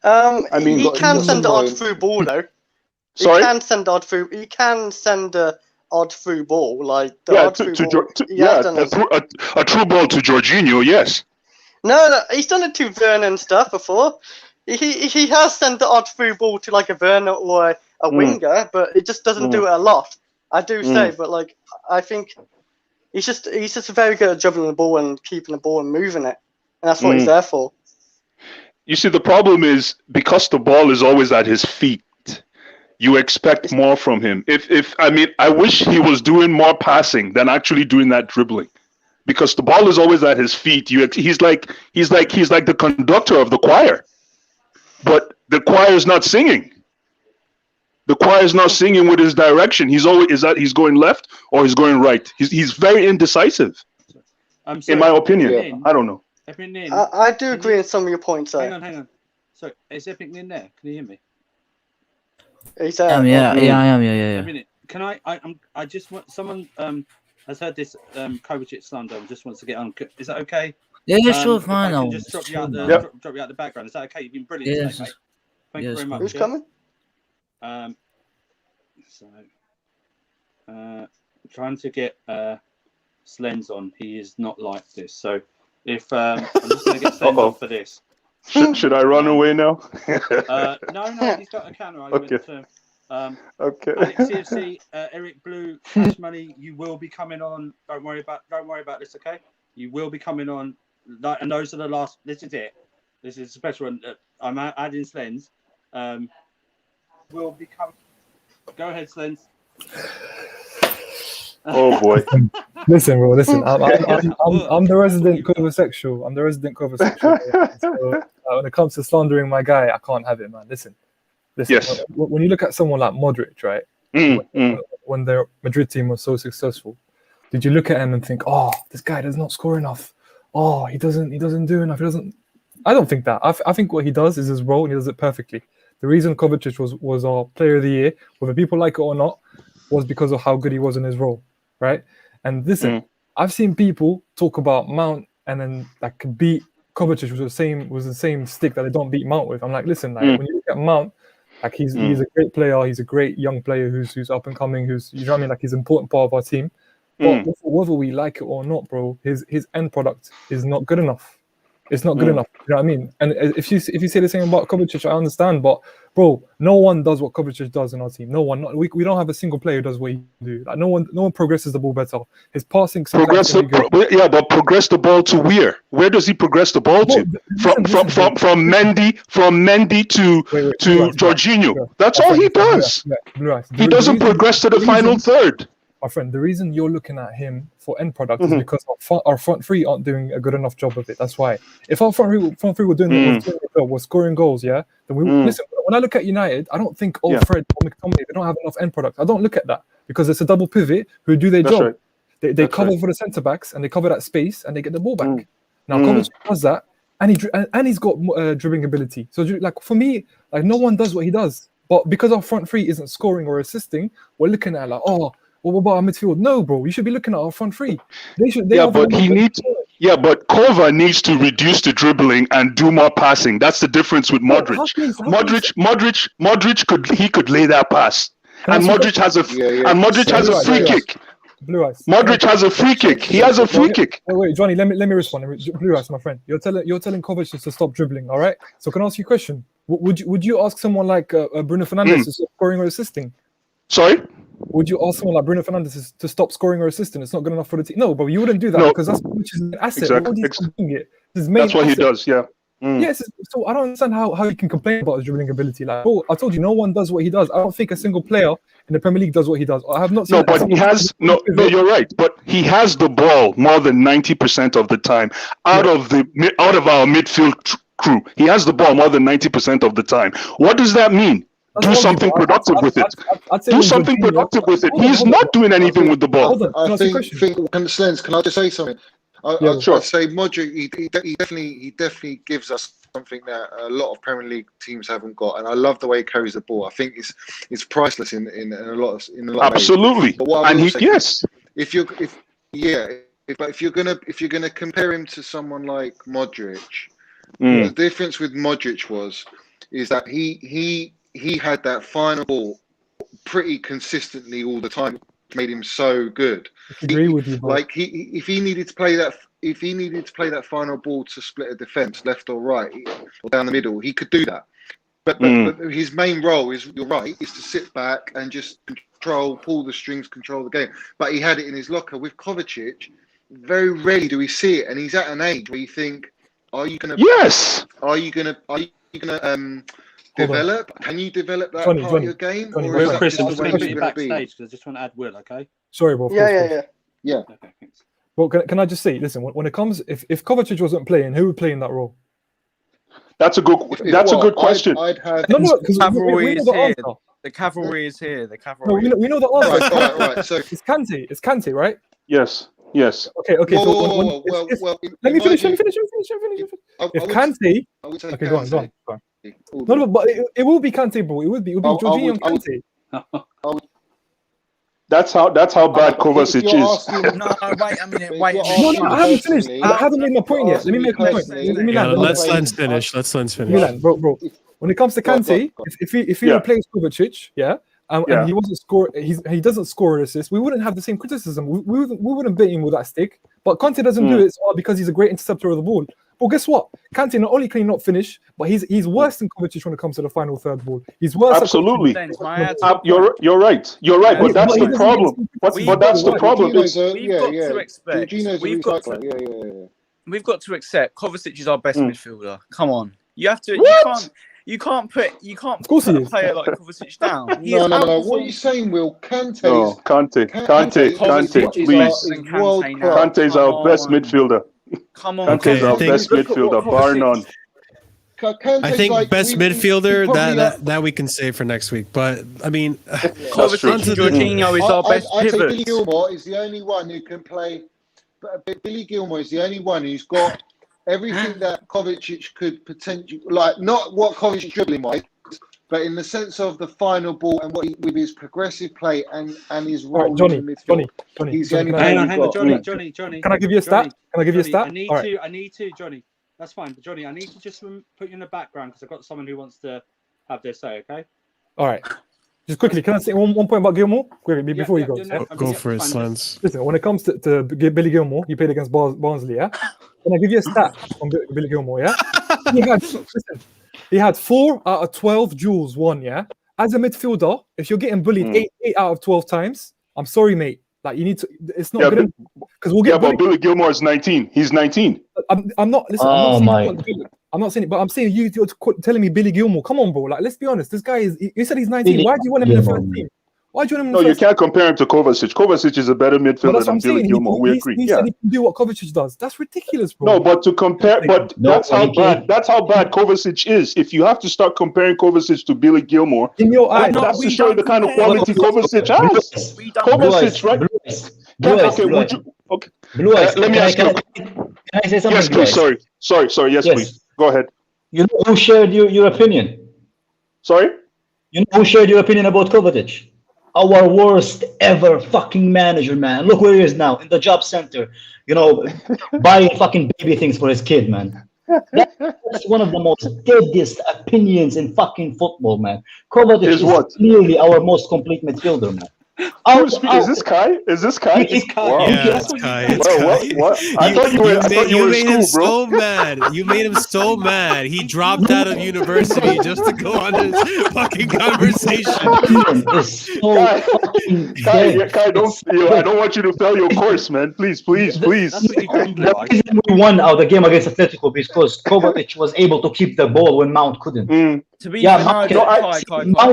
I mean, he can send the odd through ball though. Sorry? He can send odd through. He can send a odd through ball, like the odd through ball. A true ball to Jorginho, yes. No, he's done it to Werner and stuff before. He has sent the odd through ball to like a Werner or a winger, but it just doesn't do it a lot. I do say, but like I think he's just very good at dribbling the ball and keeping the ball and moving it, and that's what he's there for. You see, the problem is because the ball is always at his feet, you expect more from him. I wish he was doing more passing than actually doing that dribbling, because the ball is always at his feet. He's like the conductor of the choir, but the choir is not singing. The choir is not singing with his direction. He's going left or he's going right. He's very indecisive. In my opinion, I don't know. I do agree on some of your points. Though. Hang on. So is Epic in there? Can you hear me? He's I am. Yeah. A minute. Can I just want someone has heard this Kovacic slander and just wants to get on. Is that okay? Yeah, sure, fine. I'll just drop you out the background. Is that okay? You've been brilliant. Yeah, today, mate. Thank you very much. Who's coming? Trying to get Slens on. He is not like this. So if I'm just going to get Slens on for this. Should I run away now? No, he's got a camera. Okay. Okay. CFC, Eric Blue, Cash Money. You will be coming on. Don't worry about this. Okay. You will be coming on. And those are the last. This is it. This is a special one. I'm adding Slens. Will become. Go ahead, Slens. Oh boy! Listen, bro. Listen, I'm the resident Kovacic. So, when it comes to slandering my guy, I can't have it, man. Listen. Yes. When you look at someone like Modric, right? When their Madrid team was so successful, did you look at him and think, "Oh, this guy does not score enough. Oh, he doesn't do enough. He doesn't." I don't think that. I think what he does is his role, and he does it perfectly. The reason Kovacic was our player of the year, whether people like it or not, was because of how good he was in his role, right? And listen, I've seen people talk about Mount and then like beat Kovacic was the same stick that they don't beat Mount with. I'm like, listen, like when you look at Mount, like he's a great player, he's a great young player who's up and coming, who's, you know what I mean, like he's an important part of our team. But whether we like it or not, bro, his end product is not good enough. It's not good enough. You know what I mean? And if you say the same about Kovacic, I understand. But bro, no one does what Kovacic does in our team. No one. We don't have a single player who does what he do. Like no one progresses the ball better. His passing. But progress the ball to where? Where does he progress the ball to? From Mendy to Jorginho. That's all he does. He doesn't progress to the final third. My friend, the reason you're looking at him for end product is because our front three aren't doing a good enough job of it. That's why. If our front three were doing the job, we're scoring goals, yeah, then we listen. When I look at United, I don't think Fred or McTominay, they don't have enough end product. I don't look at that because it's a double pivot who do their job. Right. They cover for the centre backs and they cover that space and they get the ball back. Now Kovacic does that and he's got dribbling ability. So like for me, like no one does what he does. But because our front three isn't scoring or assisting, we're looking at like, oh, what about our midfield? No, bro. You should be looking at our front three. But Kova needs to reduce the dribbling and do more passing. That's the difference with Modric. Modric could lay that pass, and Modric has a free kick. Blue Eyes. Modric has a free kick. He has a free kick. Wait, Johnny. Let me respond. Blue Eyes, my friend. You're telling Kovacic to stop dribbling. All right. So can I ask you a question? Would you ask someone like Bruno Fernandes to stop scoring or assisting? Sorry. Would you ask someone like Bruno Fernandes to stop scoring or assisting? It's not good enough for the team. No, but you wouldn't do that because that's which is an asset. Exactly. That's what he does. Yeah. Yes. So I don't understand how you can complain about his dribbling ability. Like, bro, I told you, no one does what he does. I don't think a single player in the Premier League does what he does. I have not seen. No, but he has. No, you're right. But he has the ball more than 90% of the time out of our midfield crew. He has the ball more than 90% of the time. What does that mean? Do something productive with it. Do something productive with it. He's not doing anything with the ball. I think Slens, can I just say something? I'd say Modric, he definitely gives us something that a lot of Premier League teams haven't got, and I love the way he carries the ball. I think it's priceless in a lot of absolutely. And if you're gonna compare him to someone like Modric, the difference with Modric is that he had that final ball pretty consistently all the time, which made him so good. I agree with you, bro. Like if he needed to play that final ball to split a defense left or right or down the middle, he could do that. But his main role is, you're right, is to sit back and just pull the strings, control the game. But he had it in his locker. With Kovacic, very rarely do we see it, and he's at an age where you think, are you gonna develop? Can you develop that part of your game? Or is Chris, I'm just going to put you backstage because I just want to add Will, okay? Sorry, bro. Yeah. Okay, thanks. Well, can I just say, listen, when it comes, if Kovacic wasn't playing, who would play in that role? That's a good question. I'd have because the cavalry is here. The cavalry. No, we know the answer. Right. So it's Kante, right? Yes. Okay. Let me finish. If Kante, okay, go on. No, but it will be Kante, bro. It will be Jorginho and Kante. That's how bad Kovacic is. No, wait a minute. No, I haven't finished. I haven't made my point yet. Let me make my point. Let's Lens finish. Bro. When it comes to Kante, if he replaced Kovacic, and he wasn't score, he doesn't score or assist, we wouldn't have the same criticism. We wouldn't beat him with that stick. But Kante doesn't do it because he's a great interceptor of the ball. Well, guess what? Kante not only can he not finish, but he's worse than Kovacic when it comes to the final third ball. He's worse. Absolutely. You're right. But that's the problem. But that's the problem. We've got to accept Kovacic is our best midfielder. Come on, you have to. You can't put a player like Kovacic down. No. What are you saying, Will? Kante, please. Kante's our best midfielder. Come on, Kante's our best midfielder, bar none. I think best midfielder that we can say for next week. But I mean, Kovacic, Jorginho is our best pivot. Billy Gilmour is the only one who can play. Billy Gilmour is the only one who's got everything that Kovacic could potentially, like, not what Kovacic dribbling wise, but in the sense of the final ball and what with his progressive play and his role in the midfield. Johnny, he's the only hang on, player Johnny. Can I give you a stat? Can I give you a stat? I need to, Johnny. That's fine, but Johnny, I need to just put you in the background because I've got someone who wants to have their say. Okay. All right. Just quickly, can I say one point about Gilmore? Quickly, before you go. Go for it, Slans. Listen, when it comes to Billy Gilmore, he played against Barnsley, yeah? Can I give you a stat on Billy Gilmore, yeah? He had 4 out of 12 duels won, yeah? As a midfielder, if you're getting bullied 8 out of 12 times, I'm sorry, mate. Like, you need to... It's not good because we'll get but Billy Gilmore is 19. He's 19. I'm not... Listen, I'm not saying it, but I'm saying you're telling me Billy Gilmore. Come on, bro. Like, let's be honest. This guy is... You said he's 19. Why do you want him in the first team? Why do you want him in the first you can't compare him to Kovacic. Kovacic is a better midfielder than Billy Gilmore. We agree. He said he can do what Kovacic does. That's ridiculous, bro. No, but to compare... But that's how bad Kovacic is. If you have to start comparing Kovacic to Billy Gilmore, in your eyes, that's to show you the kind of quality Kovacic has. Kovacic, right? Okay. Let me ask you. Can I say something? Yes, please. Sorry. Yes, please. Go ahead. You know who shared your opinion? Sorry? You know who shared your opinion about Kovacic? Our worst ever fucking manager, man. Look where he is now, in the job center. You know, buying fucking baby things for his kid, man. That's one of the most deadest opinions in fucking football, man. Kovacic is clearly our most complete midfielder, man. Is this Kai? Is this Kai? Wow. Yeah, it's Kai. What? I thought you were made him in school, bro. so mad. You made him so mad. He dropped out of university just to go on this fucking conversation. Kai, I don't want you to fail your course, man. Please. The reason we won the game against Atletico because Kovacic was able to keep the ball when Mount couldn't. Mount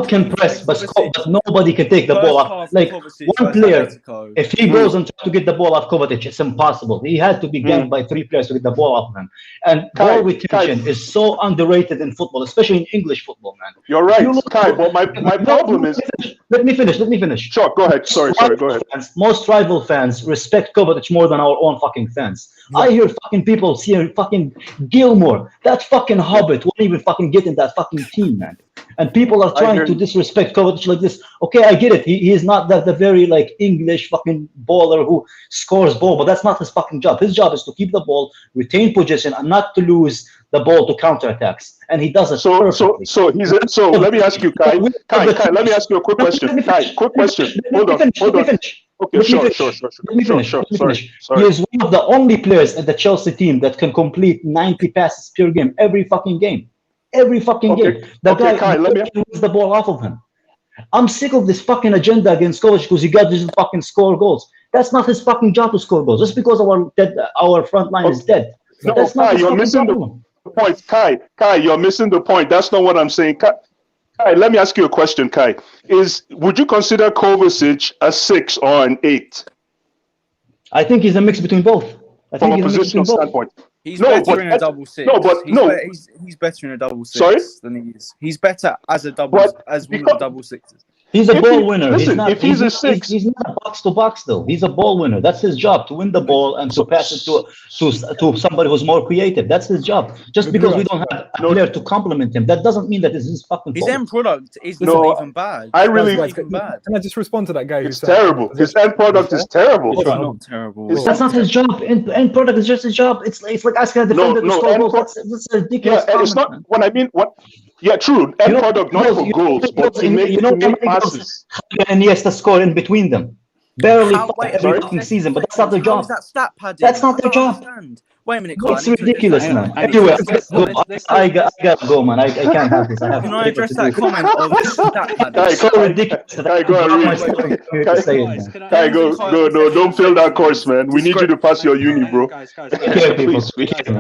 can press, but nobody can take the ball off. Like, one player, if he goes and tries to get the ball off Kovacic, it's impossible. He had to be ganked by 3 players to get the ball off him. And ball retention is so underrated in football, especially in English football, man. You're right, Kai, but my problem is... Let me finish. Sure, go ahead. Sorry, go ahead. Most rival fans respect Kovacic more than our own fucking fans. I hear fucking people saying fucking Gilmore, that fucking hobbit won't even fucking get in that fucking team, man. And people are trying to disrespect Kovacic like this. Okay, I get it. He is not the very like English fucking baller who scores ball, but that's not his fucking job. His job is to keep the ball, retain position, and not to lose the ball to counterattacks. And he does it perfectly. So let me ask you, Kai. Kai, let me ask you a quick question. Kai, quick question. Hold on. Okay, sure. Let me finish. He is one of the only players at the Chelsea team that can complete 90 passes per game, every fucking game. The guy wins the ball off of him. I'm sick of this fucking agenda against Kovacic because he doesn't fucking score goals. That's not his fucking job to score goals. Just because our front line is dead. No, that's not you're missing the point. Kai, you're missing the point. That's not what I'm saying. Kai, let me ask you a question, Kai. Would you consider Kovacic a 6 or an 8? I think he's a mix between both. From a positional standpoint. He's better in a double six. He's better in a double six than he is. He's better as one of the double sixes. He's a ball winner. Listen, if he's a 6, he's not a box to box though. He's a ball winner. That's his job, to win the ball and to pass it to somebody who's more creative. That's his job. Just because we don't have a player to complement him, that doesn't mean that it's his fucking fault. His end product is not even bad. Can I just respond to that guy? It's terrible. His end product is terrible. It's not terrible. That's not his job. End product is just his job. It's like asking a defender to score goals. That's a ridiculous comment. It's not what I mean. Yeah, true. End product not for goals, but to make passes. And Iniesta score in between them. Barely every fucking season, but that's not their job. That's not their job. Wait a minute, it's ridiculous, man. Anyway, I gotta go, man. I can't have this. Can I address that comment of stat pad? It's so ridiculous. Kai, go. No, don't fail that course, man. We need you to pass your uni, bro.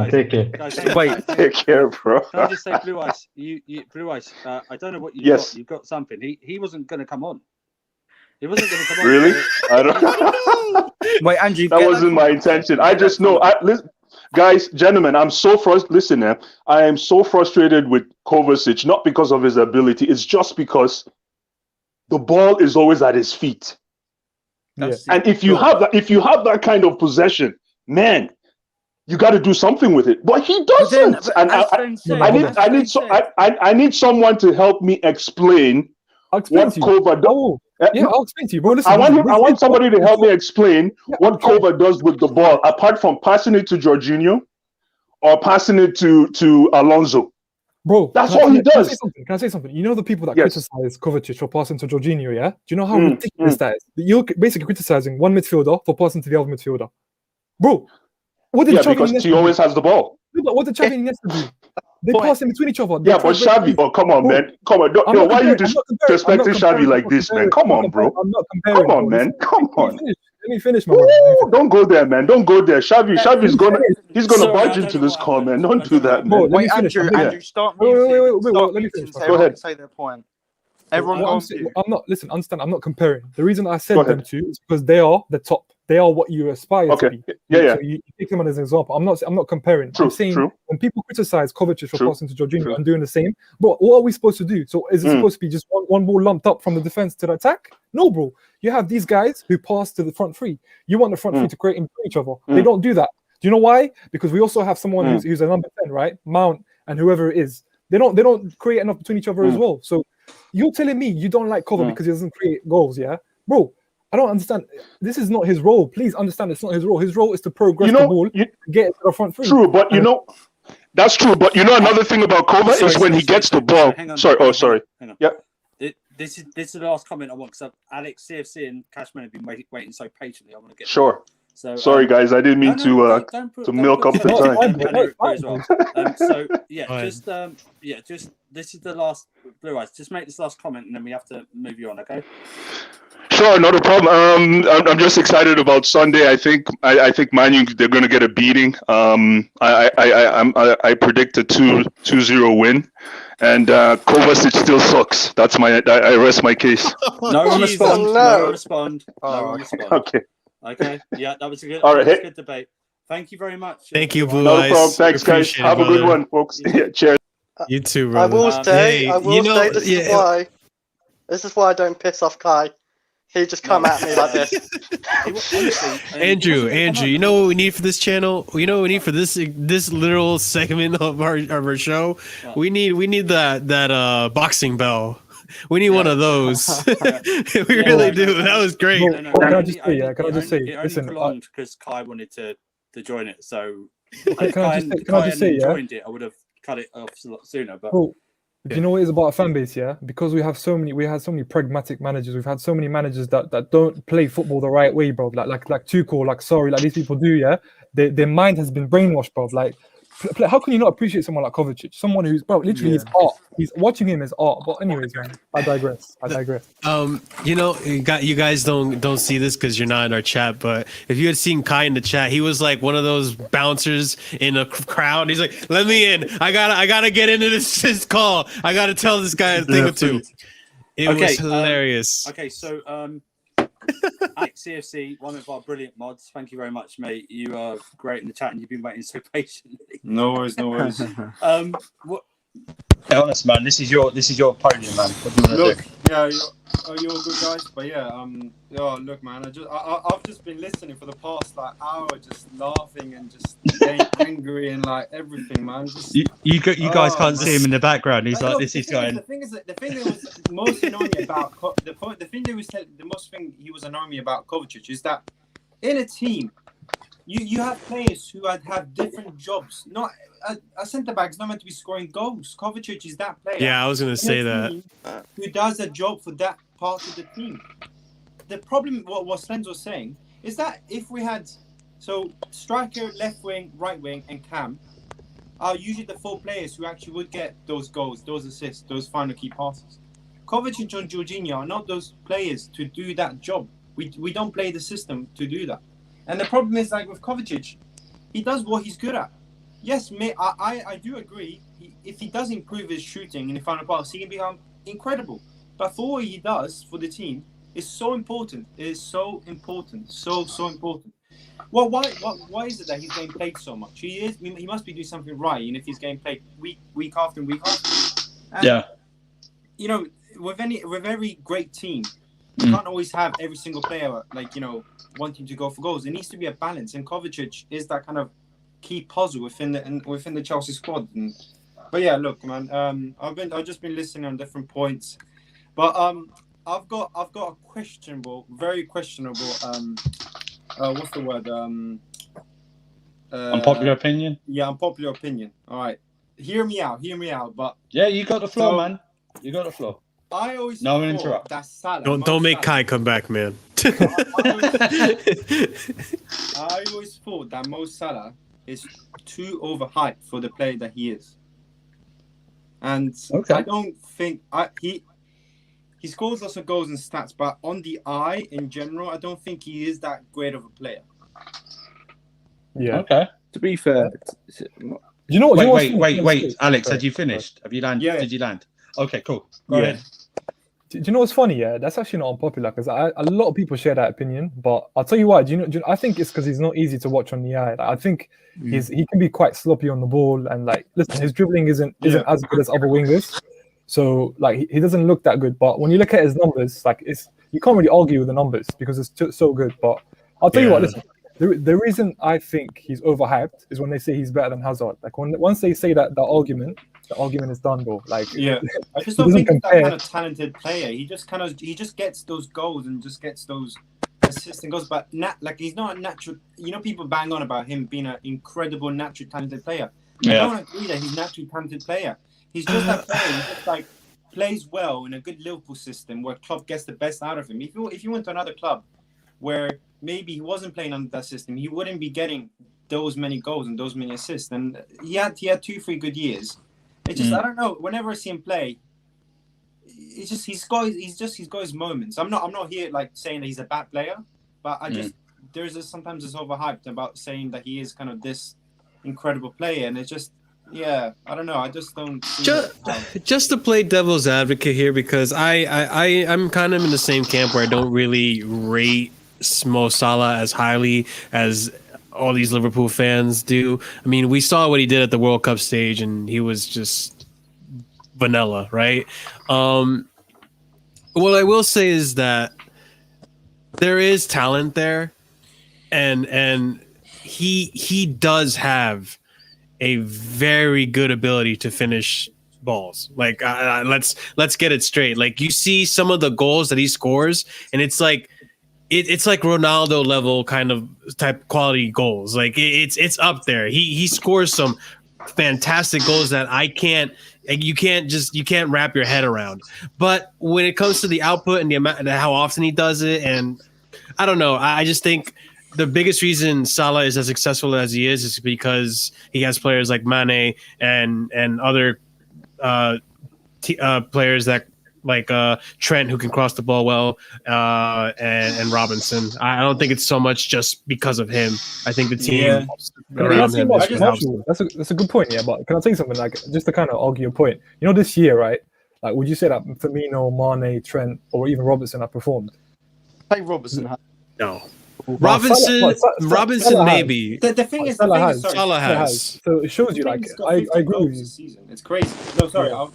Take care. Wait. Take care, bro. Can I just say, Blue Ice, Blue Ice, I don't know what you got. You've got something. He wasn't going to come on. He wasn't going to come on. Really? I don't. Wait, Andrew. That wasn't my intention. I just know. Guys, gentlemen, I'm so frustrated. Listen, I am so frustrated with Kovacic, not because of his ability. It's just because the ball is always at his feet. And if you have that kind of possession, man, you got to do something with it. But he doesn't. And I need someone to help me explain what Kova does. Yeah, I'll explain to you, bro. Listen, I want somebody to help me explain what Kova does with the ball, apart from passing it to Jorginho or passing it to Alonso. Bro, that's all he does. Can I say something? You know the people that criticize Kovacic for passing to Jorginho, yeah? Do you know how ridiculous that is? You're basically criticizing one midfielder for passing to the other midfielder. Bro, what did because he always has the ball. No, but what did Xavi and Iniesta do? They pass in between each other. Yeah, but Xavi, come on, man. Come on. Why are you disrespecting Xavi like this, man? Come on, bro. I'm not comparing. Come on, man. Come on. Let me finish, man. Don't go there, man. Don't go there. Xavi's gonna barge into this call, man. Don't do that, man. Wait, Andrew, start wait. Let me finish. Go ahead. Say their point. Everyone, I'm not. Listen, understand. I'm not comparing. The reason I said them two is because they are the top. They are what you aspire to be. Yeah. So you take them as an example. I'm not comparing. I'm saying when people criticize Kovacic for passing to Jorginho and doing the same, but what are we supposed to do? So is it supposed to be just one ball lumped up from the defense to the attack? No, bro. You have these guys who pass to the front three. You want the front three to create in each other. They don't do that. Do you know why? Because we also have someone who's a number 10, right? Mount and whoever it is. They don't create enough between each other as well. So you're telling me you don't like Kova because he doesn't create goals, yeah? Bro, I don't understand. This is not his role. Please understand it's not his role. His role is to progress the ball, get it to the front three. True, but that's true. But another thing about Kova is when he gets the ball. Sorry. Hang on. Yeah. This is the last comment I want, because Alex, CFC, and Cashman have been waiting so patiently. I want to get So, sorry, guys, I didn't mean to milk up the time. So just this is the last Blue Eyes. Just make this last comment, and then we have to move you on. Okay. Sure, not a problem. I'm just excited about Sunday. I think Man U, they're going to get a beating. I predict a 2-0 win, and Kovacic still sucks. That's I rest my case. No one respond. Okay. Yeah, that was a good debate. Thank you very much. Thank you, Blue Eyes. No problem. Thanks, guys. Have a good one, folks. Yeah, cheers. You too, brother. I will say. This is why I don't piss off Kai. He just come at me like this. Andrew, you know what we need for this channel? You know what we need for this literal segment of our show? We need that boxing bell. We need one of those. We really do. That was great. Can I just say? Listen, because Kai wanted to join it, so can I just say? Joined it, I would have cut it off a lot sooner. But do you know what it is about a fan base? Yeah, because we had so many pragmatic managers. We've had so many managers that don't play football the right way, bro. Like Tuchel, like these people do. Yeah, their mind has been brainwashed, bro. Like, how can you not appreciate someone like Kovacic? Someone who's literally is art. He's watching him as art. But anyways, man, I digress. You guys don't see this because you're not in our chat. But if you had seen Kai in the chat, he was like one of those bouncers in a crowd. He's like, "Let me in. I gotta get into this call. I gotta tell this guy a thing or two." It was hilarious. So Alex CFC, one of our brilliant mods. Thank you very much, mate. You are great in the chat, and you've been waiting so patiently. No worries. Hey, honest man, this is your podium, man. What do you want to do? Yeah, you're good guys, but look, man, I've just been listening for the past hour, just laughing and just getting angry and everything, man. You guys can't see him in the background. He's like, this is going. The thing that was most annoying me about the thing he was annoying me about Kovacic is that in a team, you have players who have different jobs. Not a centre back is not meant to be scoring goals. Kovacic is that player. Yeah, I was gonna say that. Who does a job for that part of the team? The problem, what Slenz was saying, is that if we had striker, left wing, right wing, and Cam are usually the four players who actually would get those goals, those assists, those final key passes. Kovacic and Jorginho are not those players to do that job. We don't play the system to do that. And the problem is, with Kovacic, he does what he's good at. Yes, I do agree. If he does improve his shooting in the final pass, he can become incredible. But for what he does for the team, it's so important. It is so important. So important. Well, why is it that he's getting played so much? He must be doing something right. And if he's getting played week after week after. And, with every great team, you can't always have every single player wanting to go for goals. There needs to be a balance, and Kovacic is that kind of key puzzle within the Chelsea squad. But yeah, look, man. I've just been listening on different points, but I've got a very questionable. What's the word? Unpopular opinion. Yeah, unpopular opinion. All right, hear me out. But yeah, you got the floor, man. You got the floor. I always no one interrupt. That Salah. Don't make Kai come back, man. I always thought that Mo Salah is too overhyped for the player that he is, and I don't think he scores lots of goals and stats, but on the eye in general, I don't think he is that great of a player. Yeah. Okay. To be fair, you know what? Wait, Alex, had you finished? Have you landed? Yeah. Did you land? Okay, cool. Go ahead. Do you know what's funny? Yeah, that's actually not unpopular because a lot of people share that opinion. But I'll tell you why. Do you know, I think it's because he's not easy to watch on the eye. Like, I think he can be quite sloppy on the ball, and like, listen, his dribbling isn't as good as other wingers. So like, he doesn't look that good. But when you look at his numbers, like, you can't really argue with the numbers because it's so good. But I'll tell you what. Listen, the reason I think he's overhyped is when they say he's better than Hazard. Like once they say that argument is done, bro. Like, yeah, I just don't think he's that kind of talented player. He just gets those goals and just gets those assists and goals, but like, he's not a natural. You know, people bang on about him being an incredible naturally talented player. I don't agree that he's a naturally talented player. He's just that player. He just like plays well in a good Liverpool system where Klopp gets the best out of him. If you went to another club where maybe he wasn't playing under that system, he wouldn't be getting those many goals and those many assists. And he had 2-3 good years. It's just I don't know. Whenever I see him play, it's just he's got his moments. I'm not here like saying that he's a bad player, but I just sometimes it's overhyped about saying that he is kind of this incredible player, and it's just I don't know. I just don't. Just to play devil's advocate here, because I'm kind of in the same camp where I don't really rate Mo Salah as highly as all these Liverpool fans do. I mean, we saw what he did at the World Cup stage, and he was just vanilla, right? What I will say is that there is talent there, and he does have a very good ability to finish balls. Like, let's get it straight. Like, you see some of the goals that he scores, and it's like Ronaldo level kind of type quality goals. Like, it's up there. He scores some fantastic goals that you can't wrap your head around. But when it comes to the output and the amount and how often he does it, and I don't know, I just think the biggest reason Salah is as successful as he is because he has players like Mane and other players that like Trent, who can cross the ball well, and Robinson. I don't think it's so much just because of him. I think the team around him that's a good point, yeah. But can I tell you something, like, just to kind of argue your point? You know, this year, right? Like, would you say that Firmino, Mane, Trent, or even Robertson have performed? I think Robertson has. No. Robinson maybe. The thing is, Salah has. So it shows you, like, I agree with you. Season. It's crazy. No, sorry. No,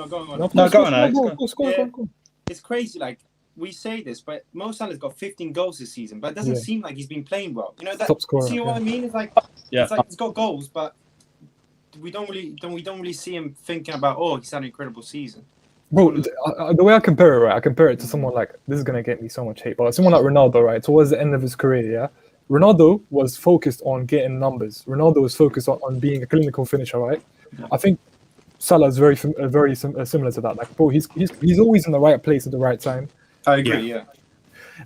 go on. Go on, Alex. Go. It's crazy. Like, we say this, but Mo Salah's got 15 goals this season, but it doesn't seem like he's been playing well. You know that? Top scorer, see what I mean? It's like he's got goals, but we don't really see him thinking about, oh, he's had an incredible season. Bro, the way I compare it, right? I compare it to someone like, this is gonna get me so much hate, but someone like Ronaldo, right? Towards the end of his career, yeah. Ronaldo was focused on getting numbers. Ronaldo was focused on being a clinical finisher, right? I think Salah is very similar to that. Like, bro, he's always in the right place at the right time. I agree, yeah.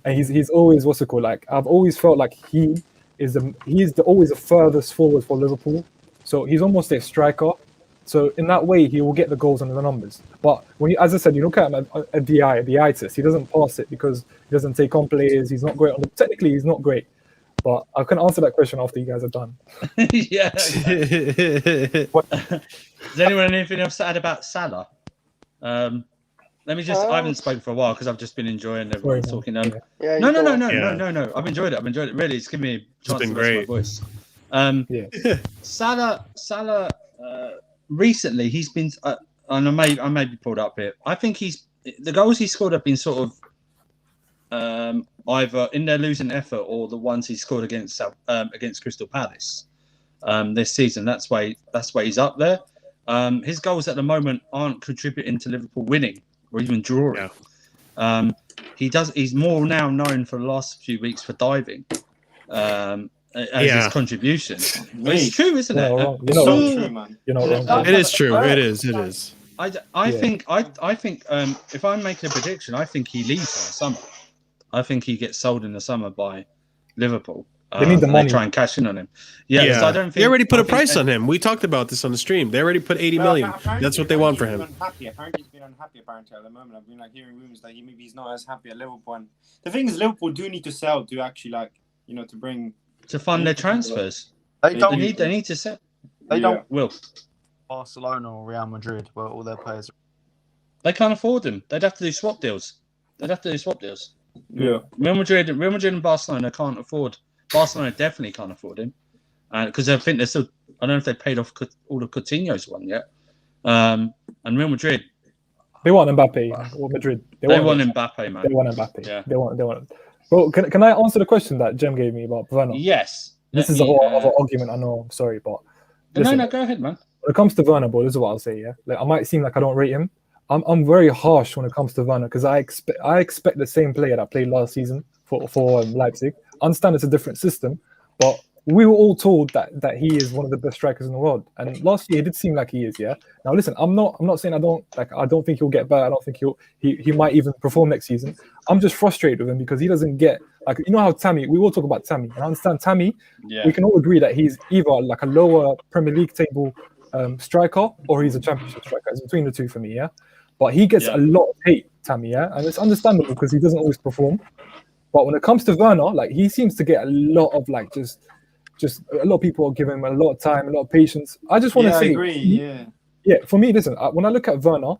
And he's always, what's it called? Like, I've always felt like he is always the furthest forward for Liverpool. So he's almost a striker. So in that way, he will get the goals and the numbers. But when you, as I said, you look at him at the eye test, he doesn't pass it because he doesn't take on players. He's not great technically, he's not great. But I can answer that question after you guys are done. Yeah. Does anyone have anything else to add about Salah? Let me just. I haven't spoken for a while because I've just been enjoying everyone talking. No. I've enjoyed it. Really, it's given me a chance to rest my voice. Salah. Recently, he's been. And I may be pulled up here. I think the goals he scored have been sort of either in their losing effort or the ones he scored against Crystal Palace. this season. That's why he's up there. His goals at the moment aren't contributing to Liverpool winning or even drawing. Yeah. He's more now known for the last few weeks for diving as his contribution. But it's true, isn't it? It's so true, man. You're not wrong. It is true. It is. I think if I'm making a prediction, I think he leaves in the summer. I think he gets sold in the summer by Liverpool. They need the money. They try and cash in on him. Yeah. So I don't think they already put a price on him. We talked about this on the stream. They already put 80 million. That's what they want for him. Apparently he's been unhappy at the moment. I've been hearing rumors that maybe he's not as happy at Liverpool. And the thing is, Liverpool do need to sell to actually to bring to fund their transfers. They need to sell. They don't will Barcelona or Real Madrid where all their players. They can't afford them. They'd have to do swap deals. Yeah. Real Madrid and Barcelona can't afford. Barcelona definitely can't afford him, because I think they're still. I don't know if they paid off all of Coutinho's one yet. And Real Madrid, they want Mbappe. Or Madrid, they want Mbappe, man. They want Mbappe. Yeah. They want. Bro, can I answer the question that Jem gave me about Werner? Yes. This is a whole other argument. I know. I'm sorry, but listen, no, go ahead, man. When it comes to Werner, bro, this is what I'll say. Yeah, I might seem like I don't rate him. I'm very harsh when it comes to Werner because I expect the same player that played last season for Leipzig. I understand it's a different system, but we were all told that he is one of the best strikers in the world. And last year, it did seem like he is. Yeah. Now listen, I'm not saying I don't think he'll get better. I don't think he might even perform next season. I'm just frustrated with him because he doesn't get how Tammy. We will talk about Tammy. And I understand Tammy. Yeah. We can all agree that he's either like a lower Premier League table striker or he's a Championship striker. It's between the two for me. Yeah. But he gets a lot of hate, Tammy. Yeah, and it's understandable because he doesn't always perform. But when it comes to Werner, he seems to get a lot of just a lot of people are giving him a lot of time, a lot of patience. I just want to say, I agree. Yeah. For me, listen. When I look at Werner,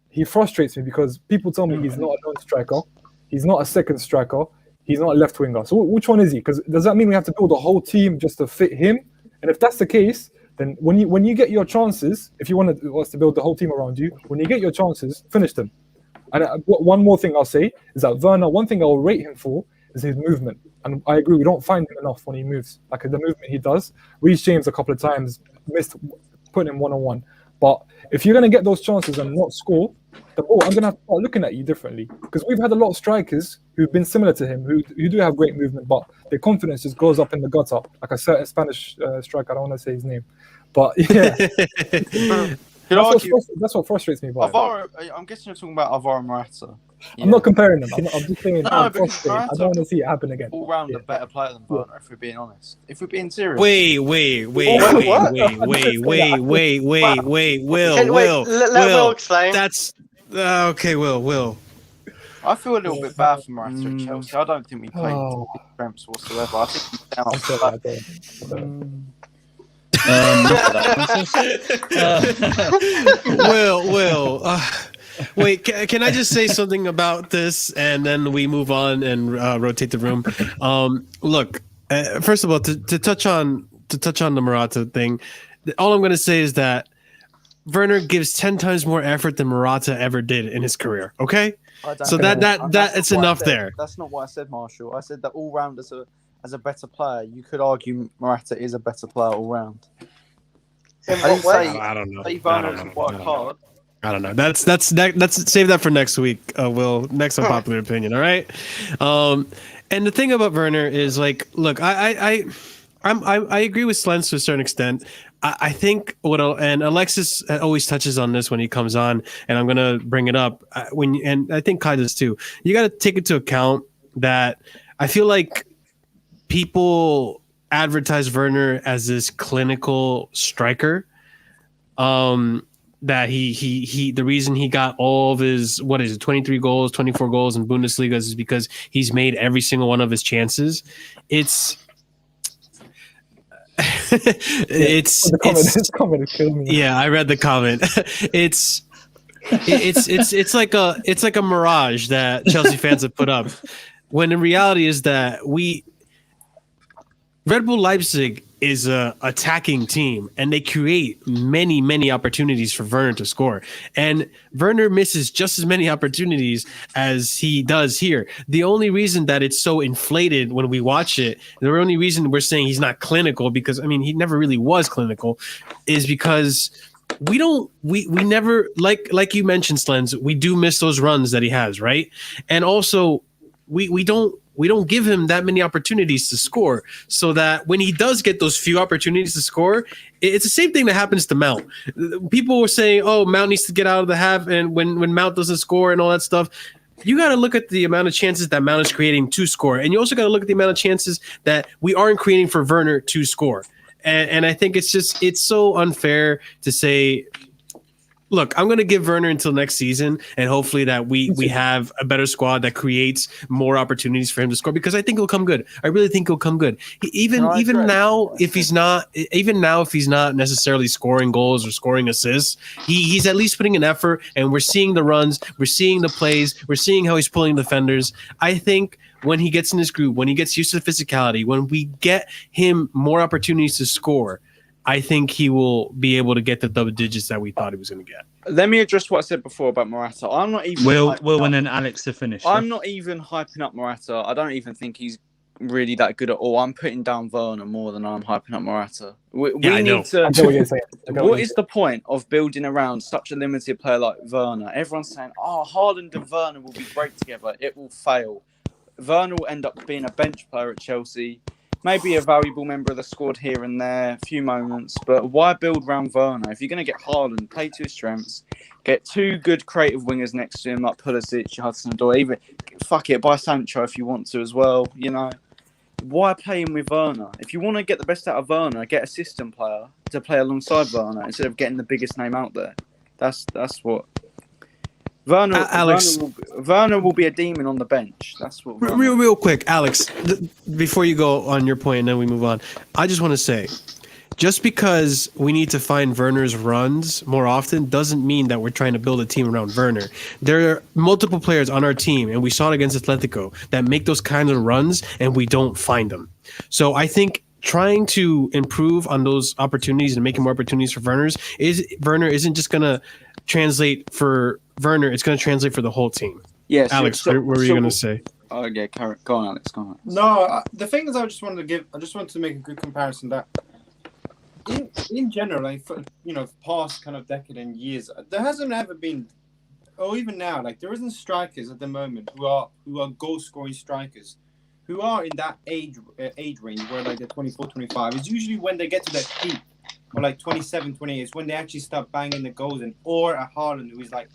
he frustrates me because people tell me he's not a lone striker, he's not a second striker, he's not a left winger. So which one is he? Because does that mean we have to build a whole team just to fit him? And if that's the case, then when you get your chances, if you want us to build the whole team around you, when you get your chances, finish them. And one more thing I'll say is that Werner, one thing I'll rate him for is his movement. And I agree, we don't find him enough when he moves. Like the movement he does. Reece James a couple of times missed putting him one-on-one. But if you're going to get those chances and not score, then I'm going to have to start looking at you differently. Because we've had a lot of strikers who've been similar to him, who do have great movement, but their confidence just goes up in the gutter. Like a certain Spanish striker, I don't want to say his name. But yeah. That's what frustrates me about it. I'm guessing you're talking about Alvaro Morata. Yeah. I'm not comparing them. I'm just saying I don't want to see it happen again. All round a better player than Werner, if we're being honest. If we're being serious. Wait, Will explain. That's okay, Will. I feel a little bit bad for Morata at Chelsea. I don't think we played to his strengths whatsoever. I think he's down. Will. Wait, can I just say something about this, and then we move on and rotate the room? Look, first of all, to touch on the Morata thing, all I'm going to say is that Werner gives 10 times more effort than Morata ever did in his career. Okay, so that it's enough there. That's not what I said, Marshall. I said that all round as a better player, you could argue Morata is a better player all round. I don't know. I don't know. That's save that for next week. Will next Unpopular Opinion. All right. And the thing about Werner is look, I agree with Slens to a certain extent. I think and Alexis always touches on this when he comes on, and I'm gonna bring it up and I think Kai does too. You got to take into account that I feel like people advertise Werner as this clinical striker. That he the reason he got all of his 23 goals, 24 goals in Bundesliga is because he's made every single one of his chances. It's comment killed me. Yeah, I read the comment. It's like a mirage that Chelsea fans have put up, when in reality is that Red Bull Leipzig is a attacking team, and they create many opportunities for Werner to score. And Werner misses just as many opportunities as he does here. The only reason that it's so inflated when we watch it, the only reason we're saying he's not clinical, because I mean he never really was clinical, is because we never, like you mentioned, Slens, we do miss those runs that he has, right? And also we don't give him that many opportunities to score, so that when he does get those few opportunities to score, it's the same thing that happens to Mount. People were saying, oh, Mount needs to get out of the half, and when Mount doesn't score and all that stuff, you got to look at the amount of chances that Mount is creating to score, and you also got to look at the amount of chances that we aren't creating for Werner to score. And I think it's so unfair to say, look, I'm going to give Werner until next season, and hopefully that we have a better squad that creates more opportunities for him to score, because I think he'll come good. I really think he'll come good. Even now, if he's not necessarily scoring goals or scoring assists, he's at least putting an effort, and we're seeing the runs, we're seeing the plays, we're seeing how he's pulling defenders. I think when he gets in his groove, when he gets used to the physicality, when we get him more opportunities to score, I think he will be able to get the double digits that we thought he was going to get. Let me address what I said before about Morata. I'm not even. Will and then Alex to finish. I'm not even hyping up Morata. I don't even think he's really that good at all. I'm putting down Werner more than I'm hyping up Morata. We need to. What is the point of building around such a limited player like Werner? Everyone's saying, "Oh, Haaland and Werner will be great together." It will fail. Werner will end up being a bench player at Chelsea. Maybe a valuable member of the squad here and there, a few moments, but why build around Werner? If you're going to get Haaland, play to his strengths, get two good creative wingers next to him like Pulisic, Hudson-Odoi, even fuck it, buy Sancho if you want to as well. You know, why play him with Werner? If you want to get the best out of Werner, get a system player to play alongside Werner instead of getting the biggest name out there. That's what. Werner will be a demon on the bench. That's what. Real quick, Alex. Before you go on your point, and then we move on, I just want to say, just because we need to find Werner's runs more often doesn't mean that we're trying to build a team around Werner. There are multiple players on our team, and we saw it against Atletico, that make those kinds of runs, and we don't find them. So I think trying to improve on those opportunities and making more opportunities for Werner isn't just going to translate for Werner, it's going to translate for the whole team. Yes, Alex, what were you going to say? Oh yeah, go on, Alex. Go on. No, the thing is, I just wanted to make a good comparison that in general, like for, past kind of decade and years, there hasn't ever been, or even now, like there isn't strikers at the moment who are goal scoring strikers, who are in that age range where like they're 24, 25. It's usually when they get to that peak, or like 27, 28, it's when they actually start banging the goals in, or a Haaland who is like,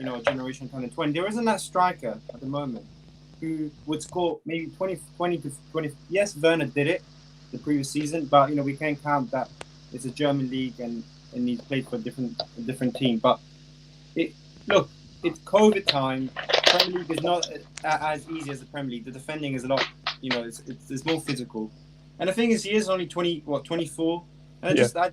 a generation kind of 20. There isn't that striker at the moment who would score maybe 20 to 20. Yes, Werner did it the previous season, but we can't count that it's a German league and he's played for a different team. But it's COVID time. Premier League is not as easy as the Premier League. The defending is a lot, it's more physical. And the thing is, he is only 24. And there's like,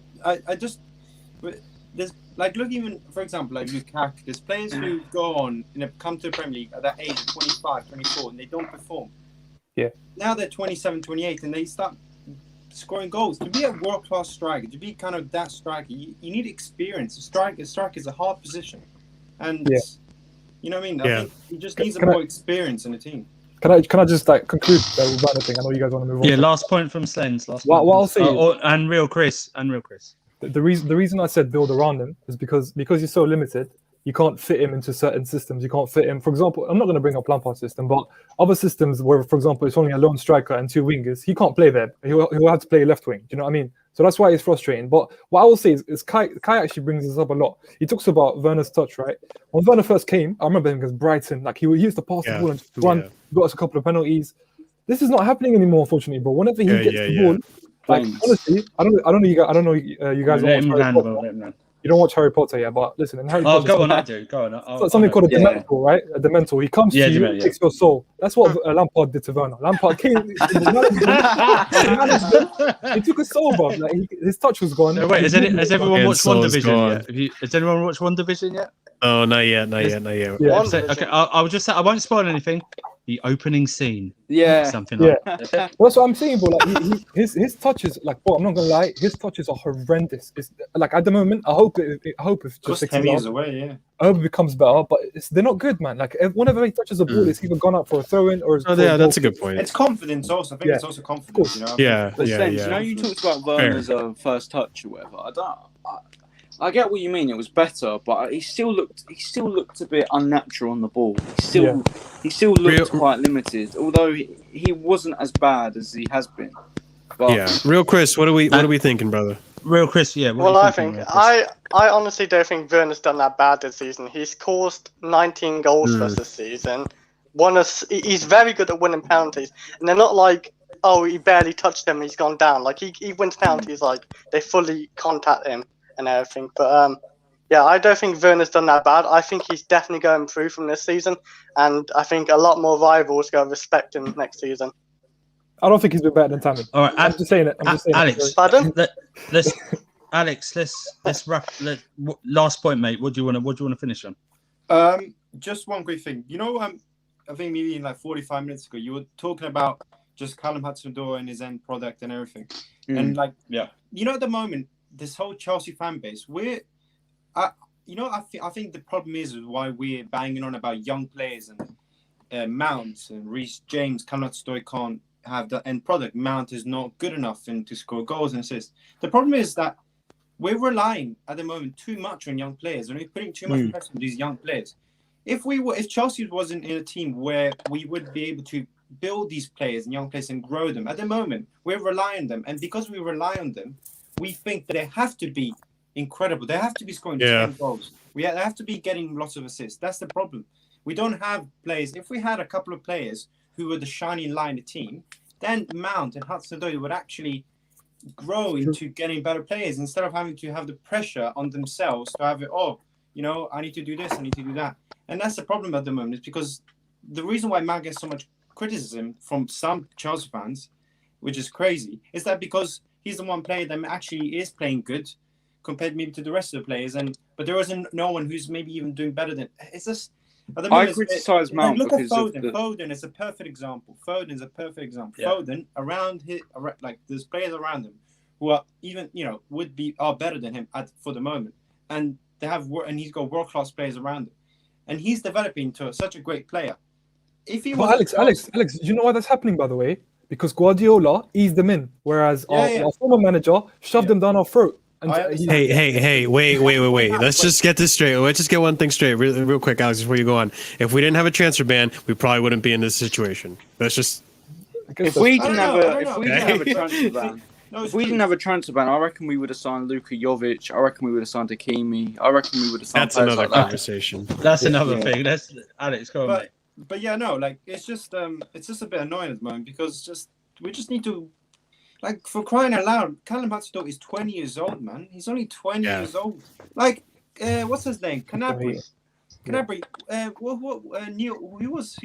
look, even for example, like Lukaku, there's players who go on come to the Premier League at that age of 25, 24, and they don't perform. Yeah. Now they're 27, 28, and they start scoring goals. To be a world-class striker, to be kind of that striker, you need experience. A striker is a hard position, and you know what I mean. I think he just needs more experience in the team. Can I just conclude the Werner thing? I know you guys want to move on. Yeah, last point from Slens. What I'll say and real Chris. The reason I said build around him is because he's so limited. You can't fit him into certain systems. You can't fit him. For example, I'm not going to bring up Lampard's system, but other systems where, for example, it's only a lone striker and two wingers, he can't play there. He'll have to play left wing. Do you know what I mean? So that's why it's frustrating. But what I will say is Kai actually brings this up a lot. He talks about Werner's touch, right? When Werner first came, I remember him against Brighton. Like he used to pass the ball and run. Got us a couple of penalties. This is not happening anymore, unfortunately. But whenever he gets the ball, like honestly, I don't know you guys You don't watch Harry Potter, yeah? But listen, in Harry Potter, go on, I do. Go on. Something called a Dementor, right? A Dementor. He comes to you and takes your soul. That's what Lampard did to Werner. Lampard came. He took a soul, bro. Like his touch was gone. No, wait, has everyone watched One Division yet? Has anyone watched One Division yet? Oh, not yet. Yeah. Okay, I'll just say I won't spoil anything. the opening scene. Yeah. Something like that. Well, that's what I'm saying, bro. Like his touches, like, bro, I'm not gonna lie, his touches are horrendous. It's like at the moment, I hope if just 10 years away, yeah. I hope it becomes better, but they're not good, man. Like whenever he touches the ball, it's either gone up for a throw-in or. That's a good point. It's confidence also. I think it's also confidence. You know. Yeah. You know, you talked about Werner's first touch or whatever. I get what you mean. It was better, but he still looked a bit unnatural on the ball. He still looked quite limited, although he wasn't as bad as he has been. But, Real Chris, what are we thinking, brother? Real Chris, yeah. Well, I think I honestly don't think Werner's done that bad this season. He's caused 19 goals for us this season. He's very good at winning penalties, and they're not like, oh, he barely touched them, he's gone down. Like he wins penalties, like they fully contact him and everything. But I don't think Werner's done that bad. I think he's definitely going through from this season, and I think a lot more rivals go respect him next season. I don't think he's been better than Tammy. All right, I'm just saying it. Alex, pardon? Let's wrap. Last point, mate. What do you want to finish on? Just one quick thing. You know, I think maybe in like 45 minutes ago, you were talking about just Callum Hudson-Odoi and his end product and everything. And like, you know, at the moment, this whole Chelsea fan base, I think the problem is why we're banging on about young players and Mount and Reece James. Callum Hudson-Odoi can't have the end product. Mount is not good enough to score goals and assists. The problem is that we're relying at the moment too much on young players, and we're putting too much pressure on these young players. If Chelsea wasn't in a team where we would be able to build these players and young players and grow them, at the moment we're relying on them, and because we rely on them, we think that they have to be incredible. They have to be scoring 10 goals. They have to be getting lots of assists. That's the problem. We don't have players. If we had a couple of players who were the shining light in the team, then Mount and Hudson-Odoi would actually grow into getting better players instead of having to have the pressure on themselves to have it, I need to do this, I need to do that. And that's the problem at the moment, is because the reason why Mount gets so much criticism from some Chelsea fans, which is crazy, is that because he's the one player that actually is playing good compared maybe to the rest of the players, but there isn't no one who's maybe even doing better than. It's just. I criticise Mount look because at Foden. of Foden is a perfect example. Yeah. Foden there's players around him who are even are better than him for the moment, and he's got world class players around him, and he's developing to such a great player. If he was Alex, you know why that's happening, by the way? Because Guardiola eased them in, whereas our former manager shoved them down our throat. Hey, wait. Let's just get this straight. Let's just get one thing straight real quick, Alex, before you go on. If we didn't have a transfer ban, we probably wouldn't be in this situation. Let's just... If we didn't have a transfer ban, I reckon we would have signed Luka Jovic. I reckon we would have signed Hakimi. I reckon we would have signed. That's another conversation. That's another thing. That's Alex. Go on, mate. But it's just a bit annoying at the moment because we just need to. Like, for crying out loud, Callum Hudson-Odoi is 20 years old, man. He's only 20 years old. Like, what's his name? Canabry. Neil, he was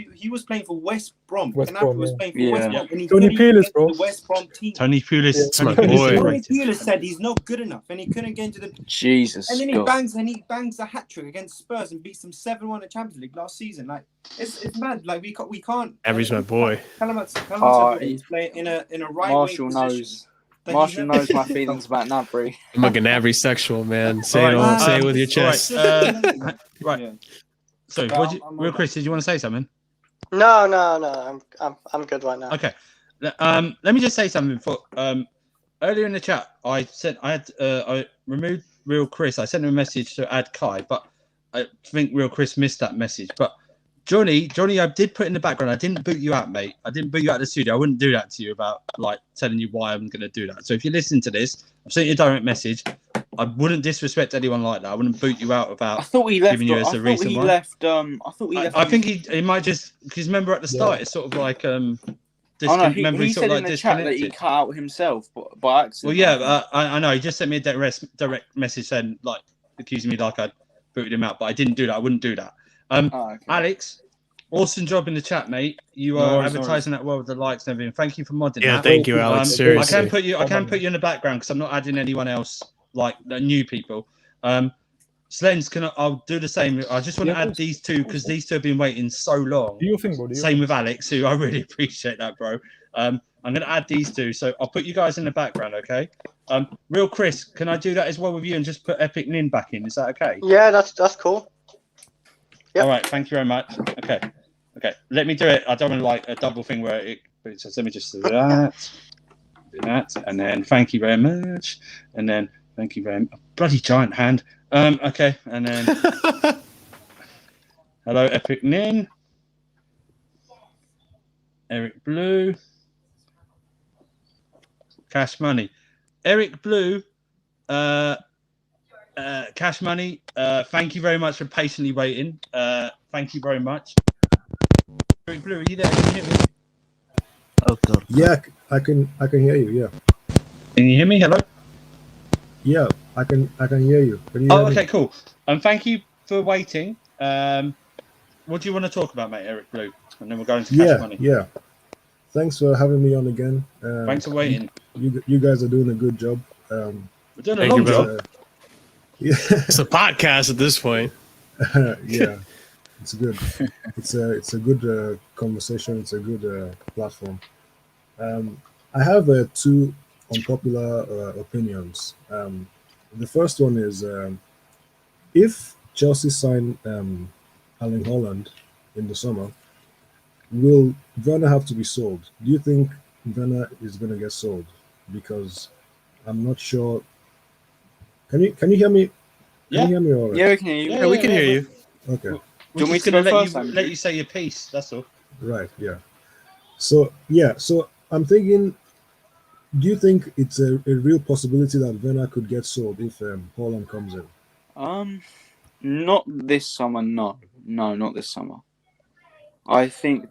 playing for West Brom. Canabry was playing for West Brom. And Tony Pulis, bro. The West Brom team. Tony Pulis. My boy. Tony Pulis said he's not good enough, and he couldn't get into the. Jesus. And then he bangs a hat trick against Spurs and beats them 7-1 in the Champions League last season. Like, it's mad. Like we can't. Avery's my boy. Callum Hudson-Odoi playing in a right Marshall wing knows. position. Marshall knows my feelings about Nabry. I'm a Gnabry sexual, man. Say it with your chest. Right. Yeah. So, real Chris, did you want to say something? No. I'm good right now. Okay. Let me just say something. Earlier in the chat, I said I removed Real Chris. I sent him a message to add Kai, but I think Real Chris missed that message. But Johnny, I did put in the background. I didn't boot you out, mate. I didn't boot you out of the studio. I wouldn't do that to you about telling you why I'm going to do that. So if you listen to this, I've sent you a direct message. I wouldn't disrespect anyone like that. I wouldn't boot you out about giving you as a reason why. I think he might just because remember at the start it's sort of like he said in the chat that he cut out himself by accident. Well, I know. He just sent me a direct message saying accusing me like I booted him out, but I didn't do that. I wouldn't do that. Okay. Alex, awesome job in the chat, mate. You are advertising that well with the likes and everything. Thank you for modding that. Yeah, thank you, Alex. Seriously. I can put you in the background because I'm not adding anyone else like the new people. Slens, I'll do the same. I just want to add these two because these two have been waiting so long. Do your thing, bro. Same with Alex, who I really appreciate that, bro. I'm going to add these two, so I'll put you guys in the background, okay? Real Chris, can I do that as well with you and just put Epic Nin back in? Is that okay? Yeah, that's cool. Yep. All right, thank you very much. Okay, let me do it. I don't want like a double thing where it says, let me just do that, and then thank you very much, and then thank you very much. Bloody giant hand. Okay, and then hello, Epic Nin, Eric Blue, Cash Money, Eric Blue, Cash Money. Thank you very much for patiently waiting. Thank you very much. Eric Blue, are you there? Can you hear me? Oh God. Yeah, I can hear you. Yeah. Can you hear me? Hello. Yeah, I can hear you. Can you Oh, hear me? okay, cool. Thank you for waiting. What do you want to talk about, mate, Eric Blue? And then we'll go into Cash Money. Yeah. Thanks for having me on again. Thanks for waiting. You guys are doing a good job. We're doing a long job. Yeah. It's a podcast at this point. Yeah, it's good. It's a good conversation. It's a good platform. I have two unpopular opinions. The first one is if Chelsea sign Erling Haaland in the summer, will Werner have to be sold? Do you think Werner is going to get sold? Because I'm not sure. Can you hear me? Can you hear me all right? Yeah, we can hear you. Yeah, we can hear you. Okay. We're just going to let you say your piece. That's all. Right. Yeah. So I'm thinking. Do you think it's a real possibility that Werner could get sold if Haaland comes in? Not this summer. No, not this summer. I think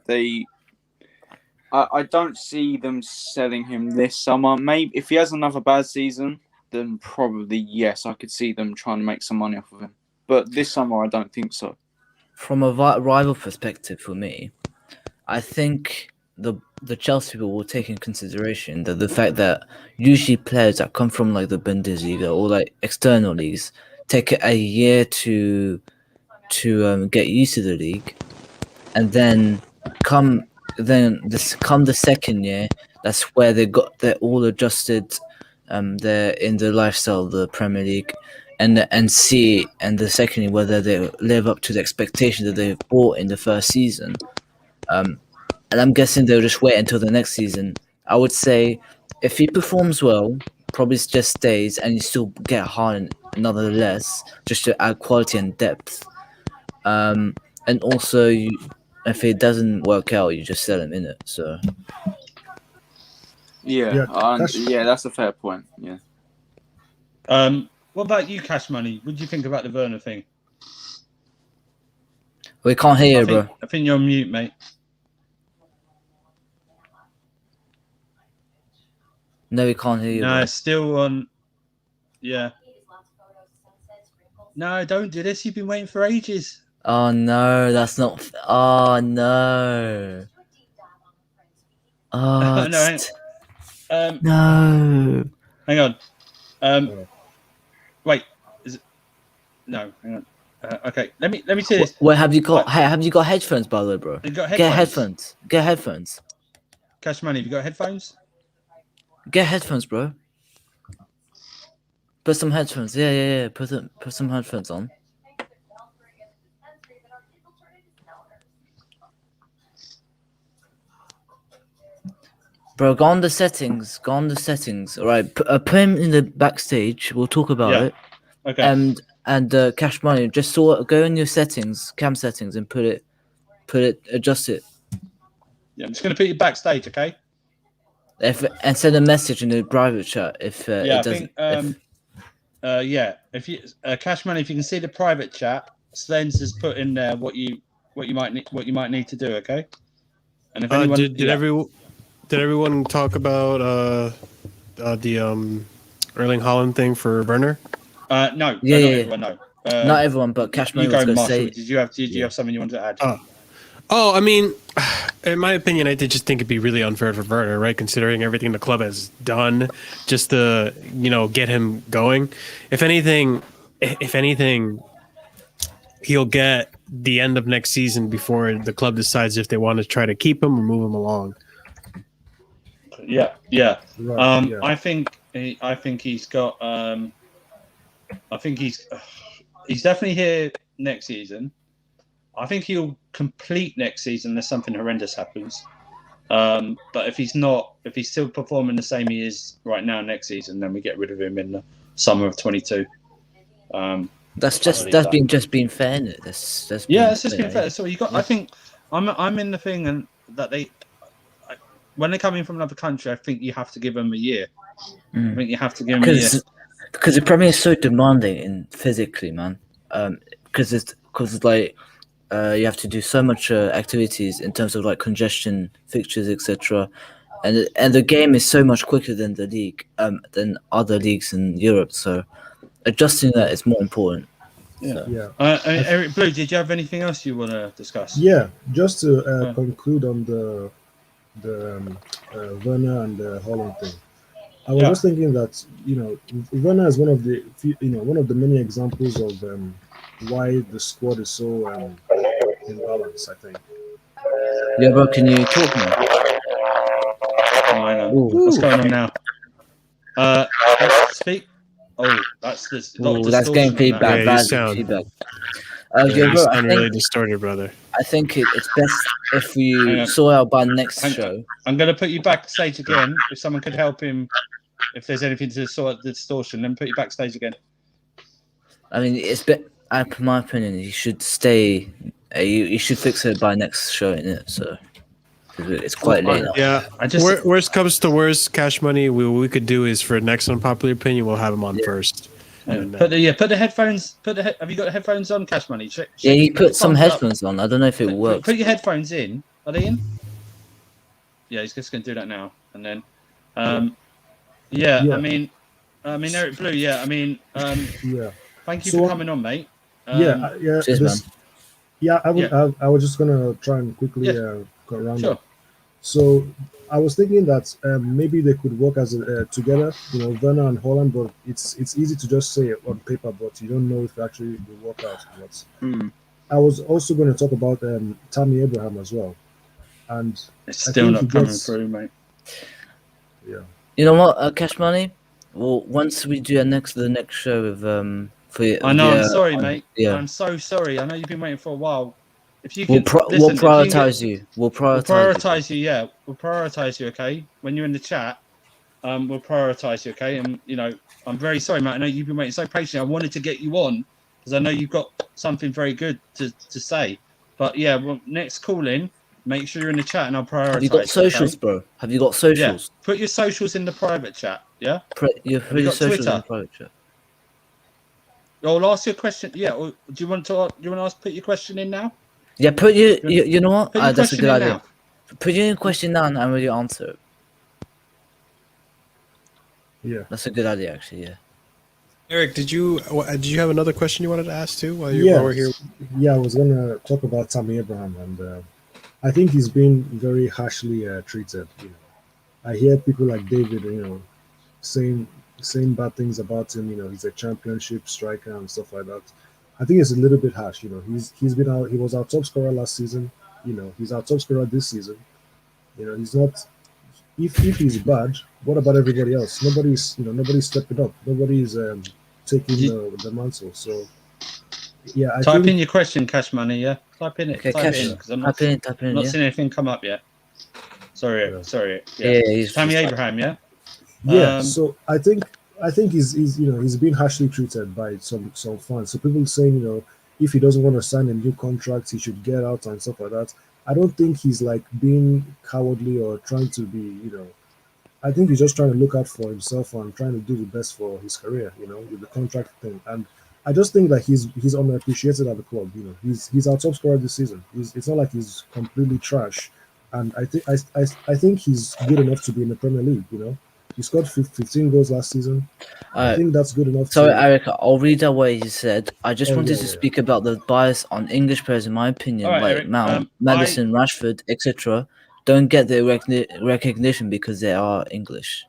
I don't see them selling him this summer. Maybe if he has another bad season, then probably yes, I could see them trying to make some money off of him. But this summer, I don't think so. From a rival perspective, for me, I think the Chelsea people will take in consideration that the fact that usually players that come from like the Bundesliga or like external leagues take a year to get used to the league, and then come the second year, that's where they're all adjusted. They're in the lifestyle of the Premier League, and see and the second year whether they live up to the expectation that they've bought in the first season. And I'm guessing they'll just wait until the next season. I would say if he performs well, probably just stays, and you still get Haaland nonetheless, just to add quality and depth. And also, if it doesn't work out, you just sell him in it. So. Yeah, that's a fair point. Yeah. What about you, Cash Money? What do you think about the Werner thing? We can't hear you, bro. I think you're on mute, mate. No, we can't hear you. No, bro. it's still on. Yeah. No, don't do this. You've been waiting for ages. Oh no, that's not. Oh no. Oh no. No. Hang on. Wait. Is it? No. Hang on. Okay. Let me see this. Wait, have you got headphones, by the way, bro? You got Get headphones. Get headphones. Cash Money, have you got headphones? Get headphones, bro. Put some headphones. Yeah. Put some headphones on. Bro, go on the settings. All right, put him in the backstage. We'll talk about it. Okay. And Cash Money, just go in your settings, cam settings, and adjust it. Yeah, I'm just gonna put you backstage, okay? And send a message in the private chat if it doesn't. If you Cash Money, if you can see the private chat, Slens has put in there what you might need to do, okay? And if anyone did everyone talk about the Erling Haaland thing for Werner? No. Not everyone, no. Not everyone, but Cash Money was going to say. Did you have something you wanted to add? Oh, I mean, in my opinion, I did just think it'd be really unfair for Werner, right? Considering everything the club has done just to, get him going. If anything, he'll get the end of next season before the club decides if they want to try to keep him or move him along. Yeah, yeah. Right, yeah. I think he's got. I think he's definitely here next season. I think he'll complete next season unless something horrendous happens. But if he's still performing the same he is right now next season, then we get rid of him in the summer of 22. That's being fair. That's it's just being fair. So you got. I think I'm in the thing, and that when they're coming from another country, I think you have to give them a year. I think you have to give them a year because the Premier is so demanding in physically, man. Because it's like you have to do so much activities in terms of like congestion, fixtures, etc. And the game is so much quicker than the league, than other leagues in Europe. So adjusting that is more important. Yeah. Eric Blue, did you have anything else you want to discuss? Yeah, just to conclude on the Werner and the Haaland thing. I was just thinking that Werner is one of the many examples of why the squad is so imbalanced. I think. Yeah, bro, can you talk now? What's going on now? Speak. Oh, that's this. That's getting feedback. Yeah, you sound really distorted, brother. I think it's best if you sort out by next show. I'm going to put you backstage again. If someone could help him, if there's anything to sort out the distortion, then put you backstage again. I mean, in my opinion, you should stay. You should fix it by next show, innit? So it's quite late now. Yeah, worst comes to worst, Cash Money. What we could do is for next Unpopular Opinion, we'll have him on first. And, put the headphones. Have you got the headphones on, Cash Money? Yeah, you put some headphones on. I don't know if it works. Put your headphones in. Are they in? Yeah, he's just going to do that now, and then. I mean, Eric Blue. Yeah, I mean, Thank you for coming on, mate. Cheers, man. I was just gonna try and quickly go around that. So I was thinking that maybe they could work as together, Werner and Haaland, but it's easy to just say it on paper, but you don't know if it actually will work out. I was also going to talk about Tammy Abraham as well, and it's still not coming through, mate. Yeah. You know what, Cash Money? Well, once we do the next show with I know. I'm sorry, mate. Yeah. I'm so sorry. I know you've been waiting for a while. If you we'll prioritize you. We'll prioritize you. Yeah, we'll prioritize you. Okay, when you're in the chat, we'll prioritize you. Okay, and I'm very sorry, Matt. I know you've been waiting so patiently. I wanted to get you on because I know you've got something very good to say. But yeah, well, next call in. Make sure you're in the chat, and I'll prioritize. Have you got socials, bro? Have you got socials? Yeah. Put your socials in the private chat. Yeah. Put your socials in the private chat. I'll ask you a question. Yeah. Or do you want to ask? Put your question in now. Yeah. Put you know what? That's a good idea. Now. Put your question down and we'll answer it. Yeah. That's a good idea, actually. Yeah. Eric, did you have another question you wanted to ask too while we're here? Yeah, I was gonna talk about Tammy Abraham, and I think he's been very harshly treated. I hear people like David, saying bad things about him. He's a championship striker and stuff like that. I think it's a little bit harsh. He's been out. He was our top scorer last season. He's our top scorer this season. He's not. If he's bad, what about everybody else? Nobody's stepping up. Nobody's taking the mantle. So yeah, type in your question, Cash Money. Yeah, type in it. Okay, type in because I'm not seeing anything come up yet. Sorry. Yeah, Tammy Abraham. Yeah. Yeah. So I think he's been harshly treated by some fans. So people saying if he doesn't want to sign a new contract, he should get out and stuff like that. I don't think he's like being cowardly or trying to be, I think he's just trying to look out for himself and trying to do the best for his career, with the contract thing. And I just think that he's underappreciated at the club. He's our top scorer this season. It's not like he's completely trash. And I think he's good enough to be in the Premier League. He scored 15 goals last season. I think that's good enough. Sorry, Eric, I'll read out what he said. I just wanted to speak about the bias on English players, in my opinion, like Eric, Mount, Maddison, Rashford, etc. Don't get the recognition because they are English.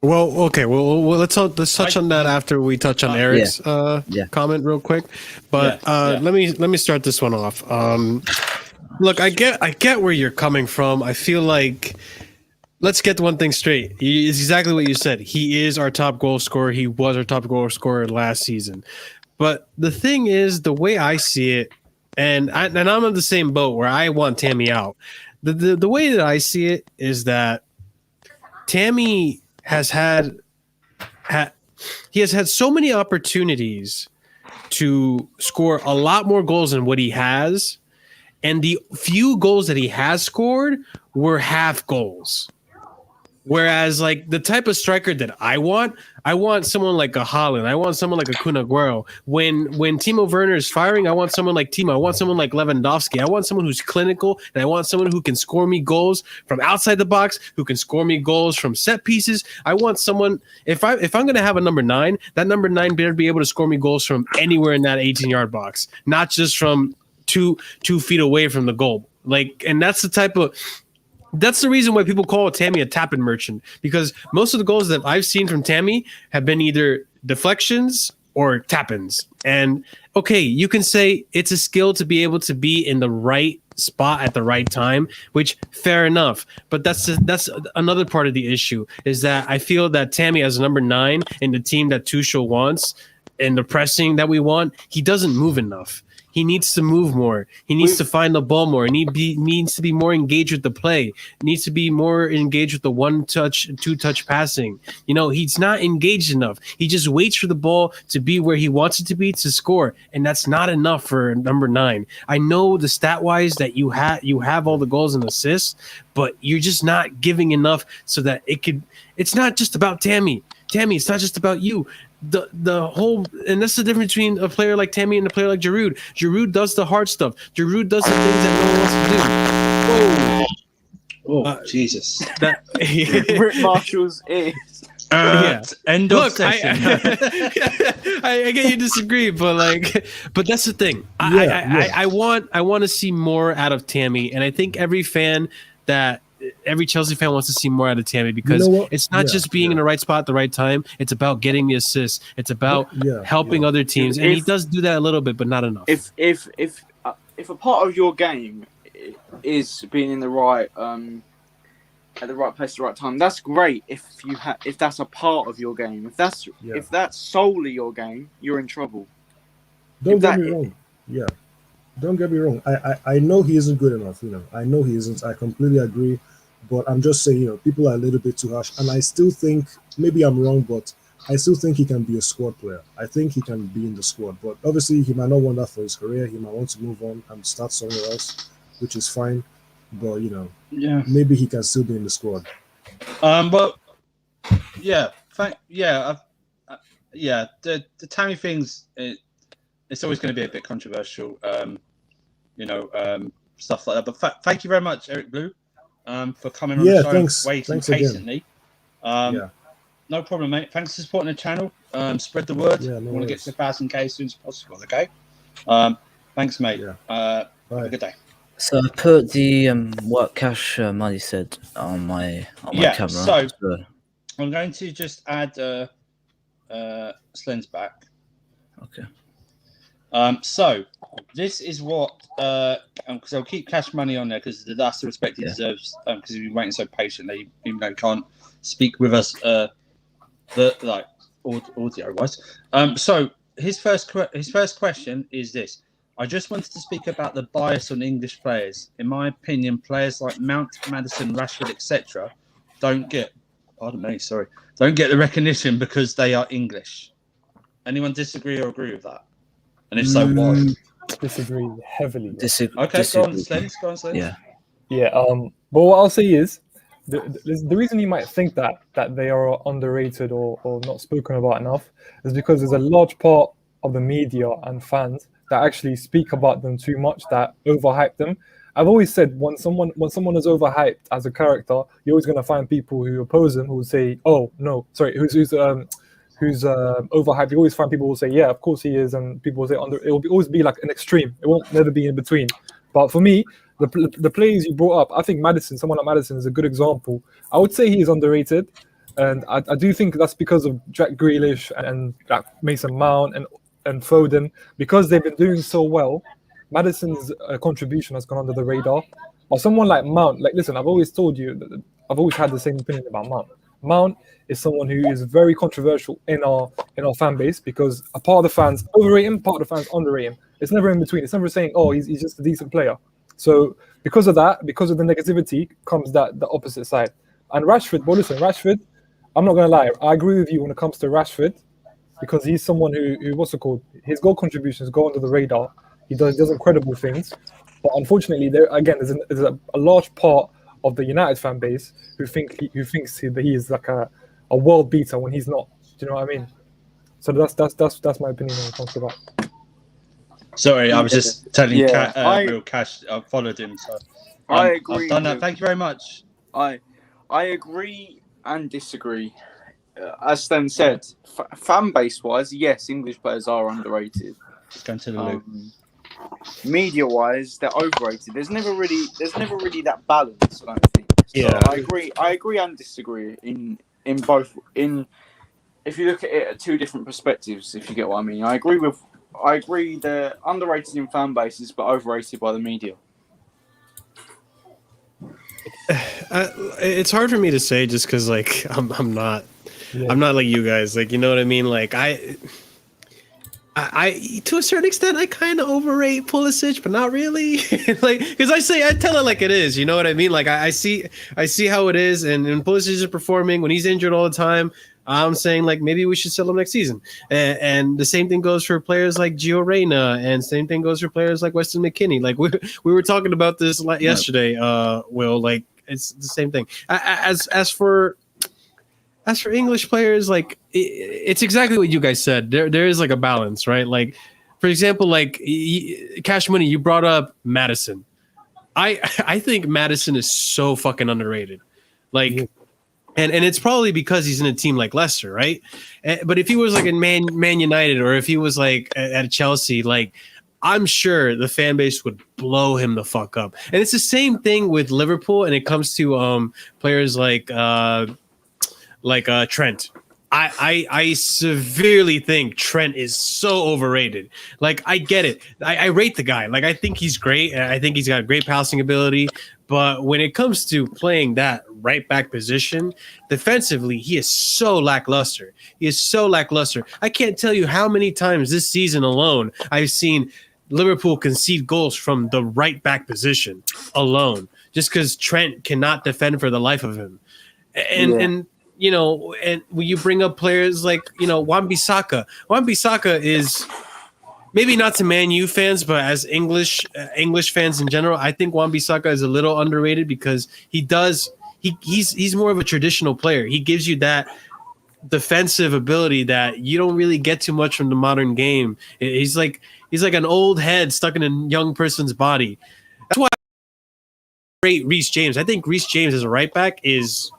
Well, okay. Well, let's touch on that after we touch on Eric's comment real quick. But let me start this one off. Look, I get where you're coming from. I feel like let's get one thing straight. It's exactly what you said. He is our top goal scorer. He was our top goal scorer last season. But the thing is, the way I see it, and I'm on the same boat where I want Tammy out. The way that I see it is that Tammy has had so many opportunities to score a lot more goals than what he has, and the few goals that he has scored were half goals. Whereas, like, the type of striker that I want someone like a Haaland. I want someone like a Kun Aguero. When Timo Werner is firing, I want someone like Timo. I want someone like Lewandowski. I want someone who's clinical, and I want someone who can score me goals from outside the box, who can score me goals from set pieces. I want someone, if I'm going to have a number 9, that number 9 better be able to score me goals from anywhere in that 18-yard box, not just from 2 feet away from the goal. Like, and that's the reason why people call Tammy a tap-in merchant, because most of the goals that I've seen from Tammy have been either deflections or tap-ins. And okay, you can say it's a skill to be able to be in the right spot at the right time, which fair enough. But that's another part of the issue, is that I feel that Tammy as number 9 in the team that Tuchel wants and the pressing that we want, he doesn't move enough. He needs to move more. He needs to find the ball more. He needs to be more engaged with the play. He needs to be more engaged with the 1-touch, 2-touch passing. You know, he's not engaged enough. He just waits for the ball to be where he wants it to be to score, and that's not enough for number 9. I know the stat-wise that you have all the goals and assists, but you're just not giving enough so that it could. It's not just about Tammy. Tammy, it's not just about you. The whole, and that's the difference between a player like Tammy and a player like Giroud. Giroud does the hard stuff. Giroud does the things that no one wants to do. Oh, Jesus! Rick Marshall's ears. End of session. I get you disagree, but that's the thing. I want to see more out of Tammy, and I think every Chelsea fan wants to see more out of Tammy, because it's not just being in the right spot at the right time. It's about getting the assists. It's about helping other teams, and he does do that a little bit, but not enough. If a part of your game is being in the right at the right place at the right time, that's great. If that's a part of your game, if that's solely your game, you're in trouble. Don't get me wrong. Yeah. Don't get me wrong. I know he isn't good enough. I know he isn't. I completely agree. But I'm just saying, people are a little bit too harsh. And I still think, maybe I'm wrong, but I still think he can be a squad player. I think he can be in the squad. But obviously, he might not want that for his career. He might want to move on and start somewhere else, which is fine. But, maybe he can still be in the squad. But, the Tammy things, it's always going to be a bit controversial. Stuff like that. But thank you very much, Eric Blue, for coming on the show and waiting patiently. No problem, mate. Thanks for supporting the channel. Spread the word. We want to get to 1,000K as soon as possible, okay? Thanks, mate. Have a good day. So I put the what Cash Money said on my camera. So I'm going to just add Slen's back. Okay. So this is what because I'll keep Cash Money on there because that's the respect he deserves, because he's been waiting so patiently, even though he can't speak with us audio wise. So his first question is this: I just wanted to speak about the bias on English players. In my opinion, players like Mount, Maddison, Rashford, etc. don't get the recognition because they are English. Anyone disagree or agree with that? And if so, why? Disagree heavily. Okay, go on, Slens. Yeah. But what I'll say is, the reason you might think that they are underrated or not spoken about enough is because there's a large part of the media and fans that actually speak about them too much, that overhype them. I've always said when someone is overhyped as a character, you're always going to find people who oppose him who will say, "Oh no, sorry, who's overhyped." You always find people who will say, "Yeah, of course he is," and people will say it will always be like an extreme. It won't never be in between. But for me, the players you brought up, I think someone like Maddison is a good example. I would say he is underrated. And I do think that's because of Jack Grealish and Mason Mount and Foden. Because they've been doing so well, Maddison's contribution has gone under the radar. Or someone like Mount, like, listen, I've always told you, that I've always had the same opinion about Mount. Mount is someone who is very controversial in our fan base, because a part of the fans overrate him, part of the fans underrate him. It's never in between. It's never saying, oh, he's just a decent player. So because of that, because of the negativity, comes the opposite side. And Rashford, well, listen, Rashford, I'm not going to lie. I agree with you when it comes to Rashford, because he's someone who what's it called? His goal contributions go under the radar. He does incredible things. But unfortunately, there's a large part of the United fan base who thinks that he is like a world beater when he's not. Do you know what I mean? So that's my opinion when it comes to that. Sorry, I was just telling Real Cash. I followed him, so I agree. I've done that. Thank you very much. I agree and disagree. As Sten said, fan base wise, yes, English players are underrated. Going to the loop. Media wise, they're overrated. There's never really that balance, I don't think. So I agree and disagree in both. If you look at it at two different perspectives, if you get what I mean. I agree they're underrated in fan bases but overrated by the media. It's hard for me to say just because like I'm not like you guys, like, you know what I mean, like I to a certain extent I kind of overrate Pulisic, but not really. Like, because I tell it like it is, you know what I mean, like I see how it is, and when Pulisic is performing, when he's injured all the time, I'm saying like maybe we should sell him next season, and the same thing goes for players like Gio Reyna, and same thing goes for players like Weston McKennie. Like we were talking about this yesterday, Will, like it's the same thing. As for English players, like it's exactly what you guys said. There is like a balance, right? Like, for example, like Cash Money, you brought up Maddison. I think Maddison is so fucking underrated. Like, and it's probably because he's in a team like Leicester, right? But if he was like in Man United, or if he was like at Chelsea, like I'm sure the fan base would blow him the fuck up. And it's the same thing with Liverpool, and it comes to players like Trent. I severely think Trent is so overrated. Like, I get it. I rate the guy. Like, I think he's great, and I think he's got great passing ability. But when it comes to playing that right back position, defensively, he is so lackluster. I can't tell you how many times this season alone I've seen Liverpool concede goals from the right back position alone, just because Trent cannot defend for the life of him. And you know, and when you bring up players like, you know, Wan-Bissaka is maybe not to Man U fans, but as English fans in general, I think Wan-Bissaka is a little underrated because he's more of a traditional player. He gives you that defensive ability that you don't really get too much from the modern game. He's like an old head stuck in a young person's body. That's why I rate Reece James. I think Reece James as a right back is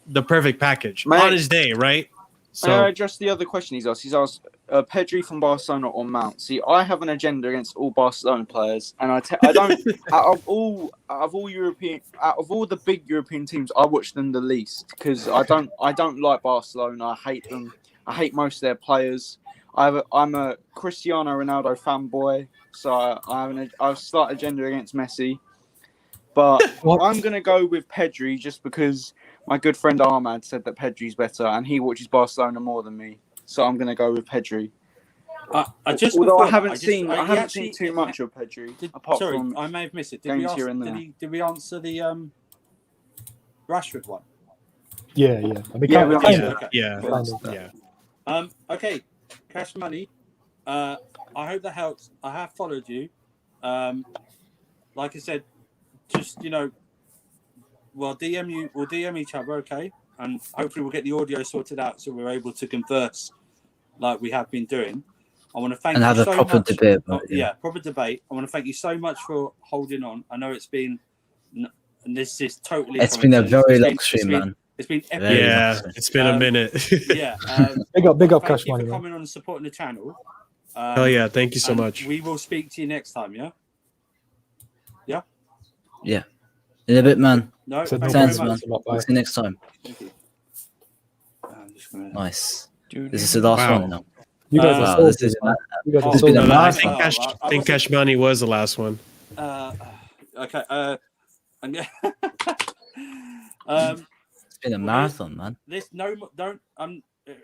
the perfect package on his day, right? So may I address the other question he's asked? He's asked Pedri from Barcelona or Mount. See, I have an agenda against all Barcelona players, and I don't. out of all the big European teams, I watch them the least because I don't like Barcelona. I hate them. I hate most of their players. I'm a Cristiano Ronaldo fanboy, so I have a slight agenda against Messi. But I'm going to go with Pedri just because my good friend Ahmad said that Pedri's better, and he watches Barcelona more than me. So I'm going to go with Pedri. I haven't seen too much of Pedri. I may have missed it. Did we answer the Rashford one? Yeah. Okay, Cash Money. I hope that helps. I have followed you. Like I said, just, you know, we'll DM each other, okay? And hopefully we'll get the audio sorted out so we're able to converse like we have been doing. I want to thank you so much. And have a proper debate. Proper debate. I want to thank you so much for holding on. I know it's been, and this is totally. It's been a very long stream, man. It's been epic. Yeah, it's been a minute. Big up, Cash Money. Thank you for coming on and supporting the channel. Hell yeah, thank you so much. We will speak to you next time, yeah? Yeah? Yeah. In a bit, man. No, thanks, man. See you next time. Thank you. Nice. This is the last one now. You guys are so this is you guys are this so has been a good. I marathon. think Cash Money was the last one. Okay. I'm gonna It's been a marathon, man. don't.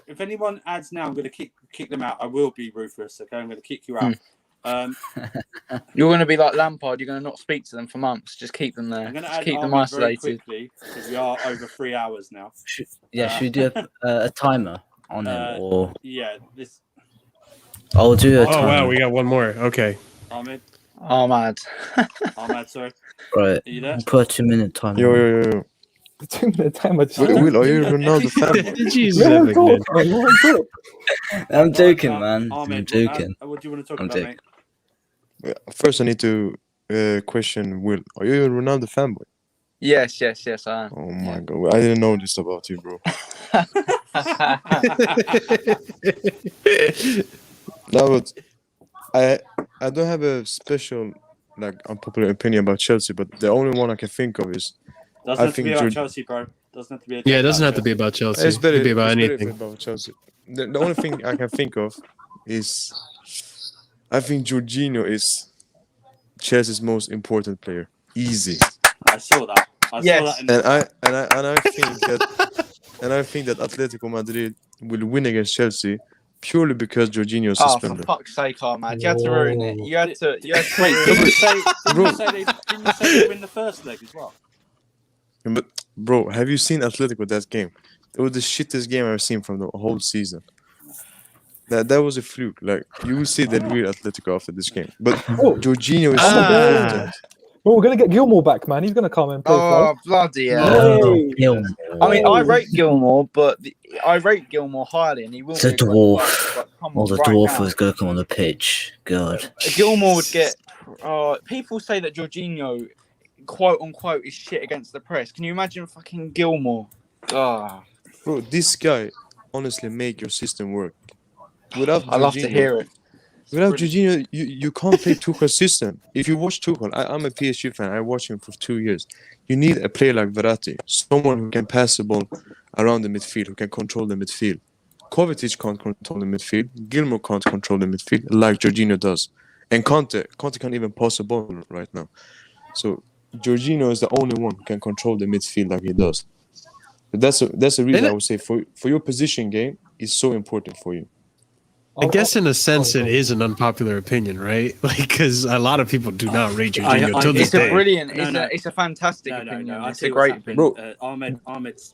If anyone adds now, I'm going to kick them out. I will be ruthless. Okay, I'm going to kick you out. You're going to be like Lampard. You're going to not speak to them for months. Just keep them there. I'm going to Just add keep them Armin very isolated. quickly because we are over 3 hours now. Should we do a timer on him or? Yeah, this. I'll do a Oh timer. wow, we got one more. Okay. Ahmed, sorry. Right. Are you there? Put a 2-minute timer. Yo. The 2-minute timer. Will, are you Ronaldo fan? Jesus, I'm joking, man. Ahmed, I'm joking. what do you want to talk I'm about, joking. mate? First, I need to question Will. Are you a Ronaldo fanboy? Yes, I am. Oh my god, I didn't know this about you, bro. No, but I don't have a special unpopular opinion about Chelsea, but the only one I can think of is Doesn't have to be about Chelsea, bro. Doesn't have to be. Yeah, it doesn't have to be about Chelsea. It's better, it could be about it's better anything. if it's about Chelsea. The only thing I can think of is I think Jorginho is Chelsea's most important player. Easy. I saw that. I saw that. I think that Atletico Madrid will win against Chelsea purely because Jorginho is suspended. For fuck's sake, Ahmad. You had to ruin it. You had to Wait, didn't you say they win the first leg as well? But bro, have you seen Atletico that game? It was the shittest game I've seen from the whole season. That was a fluke. Like you will see the real Atletico after this game. But Jorginho is so important. Bro, we're gonna get Gilmore back, man. He's gonna come and play. Oh, bloody hell. I mean, I rate Gilmore, but I rate Gilmore highly, and he will It's a be a great dwarf. player, but come Oh, on, the right dwarf now. was gonna come on the pitch. God. Gilmore would get. People say that Jorginho, quote unquote, is shit against the press. Can you imagine fucking Gilmore? Bro, this guy honestly make your system work. Without I love to hear it. Without Jorginho, you can't play Tuchel's system. If you watch Tuchel, I'm a PSG fan. I watched him for 2 years. You need a player like Verratti, someone who can pass the ball around the midfield, who can control the midfield. Kovacic can't control the midfield. Gilmore can't control the midfield like Jorginho does. And Conte can't even pass the ball right now. So Jorginho is the only one who can control the midfield like he does. But that's the reason I would say for your position game, it's so important for you. I guess in a sense it is an unpopular opinion, right? Like, because a lot of people do not rate Jorginho till this day. It's a brilliant, it's a fantastic opinion. It's a great opinion. Ahmed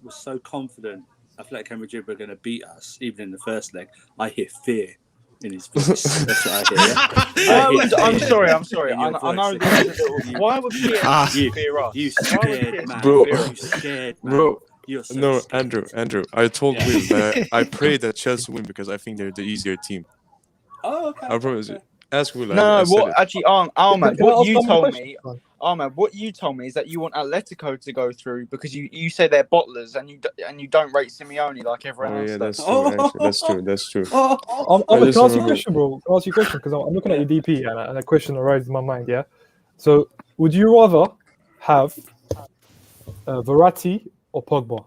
was so confident Atletico Madrid were going to beat us, even in the first leg. I hear fear in his voice. That's what I hear. I'm sorry. I know this is a little. Why would PSG fear us? You scared, man. Bro. You scared, man. Bro. You're so No, scared. Andrew. I told Will that I pray that Chelsea win because I think they're the easier team. Oh, okay. I promise you. Ask Will. No, I said what it. actually, Ahmed, Can I what ask you one more told question? me, Ahmed, what you told me is that you want Atletico to go through because you say they're bottlers and you don't rate Simeone like everyone Oh else yeah, does. that's true. Actually. That's true. I'm I can just I ask you a remember- question, bro? Can I ask you a question? Because I'm looking at your DP and a question arises in my mind, yeah? So, would you rather have Verratti or Pogba?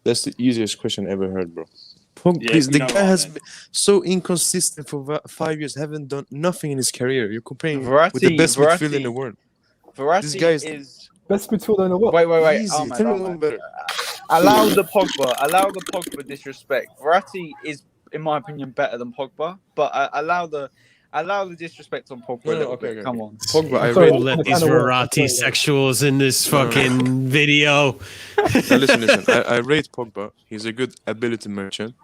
That's the easiest question I ever heard, bro. Yeah, Please, you the know guy what, has man. been so inconsistent for 5 years, haven't done nothing in his career. You're comparing with the Verratti- best midfield Verratti- in the world. Verratti This guy is Best midfielder in the world. wait, Easy. Ahmed, Tell me Ahmed. one better. Allow the Pogba disrespect. Verratti is, in my opinion, better than Pogba, but allow the disrespect on Pogba a No, little okay, bit. okay. Come on. Pogba, I Sorry, rate. We'll let these Verratti sexuals in this fucking video. Now listen. I rate Pogba. He's a good ability merchant.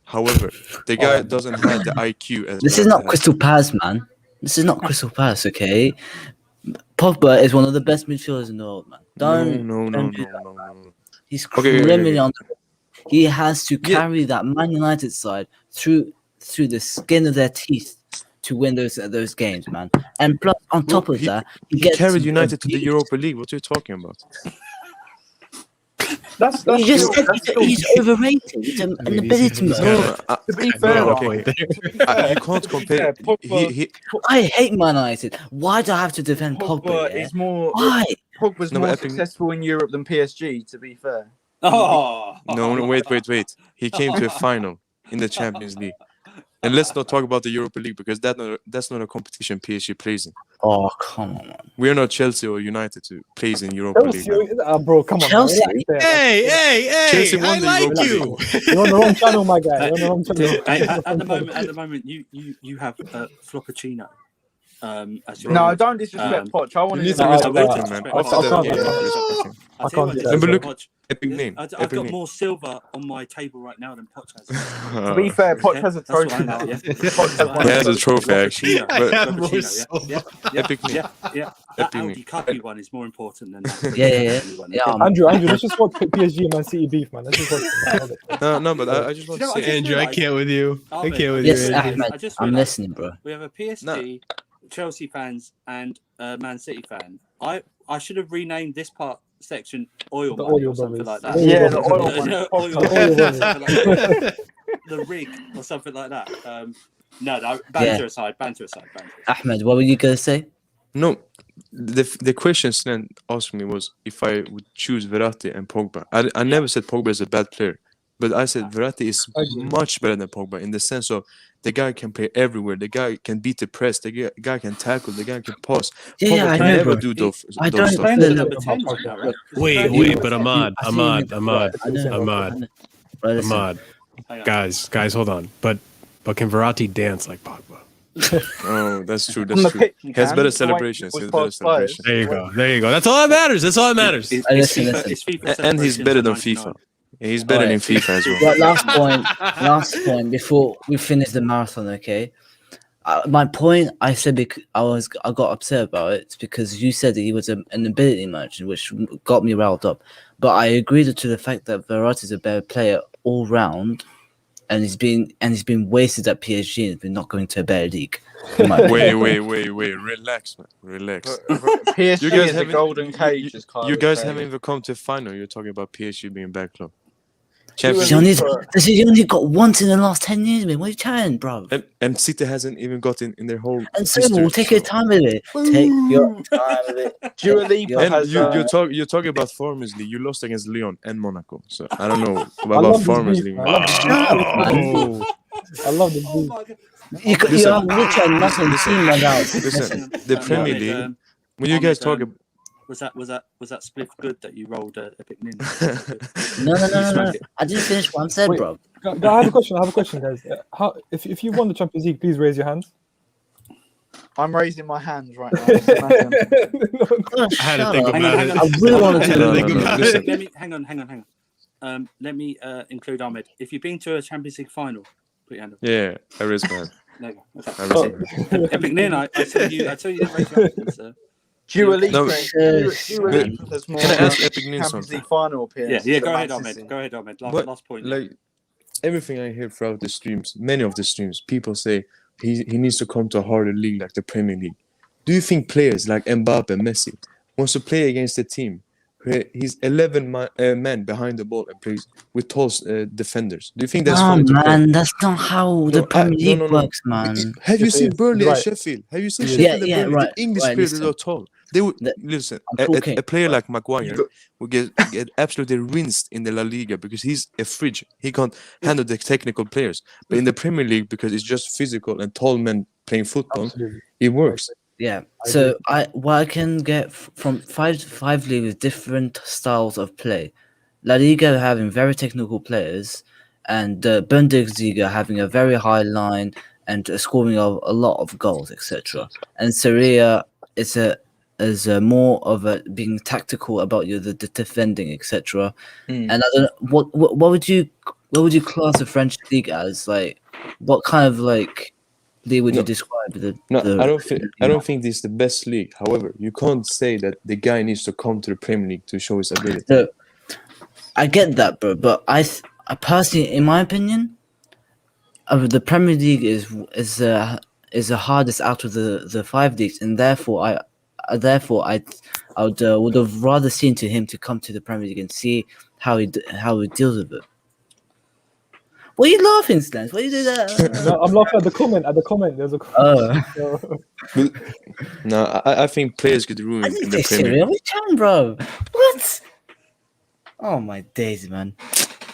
However, the guy doesn't have the IQ as This is Verratti not has. Crystal Palace, man. This is not Crystal Palace, okay? Pogba is one of the best midfielders in the world, man. Don't do that. He's Okay. criminally on. He has to carry that Man United side through the skin of their teeth to win those games, man. And plus, on top of that, He gets carried United to the abused. Europa League. What are you talking about? That's You just said cool. he's overrated. He's an ability man. To be fair, Okay. You can't compare. Pogba, I hate Man United. Why do I have to defend Pogba? Pogba yeah? is more. Why? Pogba's No, but more I think- successful in Europe than PSG. To be fair, No, wait. He came to a final in the Champions League. And let's not talk about the Europa League because that's not a competition PSG plays in. Oh, come on. We are not Chelsea or United to plays in Europa League. Bro, come on. Chelsea? Man. Hey! Chelsea I won the like Europa you. League. You're on the wrong channel, my guy. You're on the wrong channel. At the moment, you have Floppuccino. As your No, don't disrespect Poch. I want You need to to respect know. him, man. After that, yeah, I can't do but look, epic name. I've got more silver on my table right now than Poch has. To be fair, Poch has a That's what trophy I now. know, yeah. He has a trophy actually. Epic name. Yeah. That Audi Cuppy one is more important than that. Yeah. Andrew, let's just watch PSG and Man City beef, man. Let's just watch it. No, but I just want to say, Andrew, I can't with you. I can't with Yes, you. Ahmed, I'm listening, bro. We have a PSG, Chelsea fans, and Man City fan. I should have renamed this section Oil Man or something like that. Yeah, the oil one. The rig or something like that. No, banter aside. Ahmed, what were you gonna say? No, the question Sven asked me was if I would choose Verratti and Pogba. I never said Pogba is a bad player, but I said Verratti is much better than Pogba in the sense of the guy can play everywhere. The guy can beat the press. The guy can tackle. The guy can pass. Yeah, Pogba can never do those stuff. Wait, but Ahmad. Guys, hold on. But can Verratti dance like Pogba? Oh, that's true. That's true. He has better celebrations. There you go. That's all that matters. And he's better than FIFA. Yeah, he's better than FIFA as well. But last point before we finish the marathon, okay? My point, I said I got upset about it because you said that he was an ability merchant, which got me riled up. But I agreed to the fact that Verratti is a better player all round, and he's been wasted at PSG and been not going to a better league. Wait, relax, man, relax. PSG is the golden cage. You guys haven't even come to a final. You're talking about PSG being bad club. He only got once in the last 10 years, man. What are you chatting, bro? And City hasn't even got in their whole. And so we'll take your time with it. Take your time with it. Dua Lipa has. You're talking about Farmers League. You lost against Lyon and Monaco, so I don't know about Farmers League. I love this beef. You are literally nothing team without. Listen, the Premier League. When you guys talk about. Was that split good that you rolled Epic Nin? No. I didn't finish what I said, bro. I have a question, guys. If you won the Champions League, please raise your hands. I'm raising my hands right now. I had to think about it. I really want to think about it. Let me hang on. Let me include Ahmed. If you've been to a Champions League final, put your hand up. Yeah, I raise my hand. There you go. Okay. Epic Nin, I tell you to raise your hands. Dua Lipa has more. Can I ask Epic Nin something? Final appearance. Yeah. Go ahead, Ahmed. Last point. Like everything I hear throughout the streams, many of the streams, people say he needs to come to a harder league like the Premier League. Do you think players like Mbappe and Messi wants to play against a team where he's 11 men behind the ball and plays with tall defenders? Do you think that's fun to play? Man, that's not how the Premier League works, man. Have you seen Burnley and Sheffield? Have you seen Sheffield and Burnley? Right. The English players are tall. They would listen. A player like Maguire would get absolutely rinsed in the La Liga because he's a fridge. He can't handle the technical players. But in the Premier League, because it's just physical and tall men playing football, it works. Yeah. So what I can get from five leagues with different styles of play. La Liga having very technical players, and the Bundesliga having a very high line and scoring a lot of goals, etc. And Serie A is more of a being tactical about the defending, etc. And I don't know, what would you class the French league as? Like, what kind of like league would you describe I don't think this is the best league. However, you can't say that the guy needs to come to the Premier League to show his ability. No, I get that, bro, but I personally, in my opinion, the Premier League is the hardest out of the five leagues, and therefore I would have rather seen to him to come to the Premier League and see how he deals with it. What are you laughing, Stans? Why you do that? No, I'm laughing at the comment. There's a comment. No, I think players get ruined in the Premier League. What are you bro? What? Oh my days, man.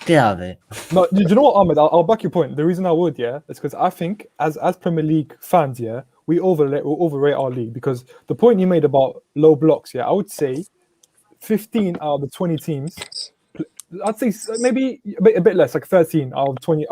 Get out of it. No, do you know what, Ahmed? I'll back your point. The reason I would, is because I think as Premier League fans, we overrate our league, because the point you made about low blocks, I would say 15 out of the 20 teams, I'd say maybe a bit less, like 13 out of 20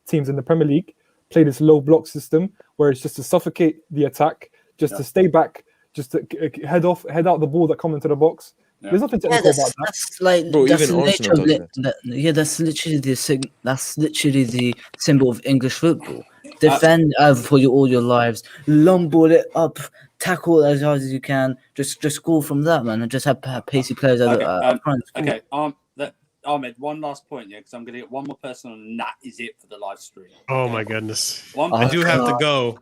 teams in the Premier League play this low block system, where it's just to suffocate the attack, just to stay back, just to head out the ball that come into the box. Yeah. There's nothing technical about that. That's like Bro, that's even the Arsenal nature of does that. that's literally the symbol of English football. Defend for all your lives, long ball it up, tackle as hard as you can, just score from that, man, and just have pacey players up front. Okay, Ahmed, one last point, because I'm going to get one more person on, and that is it for the live stream. Oh my goodness! I do have to go.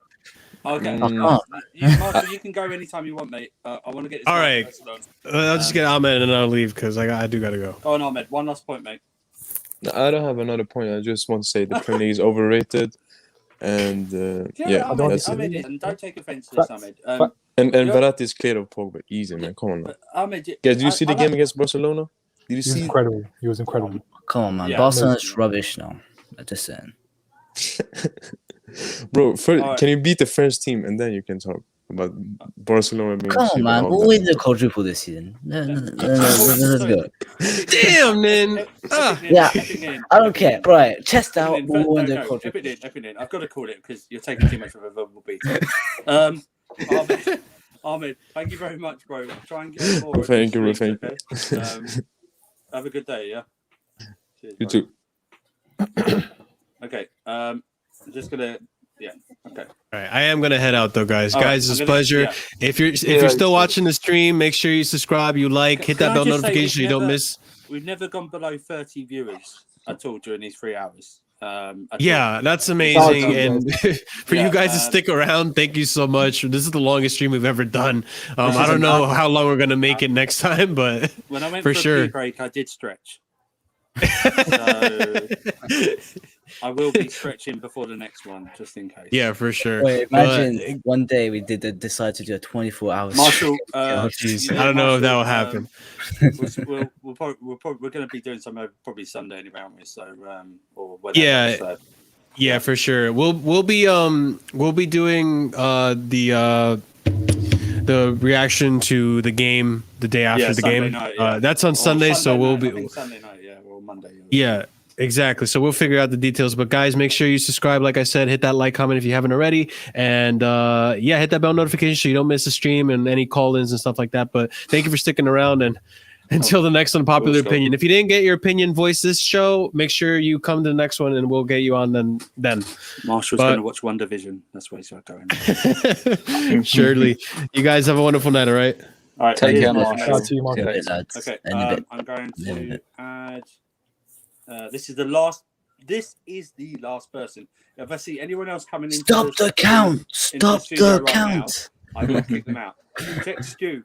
Okay, Marshall, you can go anytime you want, mate. I want to get this. All right, I'll just get Ahmed and I'll leave because I do gotta go. Go on, Ahmed. One last point, mate. I don't have another point. I just want to say the Premier League is overrated, and Ahmed, and don't take offense to this, Ahmed. And Verratti is clear of Pogba. Easy, man. Come on, man. Ahmed, guys, did you see the game against Barcelona? Did you see? Incredible. He was incredible. Come on, man. Barcelona's rubbish now. I'm just saying. Bro, can you beat the French team and then you can talk about Barcelona being Come on, man. We'll win the quadruple this season. Let's go. Damn, man. Yeah, I don't care. Right, chest out. We'll win the quadruple. I've got to call it because you're taking too much of a verbal beat. Ahmed, thank you very much, bro. Try and get forward. Thank you. Have a good day, yeah? Cheers, you too. Okay, I'm just gonna, okay. All right, I am gonna head out though, guys. Guys, it's a pleasure. Yeah. If you're still watching the stream, make sure you subscribe, you like, hit that bell notification so you don't miss. We've never gone below 30 viewers at all during these 3 hours. That's amazing, and for you guys to stick around, thank you so much. This is the longest stream we've ever done. I don't know how long we're gonna make it next time, but when I went for sure a break, I did stretch. So I will be stretching before the next one, just in case. Yeah, for sure. Wait, imagine one day we decide to do a 24-hour. Marshall, I don't know if that will happen. We're going to be doing some probably Sunday anyway, aren't we? So, or whatever. Yeah. Yeah, for sure. We'll be doing the reaction to the game the day after the game. Night, that's on Sunday, so we'll be Sunday night, or Monday. Yeah, exactly. So we'll figure out the details. But guys, make sure you subscribe. Like I said, hit that like, comment if you haven't already, and hit that bell notification so you don't miss a stream and any call-ins and stuff like that. But thank you for sticking around, and until the next Unpopular Opinion. If you didn't get your opinion voiced this show, make sure you come to the next one and we'll get you on then. Marshall's going to watch One Division. That's where he's going. Surely. You guys have a wonderful night, all right? All right. Take care, Marshall. Okay. I'm going to add. This is the last person. If I see anyone else coming in, stop the count. Stop the count. I will kick them out. Check Stu.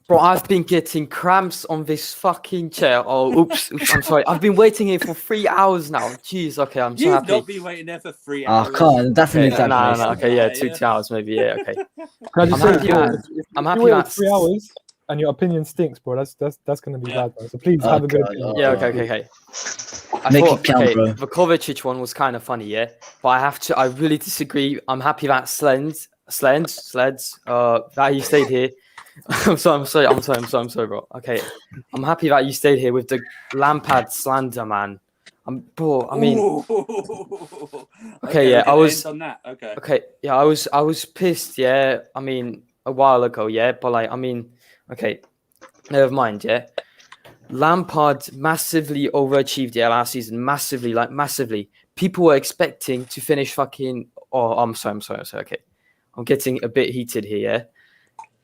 Bro, I've been getting cramps on this fucking chair. Oh, oops. I'm sorry. I've been waiting here for 3 hours now. Jeez, okay, I'm so happy. You've not been waiting there for 3 hours. Oh, come on, definitely. Okay, no, okay, yeah, 2 hours maybe, yeah, okay. I'm happy that 3 hours and your opinion stinks, bro. That's going to be bad, bro. So please have a good opinion. Yeah, okay. The Kovacic one was kind of funny, yeah, but I really disagree. I'm happy that Sleds, that he stayed here. I'm sorry, bro. Okay, I'm happy that you stayed here with the Lampard slander, man. I was. Okay, yeah, I was pissed. Yeah, I mean, a while ago. Yeah, but okay, never mind. Yeah, Lampard massively overachieved. Yeah, last season, massively. People were expecting to finish fucking. Oh, I'm sorry. Okay, I'm getting a bit heated here. Yeah.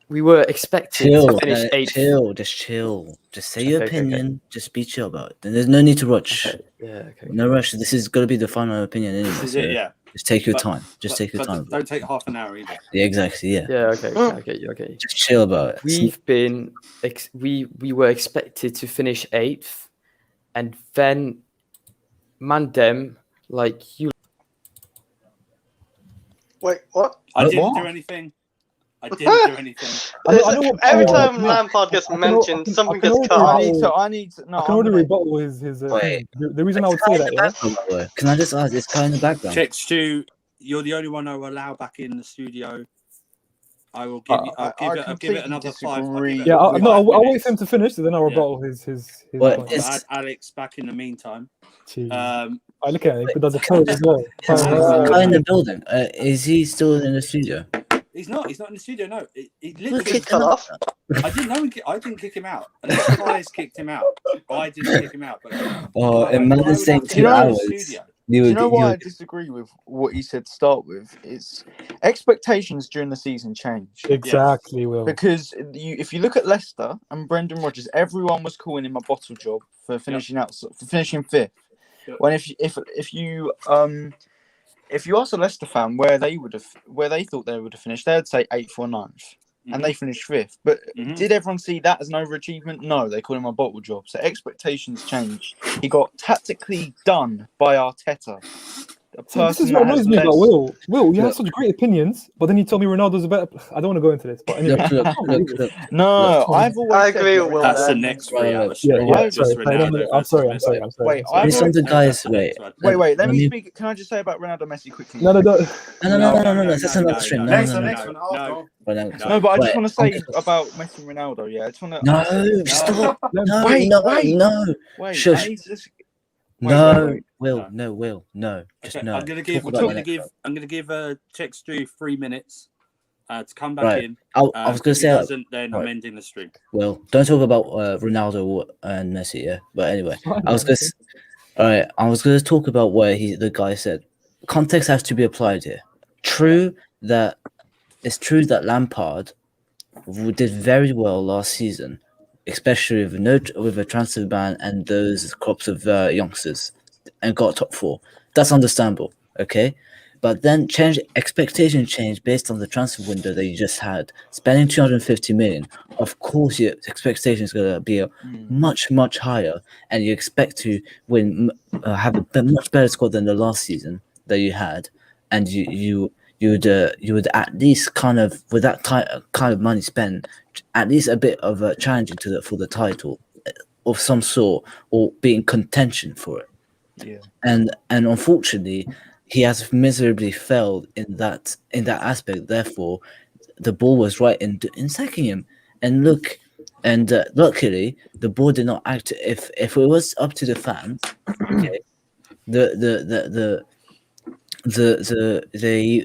We were expecting to finish 8th. Just chill. Just say your opinion. Okay. Just be chill about it. There's no need to rush. Okay. Yeah, okay. No rush. This is going to be the final opinion anyway. This is it, yeah. Just take your time. Take your time. Don't take half an hour either. Yeah, exactly. Yeah. Yeah. Okay. Just chill about it. We were expected to finish 8th, and then Mandem you. Wait, what? I didn't do anything. I didn't do anything. Every time Lampard gets mentioned, something gets cut. I need to. No, I can already rebuttal his Wait. the reason I would say that, yeah. Can I just ask? It's Kai in the background. Check Stu, you're the only one I will allow back in the studio. I will give you. I'll give it another 5. Yeah, I'll wait for him to finish, then I'll rebuttal his point. Add Alex back in the meantime. I look at him. He does a code as well. Kai in the building. Is he still in the studio? He's not. He's not in the studio. No, he We'll literally kick him off. I didn't know. I didn't kick him out. And the guys kicked him out. I didn't kick him out. But imagine saying 2 hours. Do you know why I disagree with what he said to start with? It's expectations during the season change. Exactly, Will. Because if you look at Leicester and Brendan Rodgers, everyone was calling him a bottle job for finishing fifth. When if you ask a Leicester fan where they thought they would have finished, they'd say 8th or 9th. And they finished 5th. But did everyone see that as an overachievement? No, they call him a bottle job. So expectations changed. He got tactically done by Arteta. This is what annoys me about Will. Will, you have such great opinions, but then you tell me Ronaldo's a better. I don't want to go into this, but anyway. I agree with Will. That's the next reality. I'm sorry. Wait, let me speak. Can I just say about Ronaldo Messi quickly? No. That's another stream. Next one. No, but I just want to say about Messi and Ronaldo. Yeah, I just want to. No, stop. No. Wait. Shush. No, Will. Just okay, no. I'm gonna give Check Stu 3 minutes to come back in. I was gonna say then I'm ending the stream. Well, don't talk about Ronaldo and Messi, yeah. But anyway, I was gonna talk about where the guy said context has to be applied here. It's true that Lampard did very well last season, especially with a transfer ban and those crops of youngsters, and got top 4. That's understandable, okay? But then expectation changed based on the transfer window that you just had. Spending 250 million, of course your expectation is going to be much, much higher, and you expect to have a much better squad than the last season that you had, and you would at least kind of, with that kind of money spent, at least a bit of a challenge for the title of some sort, or be in contention for it. Yeah. And unfortunately, he has miserably failed in that aspect. Therefore, the ball was right in sacking him. And look, luckily, the board did not act. If it was up to the fans, okay,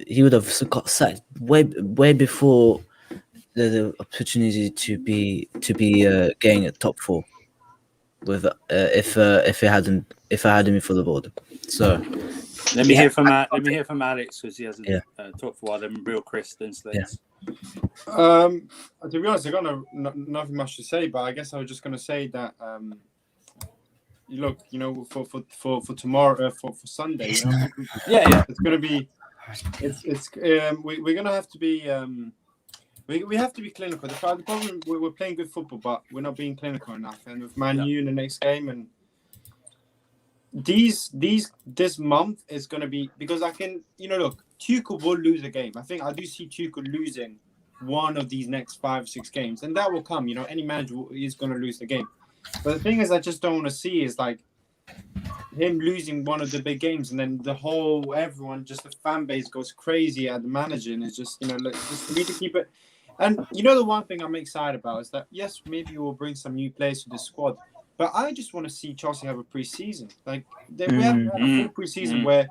he would have got sacked way before the opportunity to be getting a top 4 with if I had him for the board. So let me hear from Alex, because he hasn't talked for a while. Then real Chris, then Slates. To be honest, I got nothing much to say, but I guess I was just going to say that look, for tomorrow, for Sunday, it's going to be, we're going to have to be, we have to be clinical. The problem, we're playing good football, but we're not being clinical enough. And with Man U in the next game, and this month is going to be, because I can, look, Tuchel will lose a game. I do see Tuchel losing one of these next 5-6 games, and that will come. Any manager is going to lose the game. But the thing is, I just don't want to see is like him losing one of the big games, and then everyone, just the fan base goes crazy at the manager, and it's just, just need to keep it. And the one thing I'm excited about is that, yes, maybe we'll bring some new players to the squad, but I just want to see Chelsea have a pre-season. Like, we haven't had a full pre-season where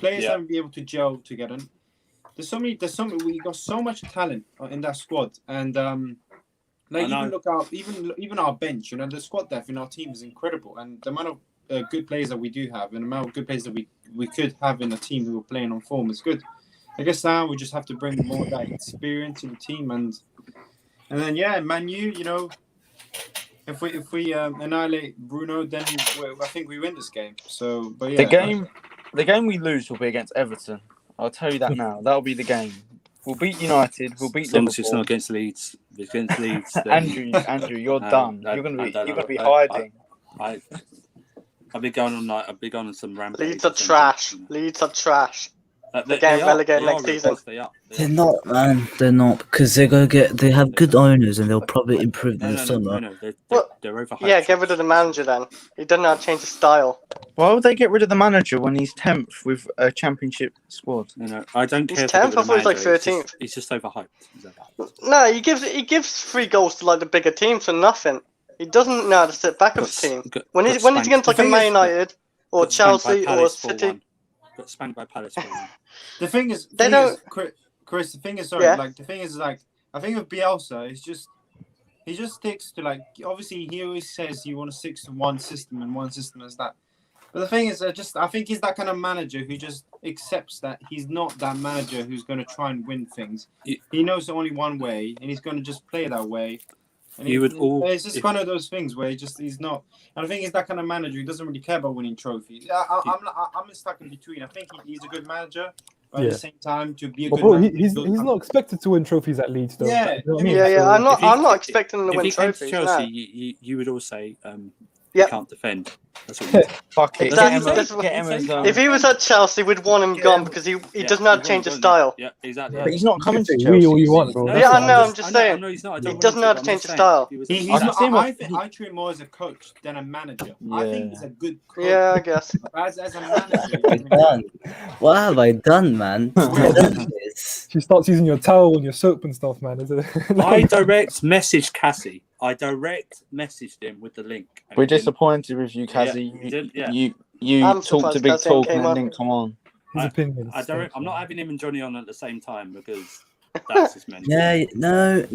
players haven't been able to gel together. We got so much talent in that squad, and even our bench, the squad depth in our team is incredible, and the amount of good players that we do have, and the amount of good players that we could have in a team who are playing on form is good. I guess now we just have to bring more of that experience to the team, and then Man U, if we annihilate Bruno, then I think we win this game. So, but yeah, the game we lose will be against Everton. I'll tell you that now. That'll be the game. We'll beat United. We'll beat Liverpool. It's not against Leeds. It's against Leeds. Andrew, you're done. You're gonna be hiding. I've been going on some rampage. Leeds are trash. They're getting relegated next season. They're not, man. They're not because they're gonna get. They have good owners and they'll probably improve in the summer. No, they're overhyped. Yeah, get rid of the manager then. He doesn't know how to change the style. Why would they get rid of the manager when he's 10th with a championship squad? I don't care. He's 10th. I thought he was like 13th. He's just overhyped. No, he gives 3 goals to like the bigger teams for nothing. He doesn't know how to sit back with his team. When he's against like a Man United or Chelsea or City. Got spanked by Palace. The thing is, Chris. The thing is, like, I think with Bielsa, he just sticks to like. Obviously, he always says you want to stick to one system, and one system is that. But the thing is, I think he's that kind of manager who just accepts that he's not that manager who's going to try and win things. He knows only one way, and he's going to just play that way. And it's just one of those things where he's not. And I think he's that kind of manager who doesn't really care about winning trophies. I'm stuck in between. I think he's a good manager, but at the same time, to be a good manager, he's not expected to win trophies at Leeds, though. Yeah, you know what I mean? I'm not expecting him to win trophies. If he came to Chelsea, you would all say he can't defend. That's what you Fuck it. If he was at Chelsea, we'd want him gone because he doesn't know how to change his style. Yeah, exactly. But he's not coming to Chelsea. All you want, bro. Yeah, I know. I'm just saying. He doesn't know how to change his style. I treat him more as a coach than a manager. I think he's a good coach. Yeah, I guess. As a manager. What have I done, man? She starts using your towel and your soap and stuff, man. Is it? I direct messaged Cassie. I direct messaged him with the link. We're disappointed with you, Cassie. You talked a big talk and then didn't come on. His opinions. I'm not having him and Johnny on at the same time because that's his mental. Yeah, no.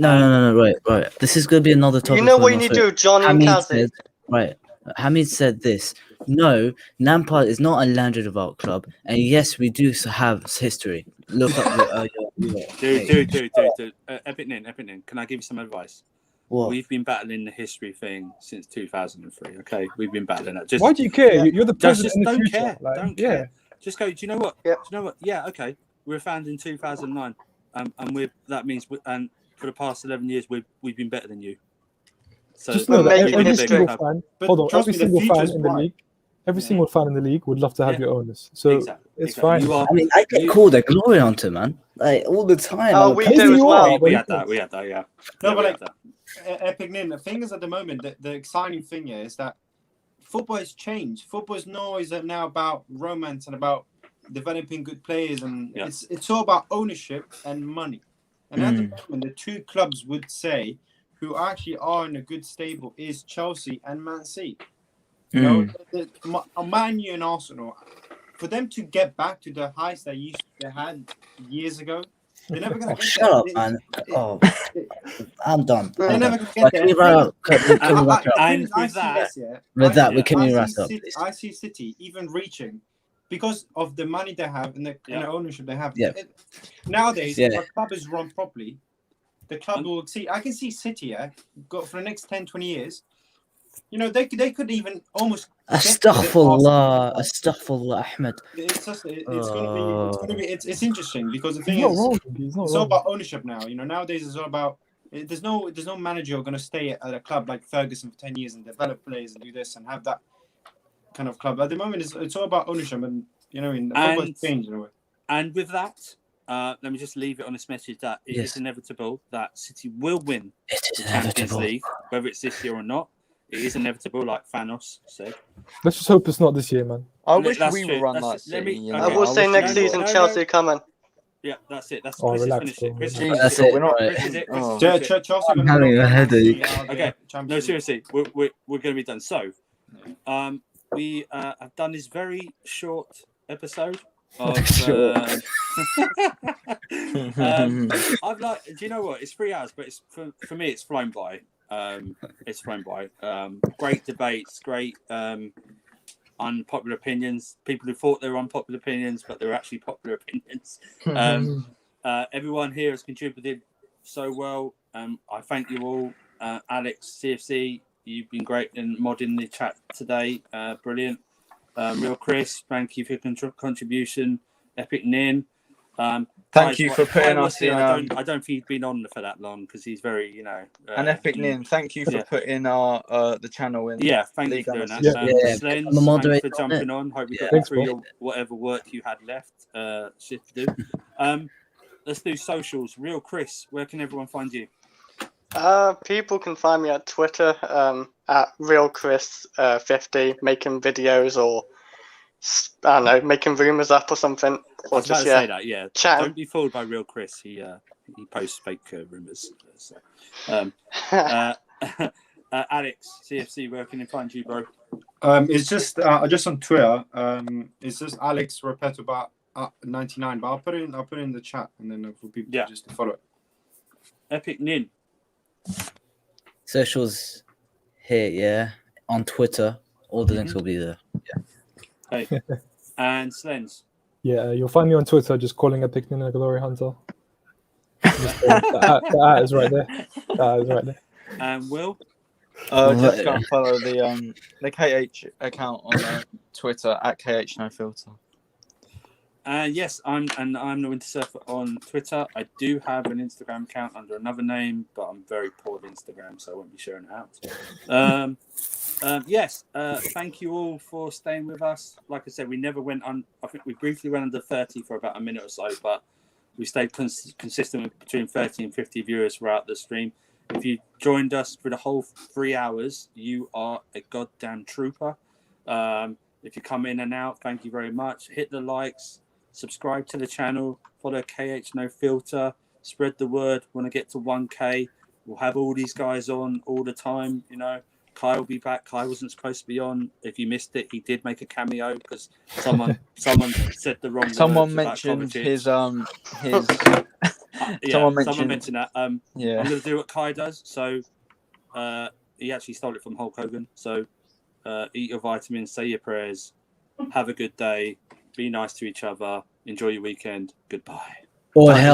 Right. This is going to be another topic. You know what you need to do, Johnny and Cassie. Right. Hamid said this. No, Lampard is not a land developed club, and yes, we do have history. Look up Dude. Epic Nin, can I give you some advice? What? We've been battling the history thing since 2003. Okay, we've been battling that. Why do you care? You're the president in the don't future. care. Like, don't care. Just go. Do you know what? Do you know what? Yeah. Okay. We were founded in 2009, and that means and for the past 11 years we've been better than you. So just know that every single fan. Hold on, every single fan in the league. Every single fan in the league would love to have your owners. So it's fine. I mean, I get called a glory hunter, man. Like all the time. Oh, we do as well. We had that, yeah. No, but like Epic Nin, the thing is at the moment, the exciting thing is that football has changed. Football is not always now about romance and about developing good players, and it's all about ownership and money. And at the moment, the two clubs would say who actually are in a good stable is Chelsea and Man City. You know, Man U and Arsenal, for them to get back to the heights they had years ago, they're never going to get Shut up, man. I'm done. They're never going to get there. Can we wrap up? And With that, we can wrap up. I see City even reaching because of the money they have and the ownership they have. Yeah. Nowadays, if a club is run properly, the club will see. I can see City go for the next 10, 20 years. You know, they could even almost. Astaghfirullah, Ahmed. It's interesting because the thing is, it's all about ownership now. You know, nowadays it's all about. There's no manager going to stay at a club like Ferguson for 10 years and develop players and do this and have that kind of club. At the moment, it's all about ownership, and you know, football's changed in a way. And with that, let me just leave it on this message that it is inevitable that City will win the Champions League, whether it's this year or not. It is inevitable, like Thanos said. Let's just hope it's not this year, man. I wish we were run like City. I will say next season Chelsea coming. Yeah, that's it. That's relax, finish bro. it. That's it. I'm having a headache. Okay. No, seriously, we're going to be done. So, we have done this very short episode. I've like. Do you know what? It's 3 hours, but it's for me. It's flown by. Great debates, great unpopular opinions. People who thought they were unpopular opinions, but they were actually popular opinions. Everyone here has contributed so well. I thank you all. Alex, CFC, you've been great in modding the chat today. Brilliant. Real Chris, thank you for your contribution. Epic Nin. Thank you for putting us in. I don't think he's been on for that long because he's very, an Epic Nin. Thank you for putting our the channel in. Yeah, thank you for doing that. Slens, I'm a moderator thanks for jumping on. Hope we got through your whatever work you had left. Shit to do. Let's do socials. Real Chris, where can everyone find you? People can find me at Twitter at RealChris50, making videos or I don't know, making rumors up or something. I was about to say that, yeah. Chatting. Don't be fooled by Real Chris. He posts fake rumors. So. Alex, CFC, where can they find you, bro? It's just on Twitter. It's just Alex Repeto about 99, but I'll put it in the chat and then for people just to follow it. Epic Nin. Socials here, on Twitter. All the links will be there. Hey. And Slens. Yeah, you'll find me on Twitter just calling Epic Nin a glory hunter. The at is right there. That is right there. And Will? Just go and follow the KH account on Twitter at KH No Filter. Yes, I'm the Winter Surfer on Twitter. I do have an Instagram account under another name, but I'm very poor at Instagram, so I won't be sharing it out. Yes, thank you all for staying with us. Like I said, we never went on. I think we briefly went under 30 for about a minute or so, but we stayed consistent with between 30 and 50 viewers throughout the stream. If you joined us for the whole 3 hours, you are a goddamn trooper. If you come in and out, thank you very much. Hit the likes. Subscribe to the channel, follow KH No Filter, spread the word. Want to get to 1K, we'll have all these guys on all the time. Kai will be back. Kai wasn't supposed to be on. If you missed it, he did make a cameo because someone said the wrong. Someone mentioned his Someone mentioned that. I'm going to do what Kai does. So he actually stole it from Hulk Hogan. So eat your vitamins, say your prayers, have a good day. Be nice to each other. Enjoy your weekend. Goodbye. Or hell.